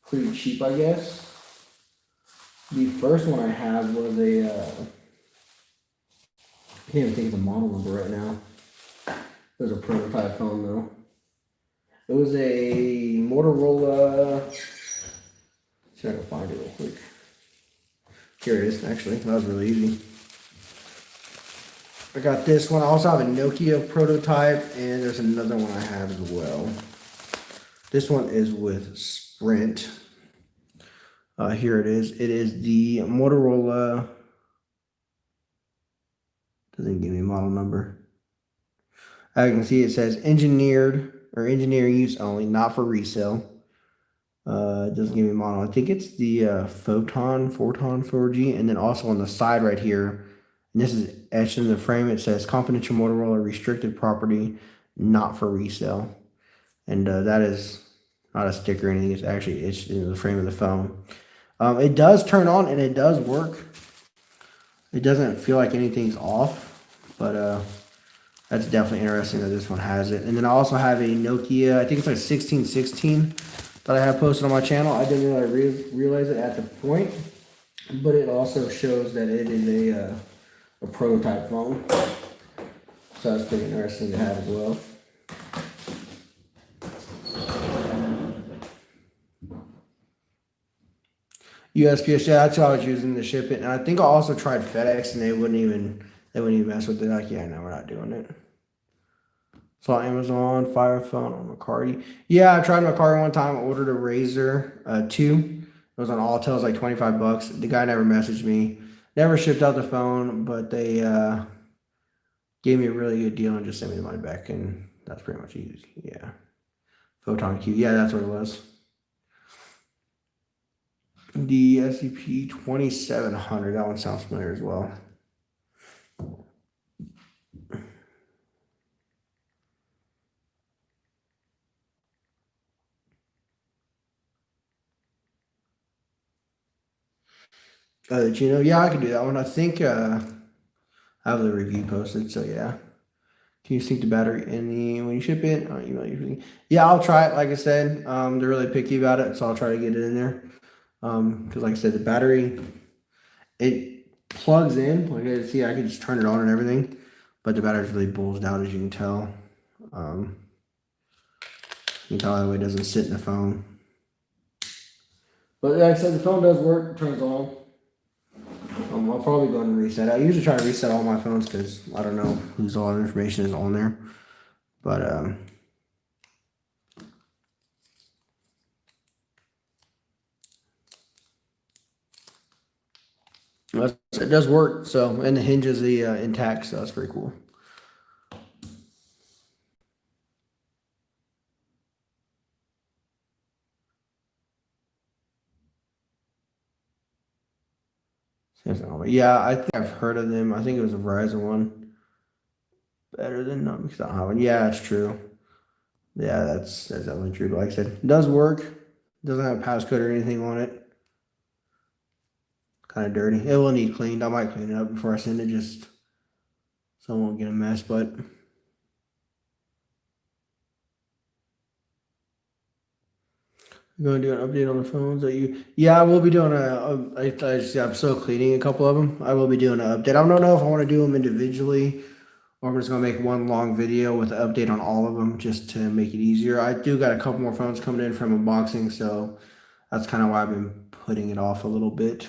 pretty cheap, I guess. The first one I had was a, I can't even think of the model number right now. It was a prototype phone though. It was a Motorola, see if I can find it real quick. Here it is, actually, that was really easy. I got this one. I also have a Nokia prototype, and there's another one I have as well. This one is with Sprint. Here it is. It is the Motorola. Doesn't give me a model number. As you can see, it says engineered or engineering use only, not for resale. It doesn't give me a model. I think it's the Photon 4G, and then also on the side right here, and this is etched in the frame. It says confidential Motorola restricted property, not for resale, and that is not a sticker or anything. It's actually etched into the frame of the phone. It does turn on and it does work. It doesn't feel like anything's off, but that's definitely interesting that this one has it. And then I also have a Nokia, I think it's like 1616 that I have posted on my channel. I didn't really realize it at the point, but it also shows that it is a prototype phone. So that's pretty interesting to have as well. USPS, yeah, that's how I was using to ship it. And I think I also tried FedEx, and they wouldn't even mess with it. Like, yeah, no, we're not doing it. Saw Amazon, Fire Phone on Macari. Yeah, I tried Macari one time. I ordered a Razr 2. It was on Altel. It was like $25. The guy never messaged me. Never shipped out the phone, but they gave me a really good deal and just sent me the money back. And that's pretty much easy. Yeah. Photon Q. Yeah, that's what it was. The SCP-2700. That one sounds familiar as well. Gino, yeah, I can do that one. I think I have the review posted, so yeah. Can you sync the battery in the when you ship it? Email usually. Yeah, I'll try it. Like I said, they're really picky about it, so I'll try to get it in there. Because like I said, the battery it plugs in. Like I see, I can just turn it on and everything, but the battery's really bulged out, as you can tell. You can tell that way it doesn't sit in the phone. But like I said, the phone does work. It turns on. I'll probably go and reset. I usually try to reset all my phones because I don't know whose all the information is on there. But it does work. So, and the hinge is intact, so that's pretty cool. Yeah, I think I've heard of them. I think it was a Verizon one. Better than none because I don't have one. Yeah, that's true. Yeah, that's definitely true. But like I said, it does work. It doesn't have a passcode or anything on it. Kind of dirty. It will need cleaned. I might clean it up before I send it, just so I won't get a mess. But I'm going to do an update on the phones that you. Yeah, I will be doing I'm still cleaning a couple of them. I will be doing an update. I don't know if I want to do them individually, or I'm just going to make one long video with an update on all of them just to make it easier. I do got a couple more phones coming in from unboxing, so that's kind of why I've been putting it off a little bit.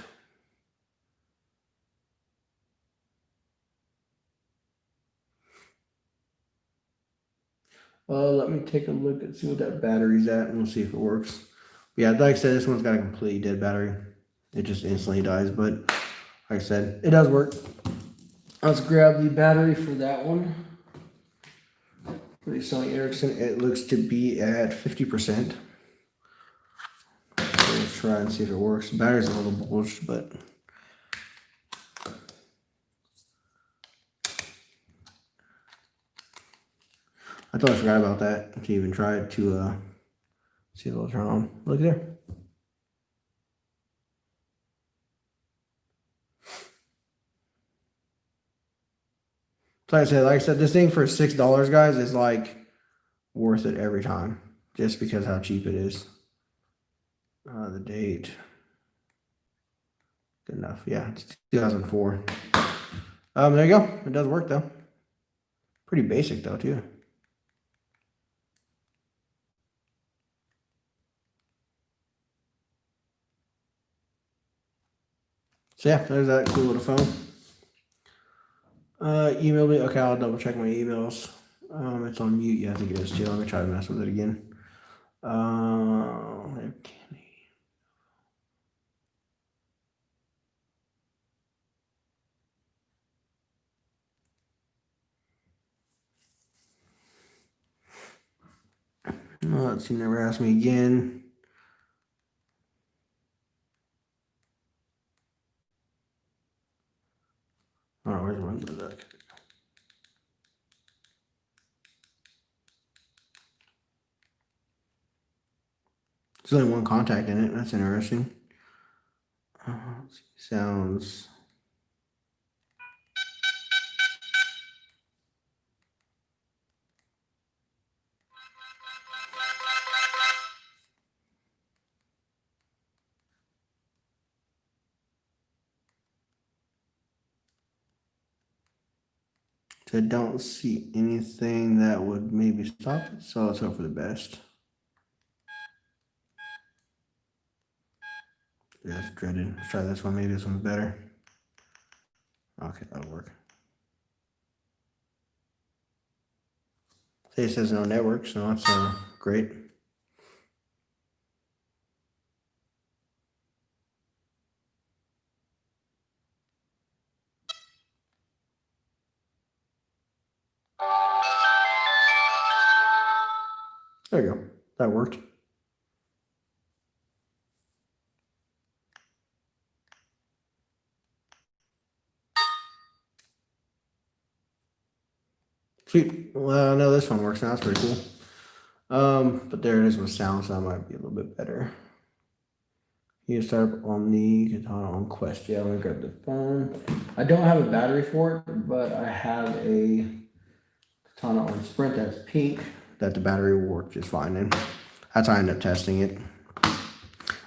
Let me take a look and see what that battery's at, and we'll see if it works. Yeah, like I said, this one's got a completely dead battery. It just instantly dies, but like I said, it does work. Let's grab the battery for that one. For the Sony Ericsson, it looks to be at 50%. try and see if it works. The battery's a little bulged, but I totally forgot about that to even try it to see if it'll turn on. Look there. So like I said, this thing for $6, guys, is like worth it every time, just because how cheap it is. The date. Good enough. Yeah, it's 2004. There you go. It does work though. Pretty basic though too. So yeah, there's that cool little phone. Email me. Okay, I'll double check my emails. It's on mute. Yeah, I think it is too. Let me try to mess with it again. Let's see. Never asked me again. Oh, where's my look? There's only one contact in it. That's interesting. Let's see. Sounds. I don't see anything that would maybe stop it, so let's hope for the best. Yeah, it's dreaded. Let's try this one. Maybe this one's better. Okay, that'll work. Say it says no network, so that's great. There you go. That worked. Sweet. Well, I know this one works now. That's pretty cool. But there it is with sound, so that might be a little bit better. You start up on the Katana on Quest. Yeah, I'm gonna grab the phone. I don't have a battery for it, but I have a Katana on Sprint that's pink that the battery will work just fine in. That's how I ended up testing it.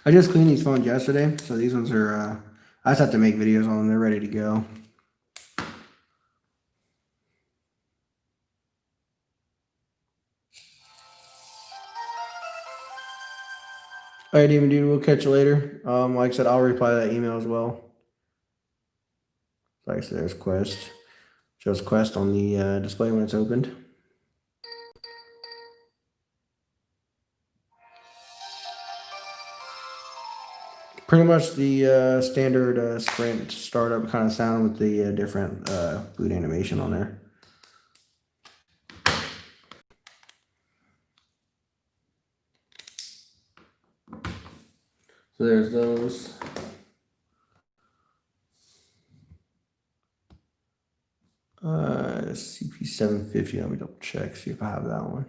I just cleaned these phones yesterday, so these ones are, I just have to make videos on them. They're ready to go. All right, Demon Dude, we'll catch you later. Like I said, I'll reply to that email as well. Like I said, there's Quest. Shows Quest on the display when it's opened. Pretty much the standard Sprint startup kind of sound with the different boot animation on there. So there's those. CP750. Let me double check, see if I have that one.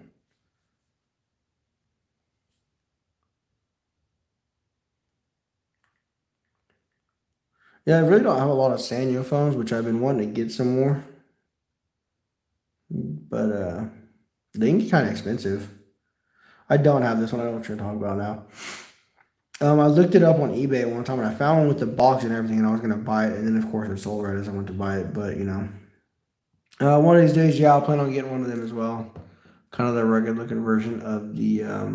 Yeah, I really don't have a lot of Sanyo phones, which I've been wanting to get some more. But they can get kind of expensive. I don't have this one. I don't know what you're talking about now. I looked it up on eBay one time and I found one with the box and everything, and I was gonna buy it, and then of course it sold right as I went to buy it. But you know, one of these days, yeah, I'll plan on getting one of them as well. Kind of the rugged looking version of the. I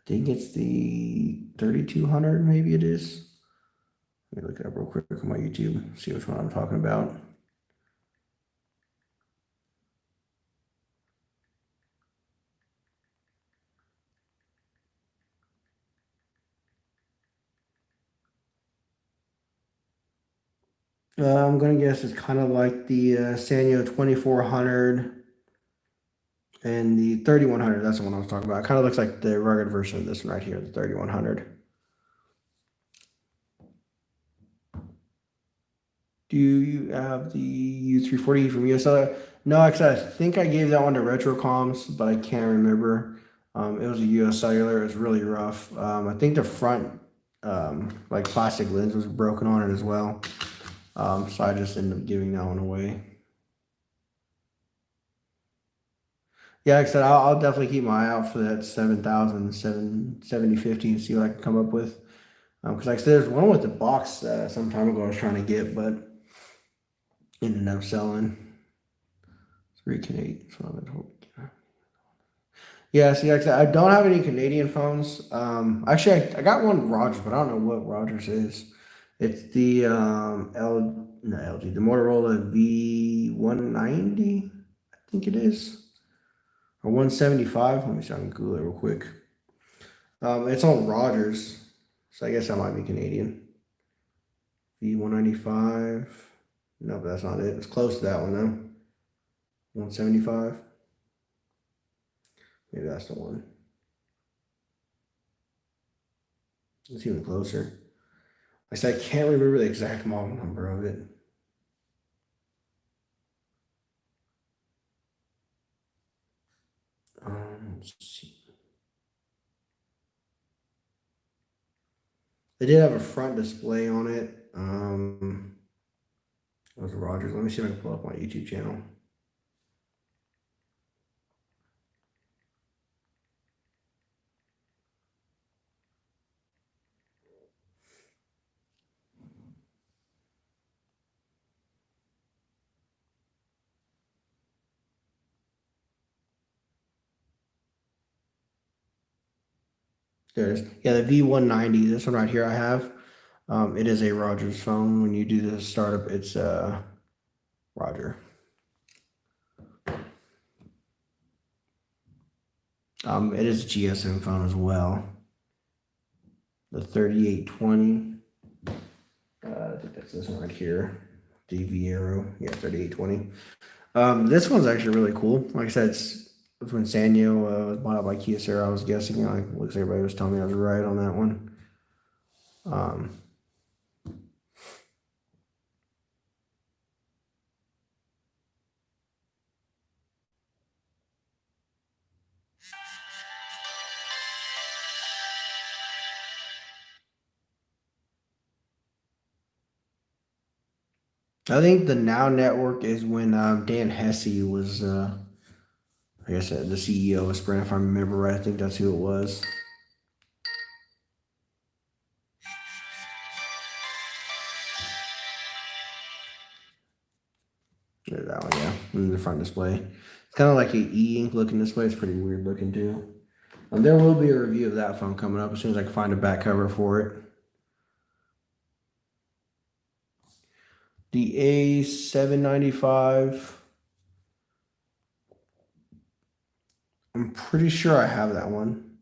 think it's the 3200, maybe it is. Let me look it up real quick on my YouTube, see which one I'm talking about. I'm gonna guess it's kind of like the Sanyo 2400 and the 3100. That's the one I was talking about. It kind of looks like the rugged version of this one right here, the 3100. Do you have the U340 from USL? No, actually, I think I gave that one to Retrocoms, but I can't remember. It was a US Cellular. It was really rough. I think the front, like plastic lens was broken on it as well. So I just ended up giving that one away. Yeah, like I said, I'll definitely keep my eye out for that 7,000, 7050 and see what I can come up with. Because like I said, there's one with the box some time ago I was trying to get, but ended up selling. 3 Canadian. Yeah, see, like I said, I don't have any Canadian phones. Actually, I got one Rogers, but I don't know what Rogers is. It's the LG, the Motorola V190, I think it is, or 175. Let me see, I can Google it real quick. It's on Rogers, so I guess that might be Canadian. V195. No, but that's not it. It's close to that one though. 175. Maybe that's the one. It's even closer. I said I can't remember the exact model number of it. Let's see. They did have a front display on it. It was Rogers. Let me see if I can pull up my YouTube channel. There it is. Yeah, the V190. This one right here I have. It is a Rogers phone. When you do the startup, it's Roger. It is a GSM phone as well. The 3820. I think that's this one right here. The Viero. Yeah, 3820. This one's actually really cool. Like I said, it's when Sanyo was bought out by Kyocera, I was guessing. Like, looks like everybody was telling me I was right on that one. I think the Now Network is when Dan Hesse was, I guess, the CEO of Sprint, if I remember right. I think that's who it was. There's that one, yeah, in the front display. It's kind of like an e-ink looking display. It's pretty weird looking too. There will be a review of that phone coming up as soon as I can find a back cover for it. The A795. I'm pretty sure I have that one.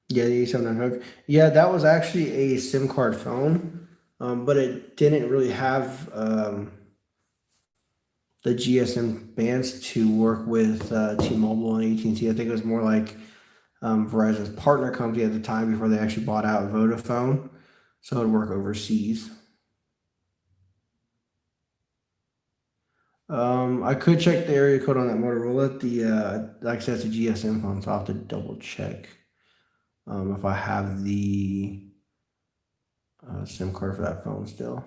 Yeah, the A795. Yeah, that was actually a SIM card phone, but it didn't really have the GSM bands to work with T-Mobile and AT&T. I think it was more like Verizon's partner company at the time before they actually bought out Vodafone, so it would work overseas. I could check the area code on that Motorola. Like I said, it's a GSM phone, so I'll have to double check if I have the SIM card for that phone still.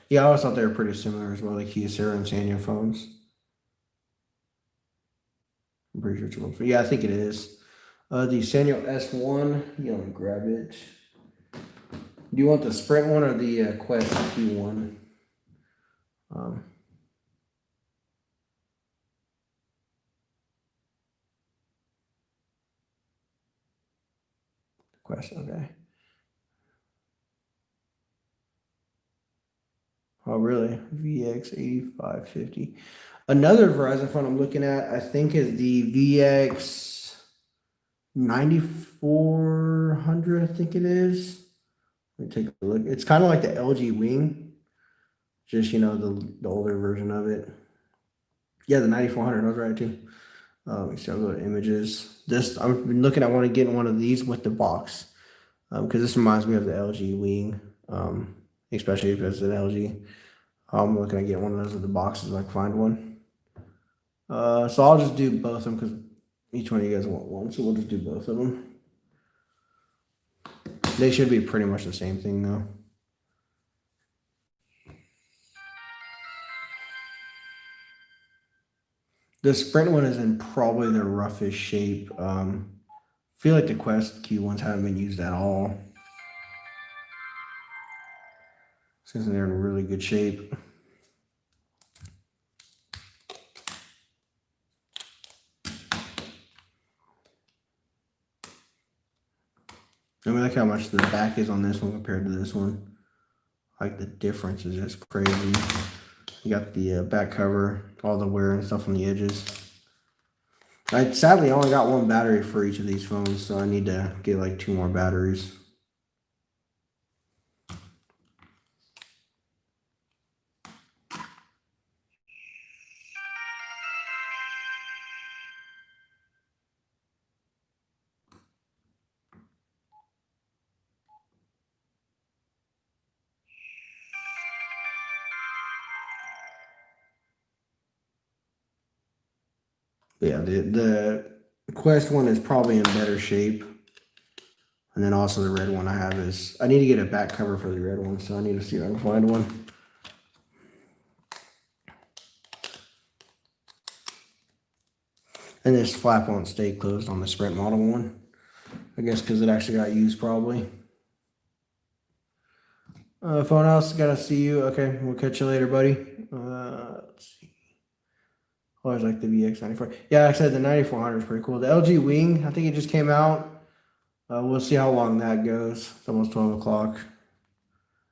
Yeah, I always thought they were pretty similar as well, like Kyocera and Sanyo phones. I'm pretty sure it's one. Yeah, I think it is. The Sanyo S1. You want to grab it? Do you want the Sprint one or the Quest Q1? Quest, okay. Oh, really? VX8550. Another Verizon phone I'm looking at, I think, is the VX9400, I think it is. Let me take a look. It's kind of like the LG Wing, just, the older version of it. Yeah, the 9400 was right too. So I'll go to images. This I've been looking at want to get one of these with the box. Because this reminds me of the LG Wing. Especially if it's an LG. I'm looking at getting one of those with the boxes if I can find one. So I'll just do both of them because each one of you guys want one. So we'll just do both of them. They should be pretty much the same thing though. The Sprint one is in probably the roughest shape. I feel like the Quest Q ones haven't been used at all. Since they're in really good shape. I mean, look how much the back is on this one compared to this one. Like the difference is just crazy. You got the back cover, all the wear and stuff on the edges. I sadly only got one battery for each of these phones, so I need to get like 2 more batteries. But yeah, the Quest one is probably in better shape. And then also the red one I have is, I need to get a back cover for the red one, so I need to see if I can find one. And this flap won't stay closed on the Sprint model one. I guess because it actually got used probably. Phone house, gotta see you. Okay, we'll catch you later, buddy. Let's see. Always like the VX94. Yeah, like I said, the 9400 is pretty cool. The LG Wing, I think it just came out. We'll see how long that goes. It's almost 12 o'clock.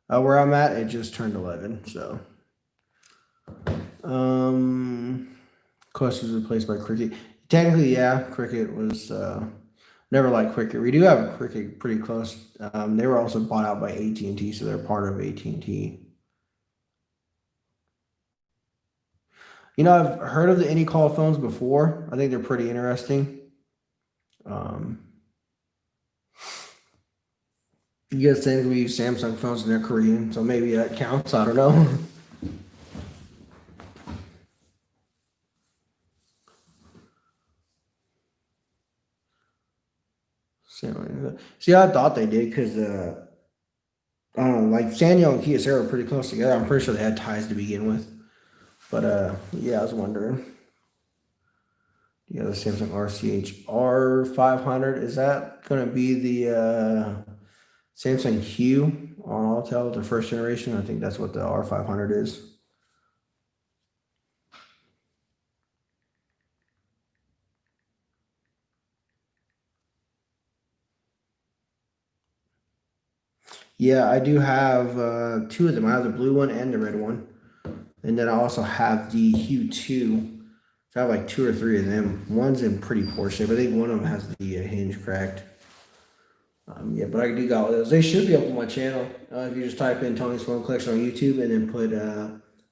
Where I'm at, it just turned 11, so. Quest was replaced by Cricket. Technically, yeah, Cricket was, never liked Cricket. We do have a Cricket pretty close. They were also bought out by AT&T, so they're part of AT&T. You know, I've heard of the AnyCall phones before. I think they're pretty interesting. You guys think we use Samsung phones and they're Korean, so maybe that counts. I don't know. See, I thought they did because I don't know, like Sanyo and Kyocera are pretty close together. I'm pretty sure they had ties to begin with. But yeah, I was wondering. Yeah, the Samsung RCH R500, is that going to be the Samsung Hue on Altel, the first generation? I think that's what the R500 is. Yeah, I do have 2 of them. I have the blue one and the red one. And then I also have the Hue 2. So I have like 2 or 3 of them. One's in pretty poor shape. I think one of them has the hinge cracked. Yeah, but I do got all those. They should be up on my channel. If you just type in Tony's Phone Collection on YouTube and then put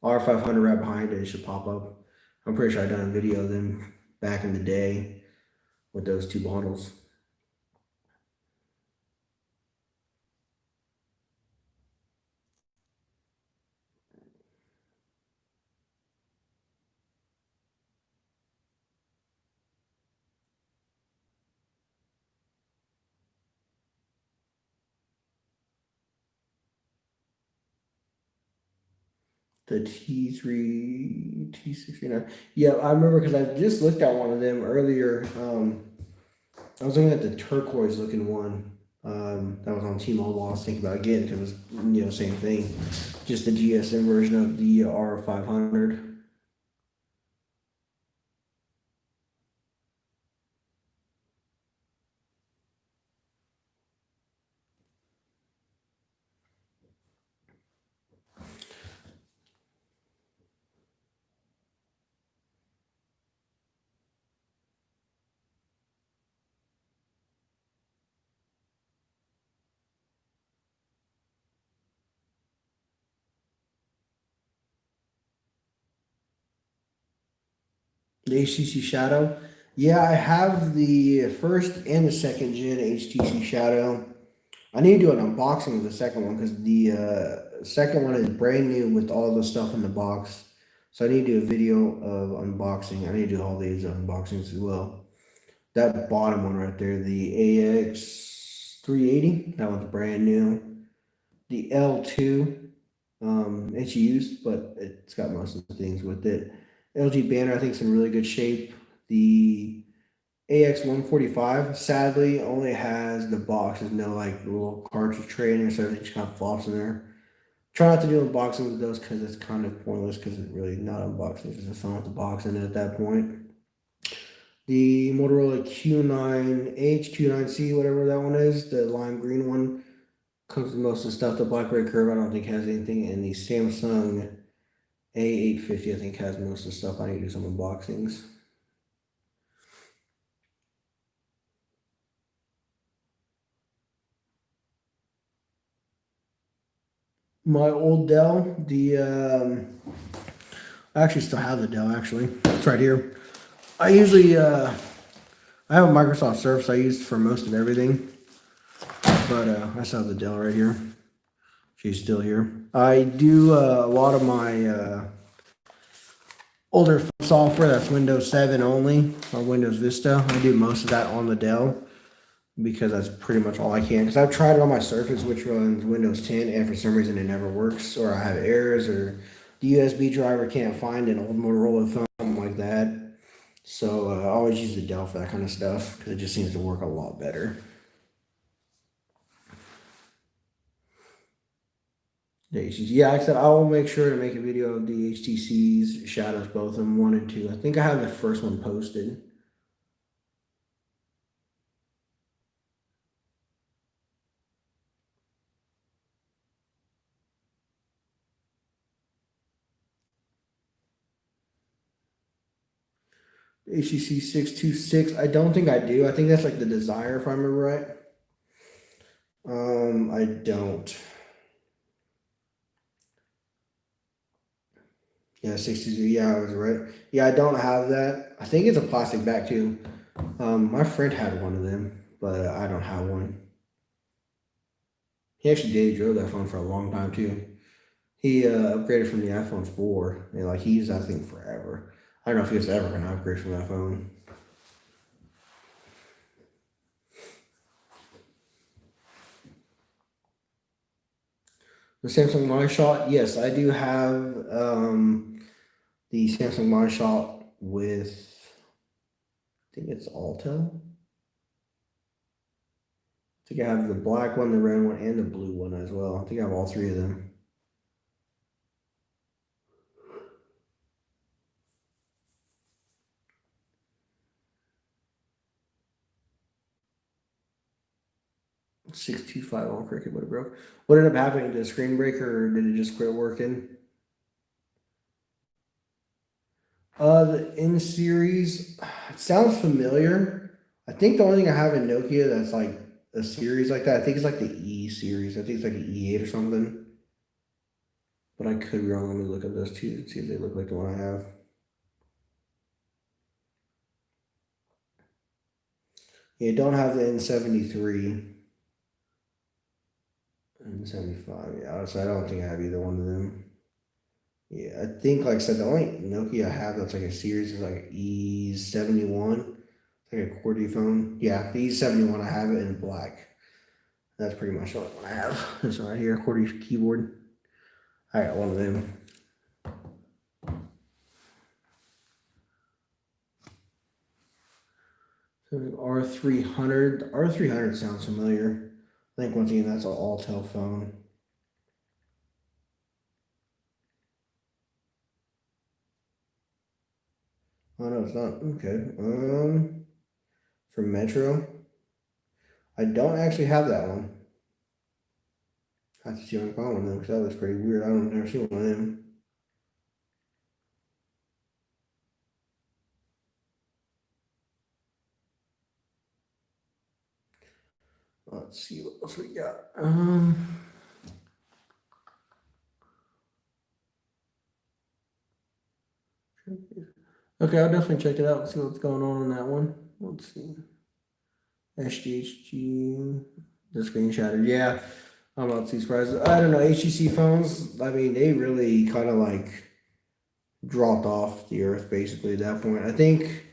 R500 right behind it, it should pop up. I'm pretty sure I done a video of them back in the day with those 2 models. The T3, T69. Yeah, I remember because I just looked at one of them earlier. I was looking at the turquoise looking one that was on T-Mobile. I was thinking about getting because it was, same thing. Just the GSM version of the R500. The HTC Shadow. Yeah, I have the first and the second gen HTC Shadow. I need to do an unboxing of the second one because the second one is brand new with all the stuff in the box. So I need to do a video of unboxing. I need to do all these unboxings as well. That bottom one right there, the AX 380, that one's brand new. The L2, it's used, but it's got most of the things with it. LG banner, I think, is in really good shape. The AX 145 sadly only has the box. There's no like little cartridge tray in there, so everything just kind of flops in there. Try not to do unboxings with those because it's kind of pointless because it's really not unboxing. It's just a phone with the box in it at that point. The Motorola Q9H, Q9C, whatever that one is, the lime green one, comes with most of the stuff. The Blackberry Curve, I don't think has anything. And the Samsung A850, I think, has most of the stuff. I need to do some unboxings. My old Dell, I actually still have the Dell, actually. It's right here. I usually, I have a Microsoft Surface I use for most of everything. But I still have the Dell right here. She's still here. I do a lot of my older software that's Windows 7 only or Windows Vista. I do most of that on the Dell because that's pretty much all I can. Because I've tried it on my Surface, which runs Windows 10, and for some reason it never works, or I have errors, or the USB driver can't find an old Motorola phone, something like that. So I always use the Dell for that kind of stuff because it just seems to work a lot better. The HTC. Yeah, like I said, I will make sure to make a video of the HTC's shadows, both of them, 1 and 2. I think I have the first one posted. HTC 626. I don't think I do. I think that's like the Desire, if I remember right. I don't. Yeah, 62. Yeah, I was right. Yeah, I don't have that. I think it's a plastic back too. My friend had one of them, but I don't have one. He actually daily drove that phone for a long time too. He upgraded from the iPhone 4. And like he used that thing forever. I don't know if he was ever gonna upgrade from that phone. The Samsung Line Shot, yes, I do have the Samsung Line Shot with, I think it's Alto. I think I have the black one, the red one, and the blue one as well. I think I have all three of them. – 625 on Cricket would have broke. What ended up happening? Did the screen break or did it just quit working? The N series, it sounds familiar. I think the only thing I have in Nokia that's like a series like that, I think it's like the E series. I think it's like an E8 or something. But I could be wrong. Let me look at those two and see if they look like the one I have. Yeah, don't have the N73. N75, yeah. So I don't think I have either one of them. Yeah, I think, like I said, the only Nokia I have that's like a series is like E71. It's like a QWERTY phone. Yeah, the E71, I have it in black. That's pretty much the only one I have. This one right here, QWERTY keyboard. I got one of them. So R300. The R300 sounds familiar. I think once again that's an Altel phone. Oh no, it's not. Okay. From Metro. I don't actually have that one. I have to see if I can find one of them because that looks pretty weird. I don't never seen one of them. Let's see what else we got. Okay, I'll definitely check it out. See what's going on that one. Let's see. SGHG. The screen shattered. Yeah, I'm not too surprised. I don't know. HTC phones. I mean, they really kind of like dropped off the earth basically at that point. I think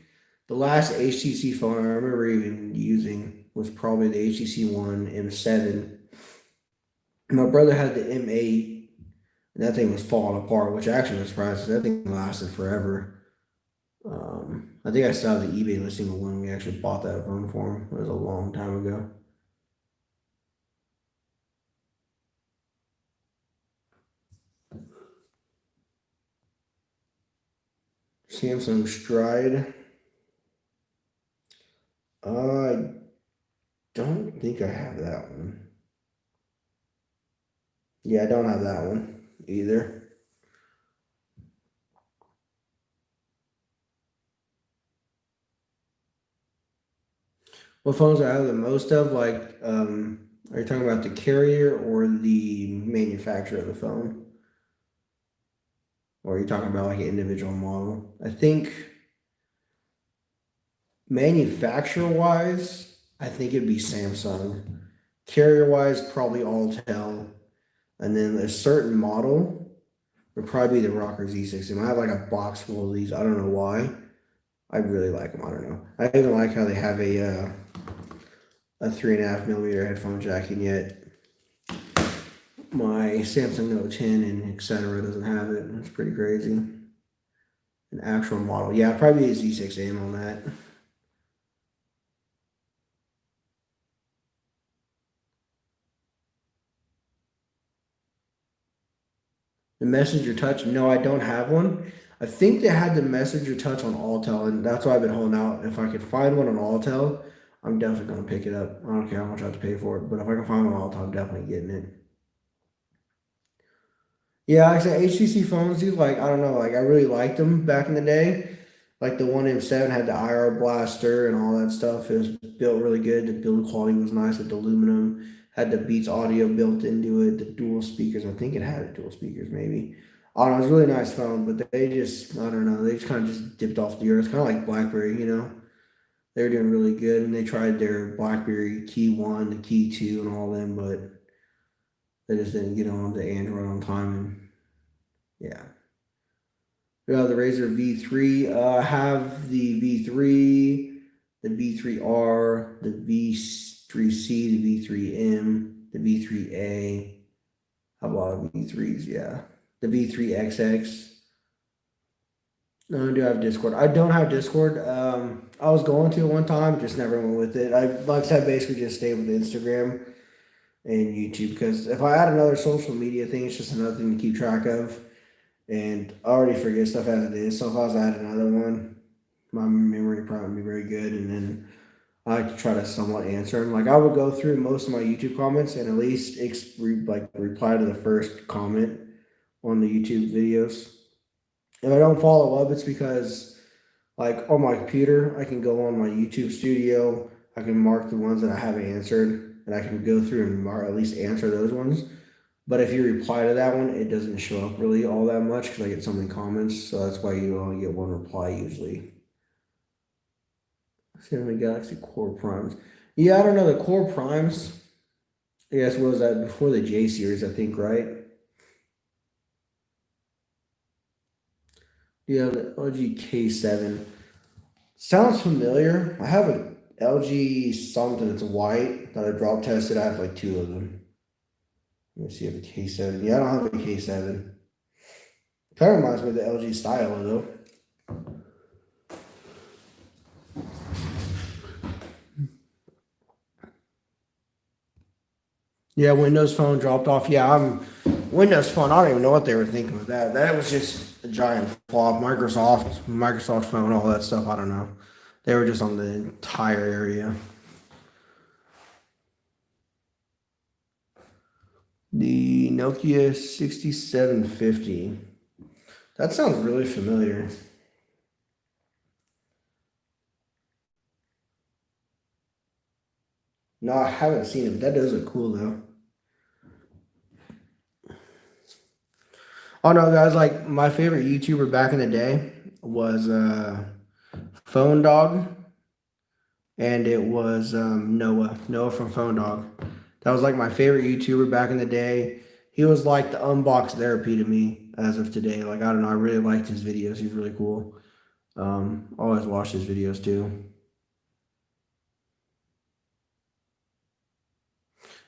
the last HTC phone I remember even using was probably the HTC One M7. My brother had the M8, and that thing was falling apart, which actually was surprising. That thing lasted forever. I think I saw the eBay listing of when we actually bought that phone for him. It was a long time ago. Samsung Stride. I don't think I have that one. Yeah, I don't have that one either. What phones I have the most of? Like, are you talking about the carrier or the manufacturer of the phone? Or are you talking about like an individual model? I think manufacturer wise, I think it'd be Samsung. Carrier wise, probably Altel. And then a certain model would probably be the Rocker Z60. I have like a box full of these. I don't know why. I really like them. I don't know. I even like how they have a 3.5 millimeter headphone jack, and yet my Samsung Note 10 and etc. doesn't have it. It's pretty crazy. An actual model. Yeah, probably a Z6M on that. The Messenger Touch, no, I don't have one. I think they had the Messenger Touch on Alltel, and that's why I've been holding out. If I could find one on Alltel, I'm definitely gonna pick it up. I don't care how much I have to pay for it, but if I can find one on Alltel, I'm definitely getting it. Yeah, like I said, HTC phones, dude, like, I don't know, like, I really liked them back in the day. Like, the one M7 had the IR blaster and all that stuff. It was built really good. The build quality was nice with the aluminum. Had the Beats audio built into it, the dual speakers. I think it had dual speakers, maybe. I don't know, it was a really nice phone, but they just, I don't know, they just kind of just dipped off the earth. Kind of like Blackberry, you know? They were doing really good, and they tried their Blackberry Key 1, the Key 2, and all them, but they just didn't get on the Android on time, and yeah. The Razer V3. I have the V3, the V3R, the V3C, the V3M, the V3A. I have a lot of V3s, yeah. The V3XX. No, I do have Discord. I don't have Discord. I was going to one time, just never went with it. Like I said, basically just stayed with Instagram and YouTube because if I add another social media thing, it's just another thing to keep track of. And I already forget stuff as it is. So if I was to add another one, my memory probably would be very good. And then I like to try to somewhat answer them. Like I would go through most of my YouTube comments and at least reply to the first comment on the YouTube videos. If I don't follow up, it's because like on my computer, I can go on my YouTube studio. I can mark the ones that I haven't answered, and I can go through and at least answer those ones. But if you reply to that one, it doesn't show up really all that much because I get so many comments. So that's why you only get one reply usually. Samsung Galaxy Core Primes. Yeah, I don't know. The Core Primes, I guess, what was that before the J series, I think, right? Yeah, the LG K7. Sounds familiar. I have a LG something that's white that I drop tested. I have like two of them. Let me see if a K7. Yeah, I don't have a K7. Kind of reminds me of the LG Stylo though. Yeah, Windows Phone dropped off. Yeah, I'm Windows Phone. I don't even know what they were thinking with that. That was just a giant flop. Microsoft Phone, all that stuff. I don't know. They were just on the entire area. The Nokia 6750. That sounds really familiar. No, I haven't seen it, but that does look cool though. Oh no, guys, like my favorite YouTuber back in the day was Phone Dog, and it was Noah from Phone Dog. That was like my favorite YouTuber back in the day. He was like the unbox therapy to me as of today. Like, I don't know, I really liked his videos. He's really cool. Always watch his videos too.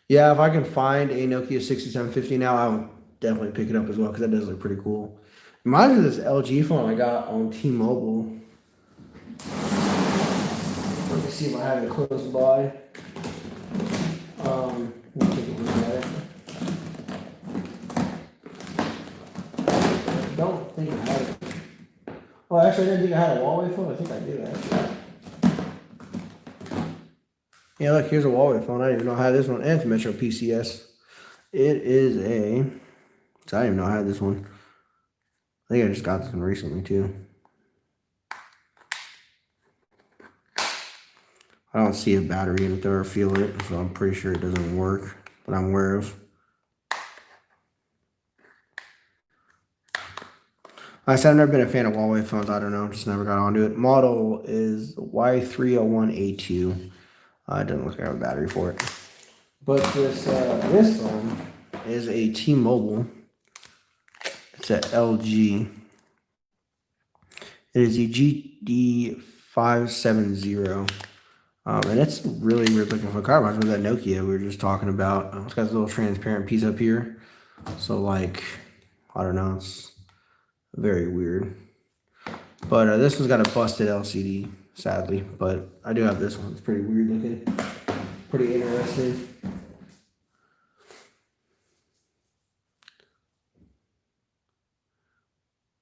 Yeah, if I can find a Nokia 6750 now, I would definitely pick it up as well because that does look pretty cool. Reminds me of this LG phone I got on T-Mobile. Let me see if I have it close by. Let me take a look at it. I don't think I had it. Oh, actually, I didn't think I had a Huawei phone. I think I did, actually. Yeah, look, here's a Huawei phone. I didn't even know I had this one. And it's Metro PCS. It is a... So I didn't even know I had this one. I think I just got this one recently, too. I don't see a battery in it or feel it, so I'm pretty sure it doesn't work. But I'm aware of. Like I said, I've never been a fan of Huawei phones. I don't know. Just never got onto it. Model is Y301A2. It doesn't look like I have a battery for it. But this phone is a T-Mobile. It's a LG. It is a GD570. And it's really weird looking for a car. Reminds me of that Nokia we were just talking about. It's got this little transparent piece up here. So, like, I don't know. It's very weird. But this one's got a busted LCD, sadly. But I do have this one. It's pretty weird looking. Pretty interesting.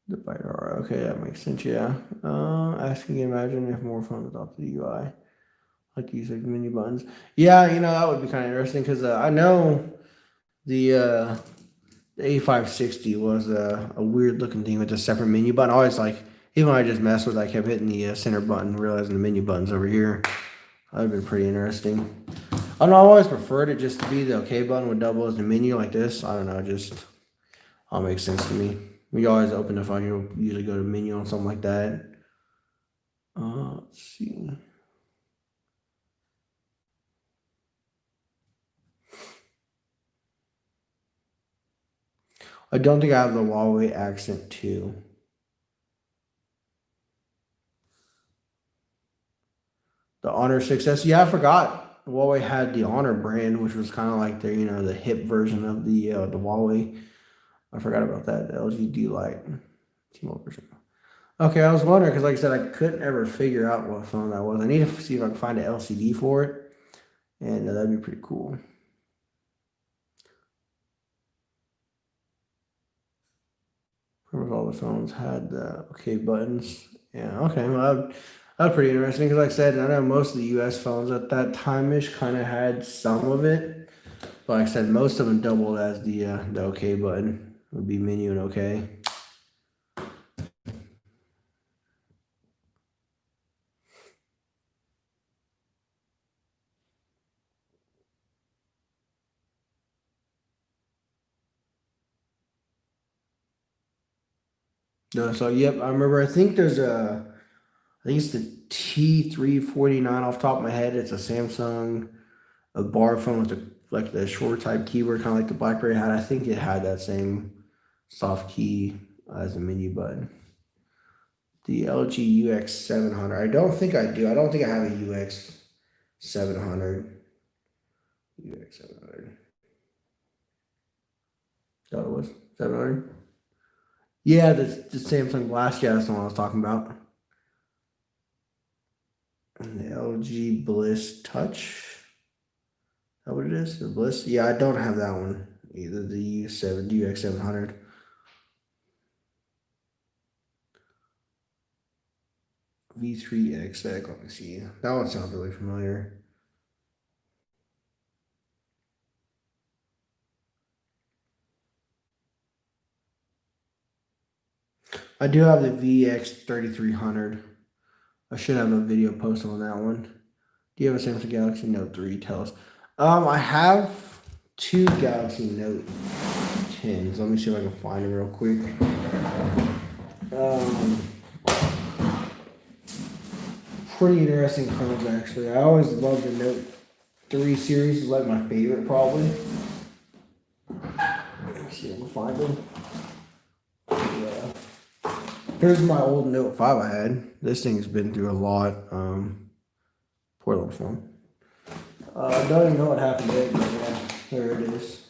Divider, okay, that makes sense, yeah. Asking imagine if more phones adopt the UI. Like you said, menu buttons. Yeah, you know, that would be kind of interesting because I know the A560 was a weird looking thing with a separate menu button. I always like, even when I just messed with it, I kept hitting the center button, realizing the menu button's over here. That would have been pretty interesting. I don't know, I've always preferred it just to be the OK button would double as the menu like this. I don't know, just all makes sense to me. We always open the phone, you'll usually go to menu on something like that. Let's see. I don't think I have the Huawei Accent 2. The Honor 6S. Yeah, I forgot Huawei had the Honor brand, which was kind of like the, you know, the hip version of the Huawei. I forgot about that. The LG D-Lite. T-Mobile version. Okay, I was wondering because, like I said, I couldn't ever figure out what phone that was. I need to see if I can find an LCD for it, and that'd be pretty cool. All the phones had the OK buttons. Yeah, okay. Well, that was pretty interesting because, like I said, I know most of the US phones at that time-ish kind of had some of it. But like I said, most of them doubled as the OK button. It would be menu and OK. No, so yep, I remember. I think there's I think it's the T349 off the top of my head. It's a Samsung, a bar phone with like the short type keyboard, kind of like the Blackberry had. I think it had that same soft key as a menu button. The LG UX700. I don't think I do. I don't think I have a UX700. UX700. That it was 700. Yeah, the Samsung Glass. Yeah, that's the one I was talking about. And the LG Bliss Touch. Is that what it is? The Bliss? Yeah, I don't have that one either. The UX700. V3XX. Let me see. That one sounds really familiar. I do have the VX3300. I should have a video posted on that one. Do you have a Samsung Galaxy Note 3? Tell us. I have two Galaxy Note 10s. Let me see if I can find them real quick. pretty interesting phones actually. I always loved the Note 3 series, is like my favorite probably. Let me see if I can find them. Yeah. Here's my old Note 5 I had. This thing's been through a lot. Poor little phone. I don't even know what happened there, but yeah, there it is.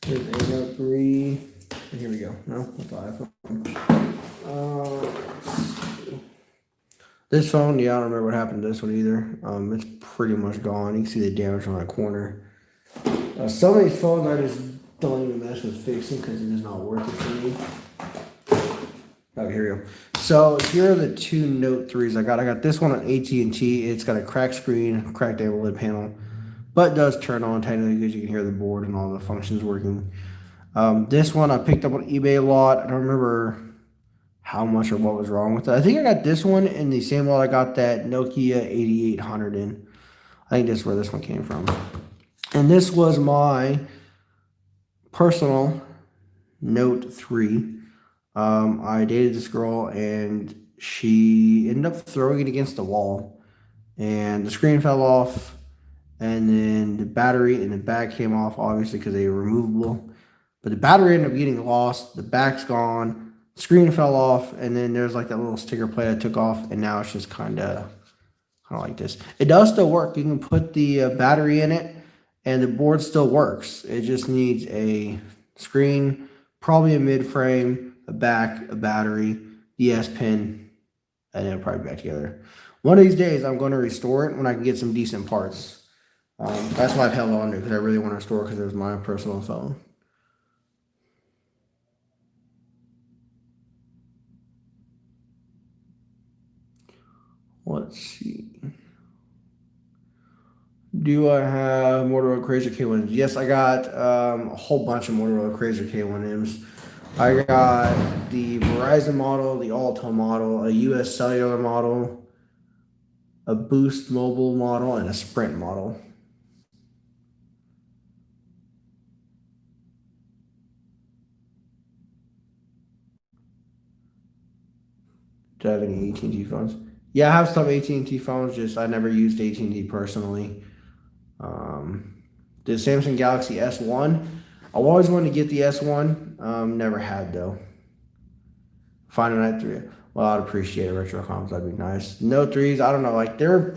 Here's a Note 3. And here we go. No, that's the iPhone. Let's see. This phone, yeah, I don't remember what happened to this one either. It's pretty much gone. You can see the damage on that corner. Some of these phones I just don't even mess with fixing because it is not worth it for me. Oh, here we go. So here are the two Note 3s I got. I got this one on AT&T. It's got a cracked screen, cracked AMOLED panel, but it does turn on technically because you can hear the board and all the functions working. This one I picked up on eBay a lot. I don't remember how much or what was wrong with it. I think I got this one in the same lot I got that Nokia 8800 in. I think that's where this one came from. And this was my personal Note 3. I dated this girl and she ended up throwing it against the wall and the screen fell off and then the battery and the back came off obviously because they were removable, but the battery ended up getting lost, the back's gone, screen fell off, and then there's like that little sticker plate I took off, and now it's just kind of like this. It does still work. You can put the battery in it and the board still works. It just needs a screen, probably a mid frame, a back, a battery, the S pin, and then it'll probably be back together. One of these days, I'm going to restore it when I can get some decent parts. That's why I've held on to it, because I really want to restore it because it was my personal phone. Let's see. Do I have Motorola Razr K1Ms? Yes, I got a whole bunch of Motorola Razr K1Ms. I got the Verizon model, the Alto model, a US Cellular model, a Boost Mobile model, and a Sprint model. Do I have any AT&T phones? Yeah, I have some AT&T phones, just I never used AT&T personally. The Samsung Galaxy S1. I always wanted to get the S1. Never had though. Final Night 3. Well, I'd appreciate a retro comps. That'd be nice. Note 3s, I don't know. Like they're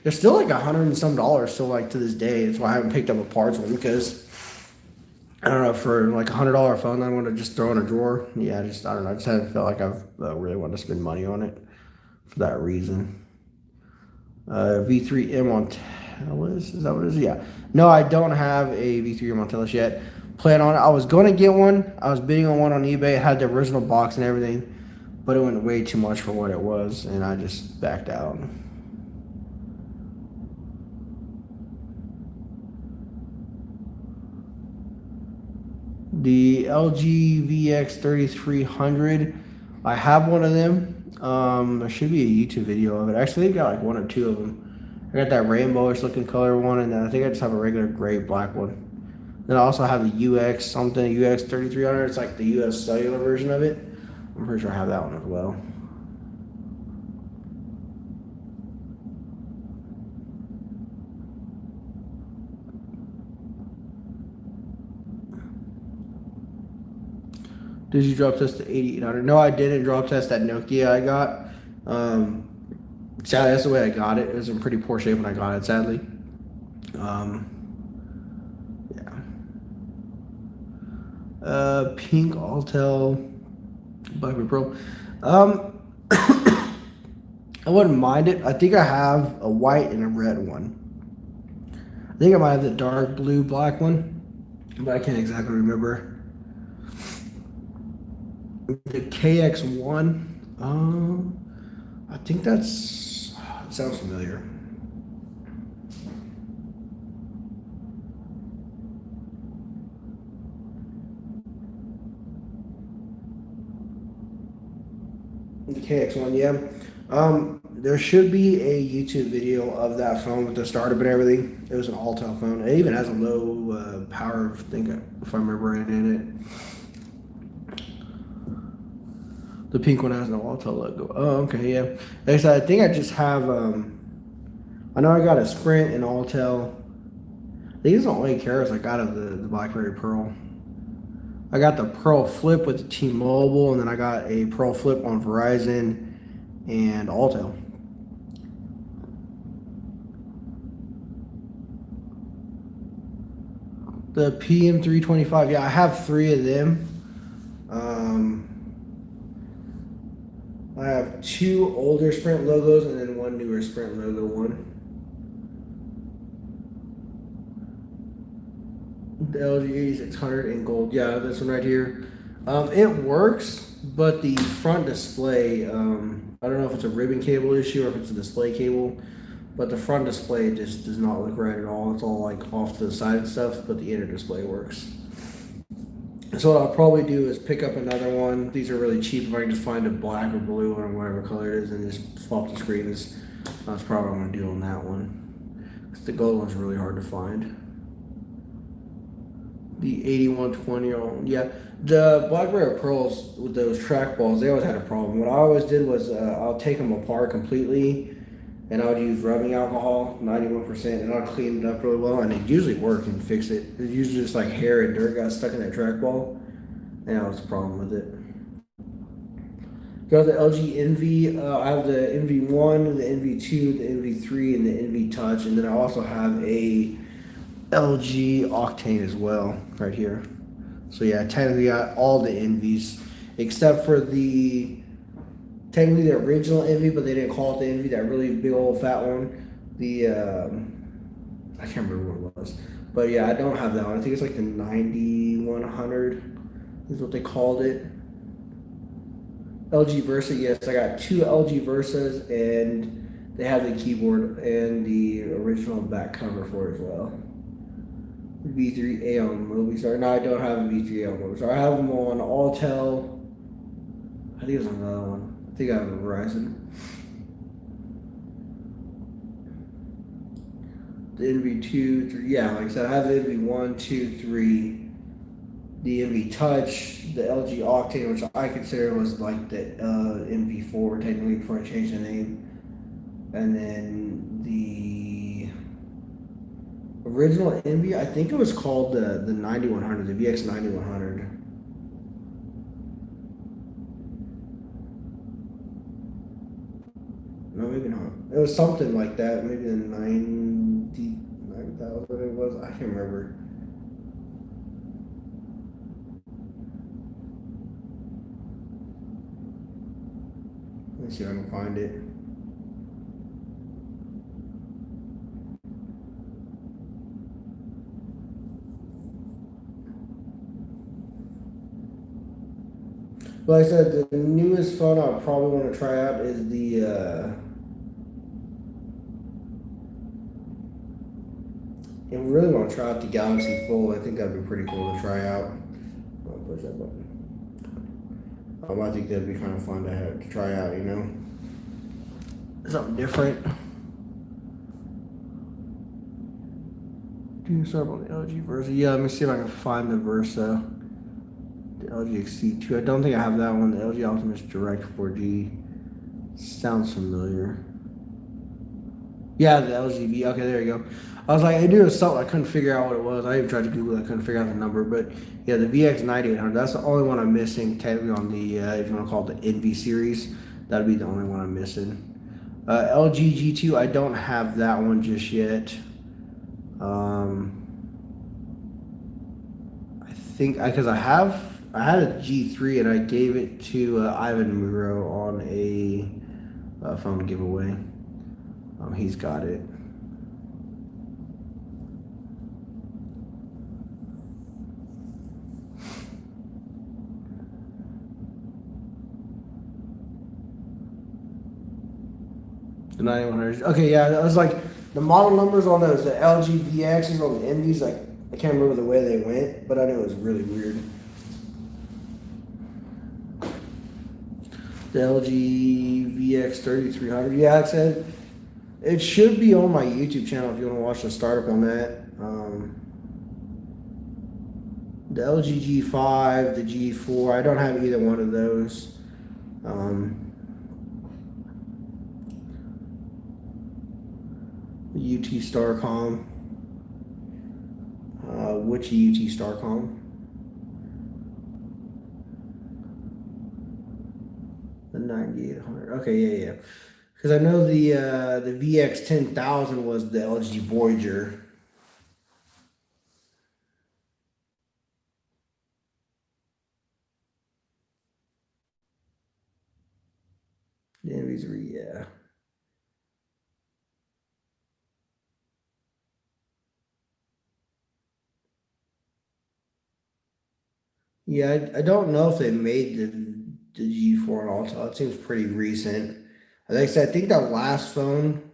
still like $100 and some still like to this day. That's why I haven't picked up a parts one because I don't know, for like $100 phone I want to just throw in a drawer. Yeah, I don't know. I just haven't felt like I've really wanted to spend money on it for that reason. V3M on Telus, is that what it is? Yeah. No, I don't have a V3M on Telus yet. Plan on it. I was going to get one. I was bidding on one on eBay. It had the original box and everything, but it went way too much for what it was, and I just backed out. The LG VX 3300. I have one of them. There should be a YouTube video of it. Actually, I got like one or two of them. I got that rainbowish looking color one, and then I think I just have a regular gray black one. Then I also have the UX something, UX 3300. It's like the US cellular version of it. I'm pretty sure I have that one as well. Did you drop test the 8800? No, I didn't drop test that Nokia I got. Sadly, that's the way I got it. It was in pretty poor shape when I got it, sadly. Yeah. Pink Altel Blackberry Pro. I wouldn't mind it. I think I have a white and a red one. I think I might have the dark blue black one, but I can't exactly remember. The KX1. I think that sounds familiar. The KX1, yeah. There should be a YouTube video of that phone with the startup and everything. It was an Altel phone. It even has a low power, I think, if I remember right in it. The pink one has no Alltel logo. Oh, okay, yeah. Like I said, I think I just have. I know I got a Sprint and Alltel. These are the only carriers I got of the BlackBerry Pearl. I got the Pearl Flip with the T-Mobile, and then I got a Pearl Flip on Verizon and Alltel. The PM325, yeah, I have 3 of them. I have 2 older Sprint logos and then 1 newer Sprint logo one. The LG 8600 in gold, yeah, this one right here. It works, but the front display, I don't know if it's a ribbon cable issue or if it's a display cable, but the front display just does not look right at all. It's all like off to the side and stuff, but the inner display works. So what I'll probably do is pick up another one. These are really cheap. If I can just find a black or blue or whatever color it is and just swap the screens, that's probably what I'm gonna do on that one. Because the gold one's really hard to find. The 8120, yeah. The BlackBerry Pearls with those trackballs, they always had a problem. What I always did was I'll take them apart completely, and I would use rubbing alcohol, 91%, and I'll clean it up really well, and it usually worked and fix it. It's usually just like hair and dirt got stuck in that trackball, and that was the problem with it. Got the LG Envy. I have the NV1, the NV2, the NV3, and the NV Touch, and then I also have a LG Octane as well, right here. So yeah, technically got all the Envies, except for technically the original Envy, but they didn't call it the Envy, that really big old fat one. The, I can't remember what it was. But yeah, I don't have that one. I think it's like the 9100 is what they called it. LG Versa, yes, I got 2 LG Versas, and they have the keyboard and the original back cover for it as well. V3A on Movistar. No, I don't have a V3A on Movistar. I have them on Alltel. I think it's another one. I think I have a Verizon. The NV2, 3, yeah, like I said, I have the NV1, 2, 3, the NV Touch, the LG Octane, which I consider was like the NV4 technically before I changed the name, and then the original Envy, I think it was called the 9100, the VX 9100. No, maybe not. It was something like that. Maybe the 99,000 it was. I can't remember. Let me see if I can find it. Like I said, the newest phone I probably want to try out is the I really want to try out the Galaxy Fold. I think that'd be pretty cool to try out. I'll push that button. I think that'd be kind of fun to try out, you know? Something different. Do you start on the LG Versa? Yeah, let me see if I can find the Versa. The LG XC2. I don't think I have that one. The LG Optimus Direct 4G. Sounds familiar. Yeah, the LGV. Okay, there you go. I was like, I knew it was something. I couldn't figure out what it was. I even tried to Google it. I couldn't figure out the number. But yeah, the VX 9800. That's the only one I'm missing technically on the, if you want to call it the Envy series. That'd be the only one I'm missing. LG G2. I don't have that one just yet. I think because I had a G3 and I gave it to Ivan Muro on a phone giveaway. He's got it. The 9100. Okay, yeah, I was like the model numbers on those, the LG VXs on the Envies, like I can't remember the way they went, but I knew it was really weird. The LG VX 3300. Yeah, like I said, it should be on my YouTube channel if you want to watch the startup on that. The LG G5, the G4, I don't have either one of those. UT Starcom. Which UT Starcom? The 9800. Okay, yeah. Because I know the VX 10,000 was the LG Voyager. The NV3, yeah. Yeah, I don't know if they made the G4 and all. It seems pretty recent. Like I said, I think that last phone,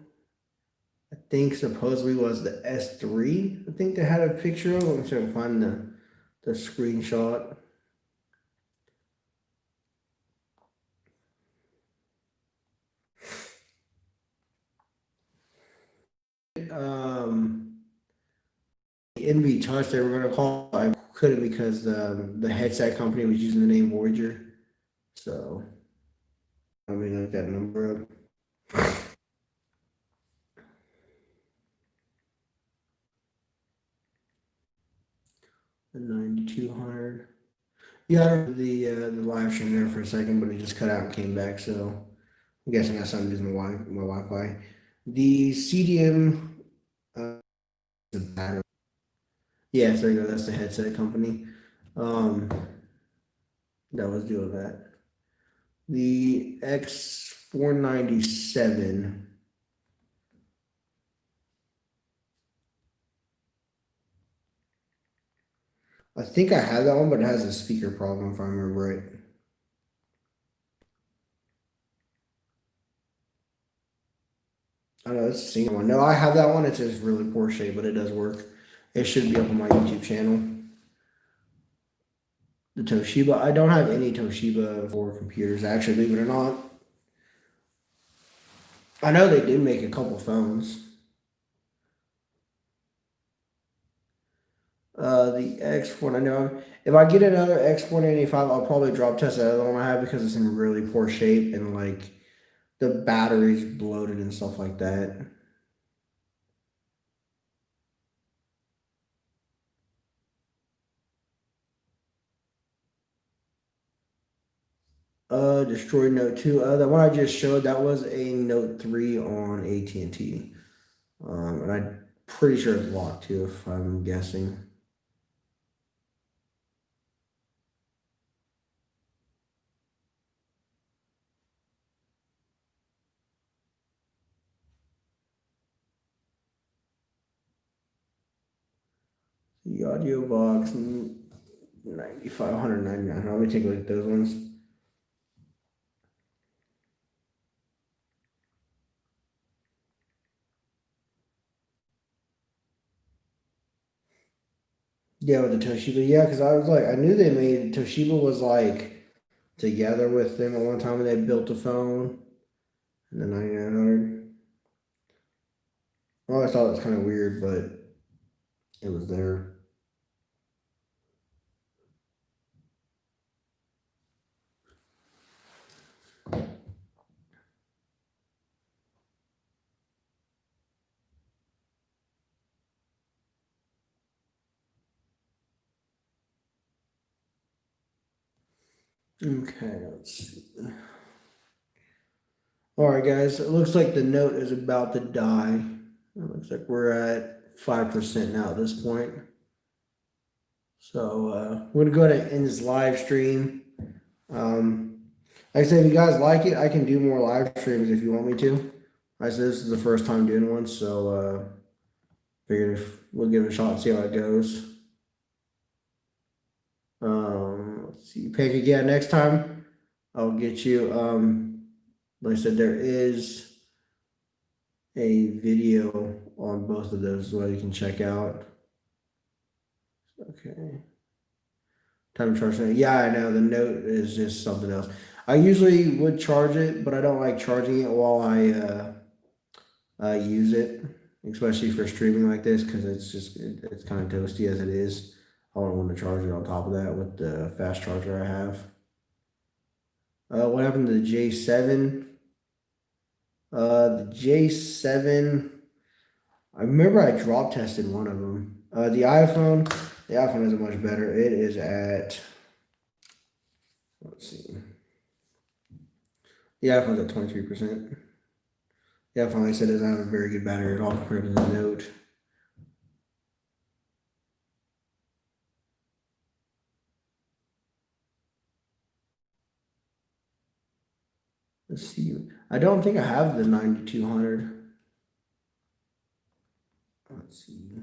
I think supposedly was the S3. I think they had a picture of it. I'm trying to find the screenshot. Um, NV Touch, they were gonna call it. I couldn't because the headset company was using the name Voyager. So let me look that number up. The 9200. Yeah, I heard the live stream there for a second, but it just cut out and came back. So I'm guessing that's something to do with my Wi-Fi. The CDM, the battery. Yeah, there you go. That's the headset company. Um, that was doing that. The X497. I think I have that one, but it has a speaker problem if I remember right. I know it's a single one. No, I have that one. It's just really poor shape, but it does work. It should be up on my YouTube channel. The Toshiba. I don't have any Toshiba for computers, actually, believe it or not. I know they did make a couple phones. The X4, I know if I get another X485, I'll probably drop test the other one I have because it's in really poor shape and like the battery's bloated and stuff like that. Destroyed Note 2. The one I just showed, that was a Note 3 on AT&T. And I'm pretty sure it's locked too, if I'm guessing. The audio box, 9,599. Let me take a look at those ones. Yeah, with the Toshiba. Yeah, because I was like, I knew they made Toshiba was like together with them at one time when they built a phone in the 9900. Well, I thought it was kind of weird, but it was there. Okay, let's see. All right, guys. It looks like the note is about to die. It looks like we're at 5% now at this point. So we're gonna go ahead and end this live stream. Like I said, if you guys like it, I can do more live streams if you want me to. I said this is the first time doing one, so figured if we'll give it a shot and see how it goes. Let's see, pick again next time. I'll get you. Like I said, there is a video on both of those as well you can check out. Okay. Time to charge it. Yeah, I know the note is just something else. I usually would charge it, but I don't like charging it while I use it, especially for streaming like this because it's kind of toasty as it is. I don't want to charge it on top of that with the fast charger I have. What happened to the J7? The J7, I remember I drop tested one of them. The iPhone isn't much better. It is at, let's see. The iPhone's at 23%. The iPhone, like I said, doesn't have a very good battery at all compared to the Note. Let's see. I don't think I have the 9200. Let's see.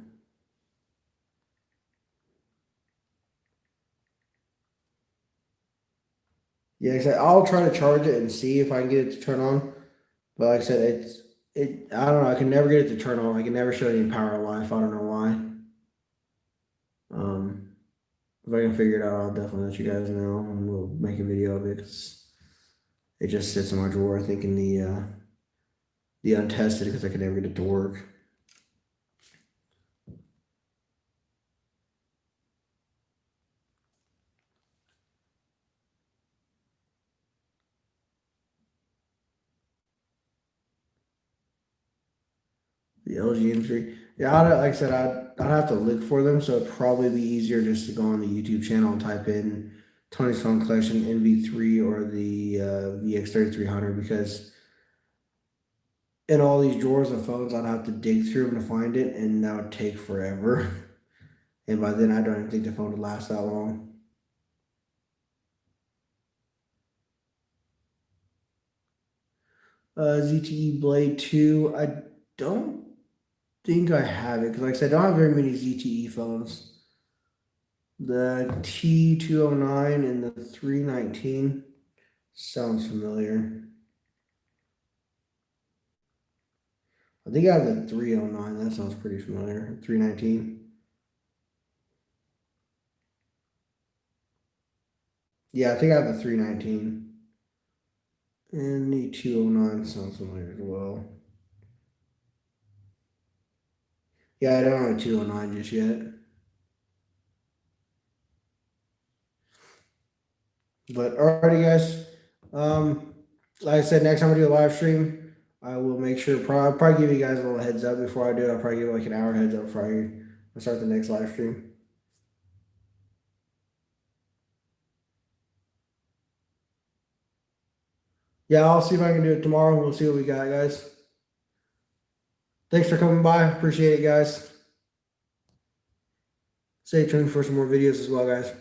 Yeah, like I said, I'll try to charge it and see if I can get it to turn on. But like I said, I don't know. I can never get it to turn on. I can never show any power life. I don't know why. If I can figure it out, I'll definitely let you guys know, and we'll make a video of it. 'Cause it just sits in my drawer, I think, in the untested, because I could never get it to work. The LG M3. Yeah, like I said, I'd have to look for them, so it'd probably be easier just to go on the YouTube channel and type in Tony's Phone Collection NV3 or the VX3300, because in all these drawers of phones, I'd have to dig through them to find it, and that would take forever. And by then, I don't even think the phone would last that long. ZTE Blade 2, I don't think I have it, because like I said, I don't have very many ZTE phones. The T209 and the 319 sounds familiar. I think I have the 309. That sounds pretty familiar. 319. Yeah, I think I have the 319. And the 209 sounds familiar as well. Yeah, I don't have a 209 just yet. But alrighty, guys. Like I said, next time I do a live stream, I will make sure. I'll probably give you guys a little heads up before I do it. I'll probably give like an hour heads up before I start the next live stream. Yeah, I'll see if I can do it tomorrow. We'll see what we got, guys. Thanks for coming by. Appreciate it, guys. Stay tuned for some more videos as well, guys.